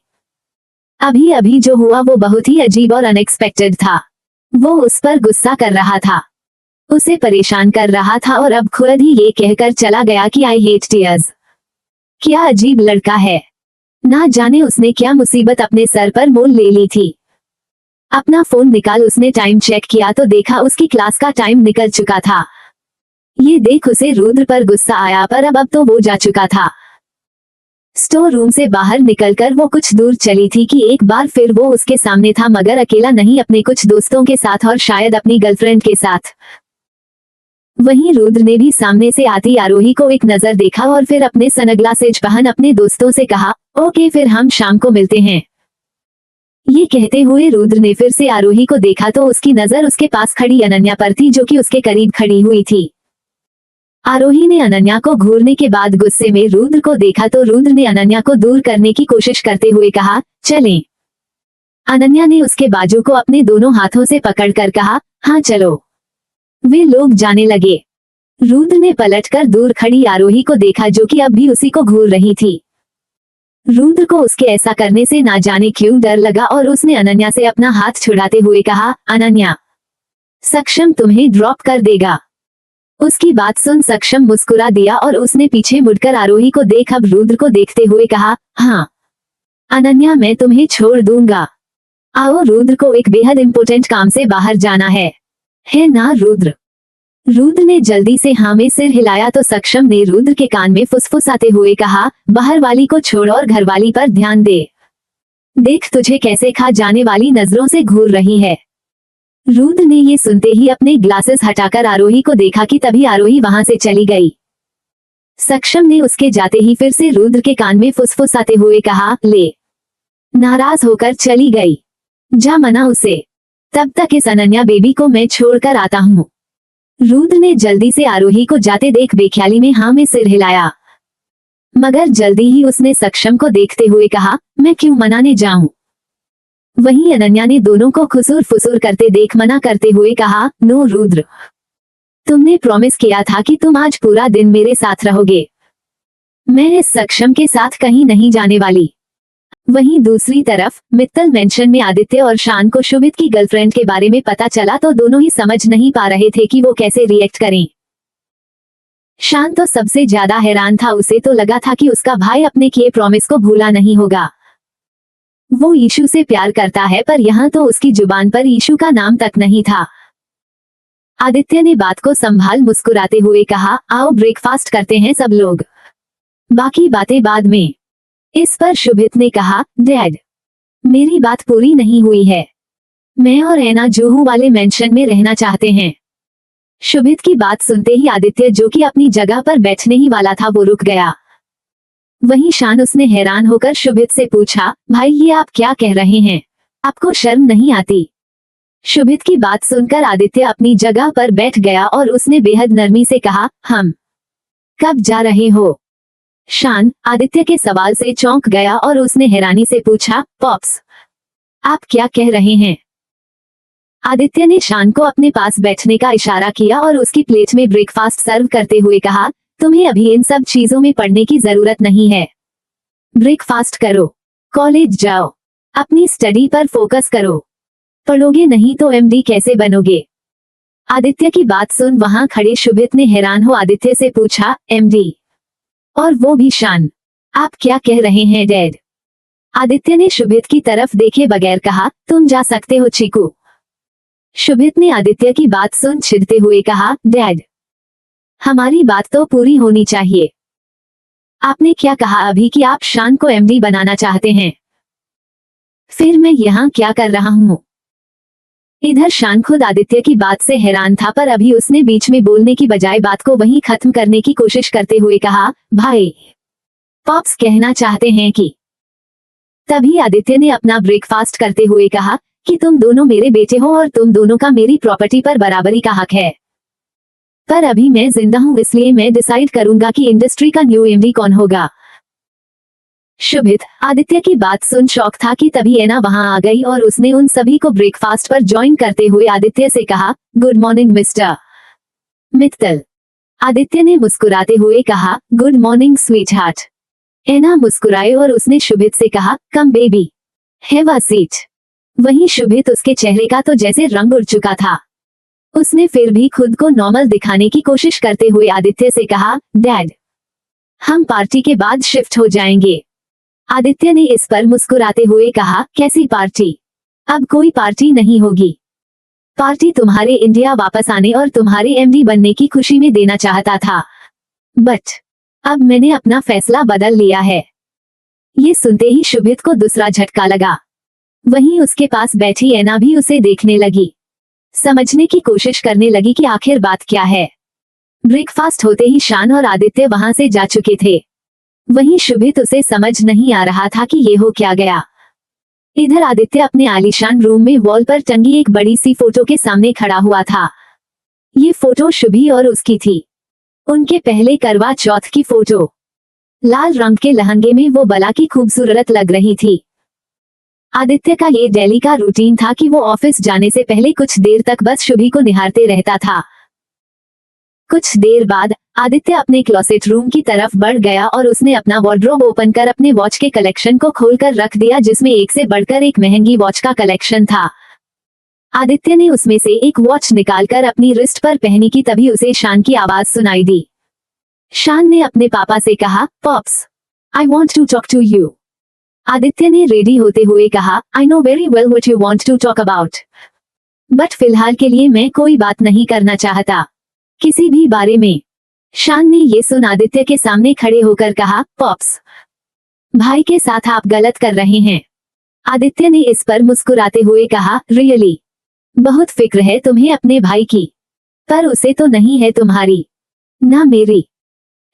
अभी अभी जो हुआ वो बहुत ही अजीब और अनएक्सपेक्टेड था। वो उस पर गुस्सा कर रहा था, उसे परेशान कर रहा था और अब खुद ही ये कहकर चला गया कि आई हेट टीयर्स। क्या अजीब लड़का है, ना जाने उसने क्या मुसीबत अपने सर पर मोल ले ली थी। अपना फोन निकाल उसने टाइम चेक किया तो देखा उसकी क्लास का टाइम निकल चुका था। ये देख उसे रुद्र पर गुस्सा आया, पर अब तो वो जा चुका था। स्टोर रूम से बाहर निकलकर वो कुछ दूर चली थी कि एक बार फिर वो उसके सामने था, मगर अकेला नहीं, अपने कुछ दोस्तों के साथ और शायद अपनी गर्लफ्रेंड के साथ। वहीं रुद्र ने भी सामने से आती आरोही को एक नजर देखा और फिर अपने सनग्लासेज पहन अपने दोस्तों से कहा, ओके फिर हम शाम को मिलते हैं। ये कहते हुए रुद्र ने फिर से आरोही को देखा तो उसकी नजर उसके पास खड़ी अनन्या पर थी, जो कि उसके करीब खड़ी हुई थी। आरोही ने अनन्या को घूरने के बाद गुस्से में रुद्र को देखा तो रुद्र ने अनन्या को दूर करने की कोशिश करते हुए कहा, चलें। अनन्या ने उसके बाजू को अपने दोनों हाथों से पकड़कर कहा, हाँ चलो। वे लोग जाने लगे। रुद्र ने पलटकर दूर खड़ी आरोही को देखा, जो कि अब भी उसी को घूर रही थी। रुद्र को उसके ऐसा करने से ना जाने क्यों डर लगा और उसने अनन्या से अपना हाथ छुड़ाते हुए कहा, अनन्या, सक्षम तुम्हें ड्रॉप कर देगा। उसकी बात सुन सक्षम मुस्कुरा दिया और उसने पीछे मुड़कर आरोही को देख अब रुद्र को देखते हुए कहा, हाँ अनन्या, मैं तुम्हें छोड़ दूंगा। आओ, रुद्र को एक बेहद इम्पोर्टेंट काम से बाहर जाना है ना रुद्र? रुद्र ने जल्दी से हाँ में सिर हिलाया तो सक्षम ने रुद्र के कान में फुसफुसाते हुए कहा, बाहर वाली को छोड़ और घर वाली पर ध्यान दे। देख तुझे कैसे खा जाने वाली नजरों से घूर रही है। रुद्र ने ये सुनते ही अपने ग्लासेस हटाकर आरोही को देखा कि तभी आरोही वहां से चली गई। सक्षम ने उसके जाते ही फिर से रुद्र के कान में फुसफुसाते हुए कहा, ले। नाराज होकर चली गई, जा मना उसे, तब तक इस अनन्या बेबी को मैं छोड़कर आता हूँ। रुद्र ने जल्दी से आरोही को जाते देख बेख्याली में हाँ में सिर हिलाया, मगर जल्दी ही उसने सक्षम को देखते हुए कहा, मैं क्यों मनाने जाऊं। वहीं अनन्या ने दोनों को खुसूर फुसूर करते देख मना करते हुए कहा, नो रुद्र, तुमने प्रॉमिस किया था कि तुम आज पूरा दिन मेरे साथ रहोगे। मैं इस सक्षम के साथ कहीं नहीं जाने वाली। वहीं दूसरी तरफ मित्तल मेंशन में आदित्य और शान को शुभित की गर्लफ्रेंड के बारे में पता चला तो दोनों ही समझ नहीं पा रहे थे कि वो कैसे रिएक्ट करें। शान तो सबसे ज्यादा हैरान था, उसे तो लगा था कि उसका भाई अपने किए प्रॉमिस को भूला नहीं होगा। वो ईशु से प्यार करता है पर यहाँ तो उसकी जुबान पर ईशु का नाम तक नहीं था। आदित्य ने बात को संभाल मुस्कुराते हुए कहा, आओ ब्रेकफास्ट करते हैं सब लोग, बाकी बातें बाद में। इस पर शुभित ने कहा, डैड मेरी बात पूरी नहीं हुई है, मैं और ऐना जुहू वाले मेंशन में रहना चाहते हैं। शुभित की बात सुनते ही आदित्य जो कि अपनी जगह पर बैठने ही वाला था वो रुक गया। वहीं शान उसने हैरान होकर शुभित से पूछा, भाई ये आप क्या कह रहे हैं, आपको शर्म नहीं आती? शुभित की बात सुनकर आदित्य अपनी जगह पर बैठ गया और उसने बेहद नरमी से कहा, हम कब जा रहे हो? शान आदित्य के सवाल से चौंक गया और उसने हैरानी से पूछा, पॉप्स आप क्या कह रहे हैं? आदित्य ने शान को अपने पास बैठने का इशारा किया और उसकी प्लेट में ब्रेकफास्ट सर्व करते हुए कहा, तुम्हें अभी इन सब चीजों में पढ़ने की जरूरत नहीं है, ब्रेकफास्ट करो, कॉलेज जाओ, अपनी स्टडी पर फोकस करो, पढ़ोगे नहीं तो एमडी कैसे बनोगे? आदित्य की बात सुन वहां खड़े शुभित ने हैरान हो आदित्य से पूछा, एमडी? और वो भी शान, आप क्या कह रहे हैं डैड? आदित्य ने शुभित की तरफ देखे बगैर कहा, तुम जा सकते हो चीकू। शुभित ने आदित्य की बात सुन छिड़ते हुए कहा, डैड हमारी बात तो पूरी होनी चाहिए, आपने क्या कहा अभी कि आप शान को एमडी बनाना चाहते हैं? फिर मैं यहाँ क्या कर रहा हूँ? इधर शान खुद आदित्य की बात से हैरान था पर अभी उसने बीच में बोलने की बजाय बात को वहीं खत्म करने की कोशिश करते हुए कहा, भाई पॉप्स कहना चाहते हैं कि। तभी आदित्य ने अपना ब्रेकफास्ट करते हुए कहा कि तुम दोनों मेरे बेटे हो और तुम दोनों का मेरी प्रॉपर्टी पर बराबरी का हक है, पर अभी मैं जिंदा हूँ इसलिए मैं डिसाइड करूंगा कि इंडस्ट्री का न्यू एमडी कौन होगा। शुभित आदित्य की बात सुन शौक था कि तभी ऐना वहां आ गई और उसने उन सभी को ब्रेकफास्ट पर ज्वाइन करते हुए आदित्य से कहा, good morning mister Mittal. Aditya ने मुस्कुराते हुए कहा, गुड मॉर्निंग स्वीट हार्ट। ऐना मुस्कुराए और उसने शुभित से कहा, come baby have a seat. वहीं शुभित उसके चेहरे का तो जैसे रंग उड़ चुका था। उसने फिर भी खुद को नॉर्मल दिखाने की कोशिश करते हुए आदित्य से कहा, डैड हम पार्टी के बाद शिफ्ट हो जाएंगे। आदित्य ने इस पर मुस्कुराते हुए कहा, कैसी पार्टी? अब कोई पार्टी नहीं होगी, पार्टी तुम्हारे इंडिया वापस आने और तुम्हारे एमडी बनने की खुशी में देना चाहता था, बट अब मैंने अपना फैसला बदल लिया है। ये सुनते ही शुभित को दूसरा झटका लगा। वहीं उसके पास बैठी ऐना भी उसे देखने लगी, समझने की कोशिश करने लगी कि आखिर बात क्या है। ब्रेकफास्ट होते ही शान और आदित्य वहां से जा चुके थे। वहीं शुभित उसे समझ नहीं आ रहा था कि ये हो क्या गया। इधर आदित्य अपने आलीशान रूम में वॉल पर टंगी एक बड़ी सी फोटो के सामने खड़ा हुआ था। ये फोटो शुभी और उसकी थी, उनके पहले करवा चौथ की फोटो। लाल रंग के लहंगे में वो बला की खूबसूरत लग रही थी। आदित्य का ये डेली का रूटीन था कि वो ऑफिस जाने से पहले कुछ देर तक बस शुभी को निहारते रहता था। कुछ देर बाद आदित्य अपने क्लोसेट रूम की तरफ बढ़ गया और उसने अपना वार्डरोब ओपन कर अपने वॉच के कलेक्शन को खोलकर रख दिया, जिसमें एक से बढ़कर एक महंगी वॉच का कलेक्शन था। आदित्य ने उसमें से एक वॉच निकालकर अपनी रिस्ट पर पहनी कि तभी उसे शान की आवाज सुनाई दी। शान ने अपने पापा से कहा, pops I want to talk to you. Aditya ने रेडी होते हुए कहा, I know very well what you want to talk about, but फिलहाल के लिए मैं कोई बात नहीं करना चाहता, किसी भी बारे में। शान ने ये सुन आदित्य के सामने खड़े होकर कहा, पॉप्स भाई के साथ आप गलत कर रहे हैं। आदित्य ने इस पर मुस्कुराते हुए कहा, रियली? बहुत फिक्र है तुम्हें अपने भाई की, पर उसे तो नहीं है तुम्हारी, ना मेरी।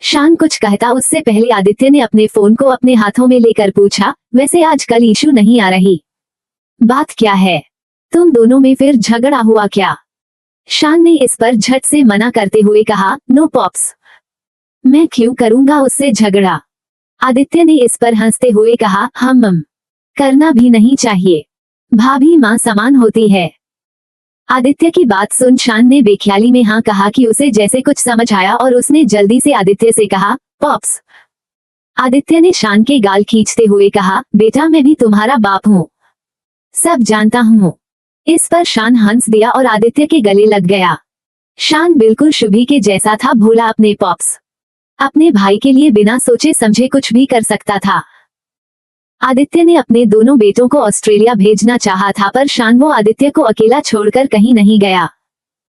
शान कुछ कहता उससे पहले आदित्य ने अपने फोन को अपने हाथों में लेकर पूछा, वैसे आजकल ईशू नहीं आ रही, बात क्या है? तुम दोनों में फिर झगड़ा हुआ क्या? शान ने इस पर झट से मना करते हुए कहा, नो पॉप्स, मैं क्यों करूंगा उससे झगड़ा। आदित्य ने इस पर हंसते हुए कहा, हम करना भी नहीं चाहिए, भाभी माँ समान होती है। आदित्य की बात सुन शान ने बेख्याली में हाँ कहा कि उसे जैसे कुछ समझ आया और उसने जल्दी से आदित्य से कहा, पॉप्स आदित्य ने शान के गाल खींचते हुए कहा, बेटा मैं भी तुम्हारा बाप हूँ, सब जानता हूँ। इस पर शान हंस दिया और आदित्य के गले लग गया। शान बिल्कुल शुभी के जैसा था, भोला अपने पॉप्स, अपने भाई के लिए बिना सोचे समझे कुछ भी कर सकता था। आदित्य ने अपने दोनों बेटों को ऑस्ट्रेलिया भेजना चाहा था, पर शान वो आदित्य को अकेला छोड़कर कहीं नहीं गया।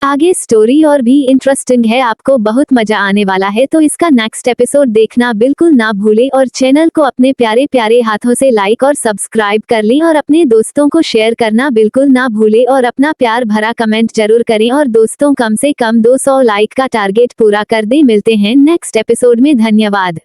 आगे स्टोरी और भी इंटरेस्टिंग है, आपको बहुत मजा आने वाला है, तो इसका नेक्स्ट एपिसोड देखना बिल्कुल ना भूले और चैनल को अपने प्यारे प्यारे हाथों से लाइक और सब्सक्राइब कर लें और अपने दोस्तों को शेयर करना बिल्कुल ना भूले और अपना प्यार भरा कमेंट जरूर करें और दोस्तों कम से कम 200 लाइक का टारगेट पूरा कर दें। मिलते हैं नेक्स्ट एपिसोड में, धन्यवाद।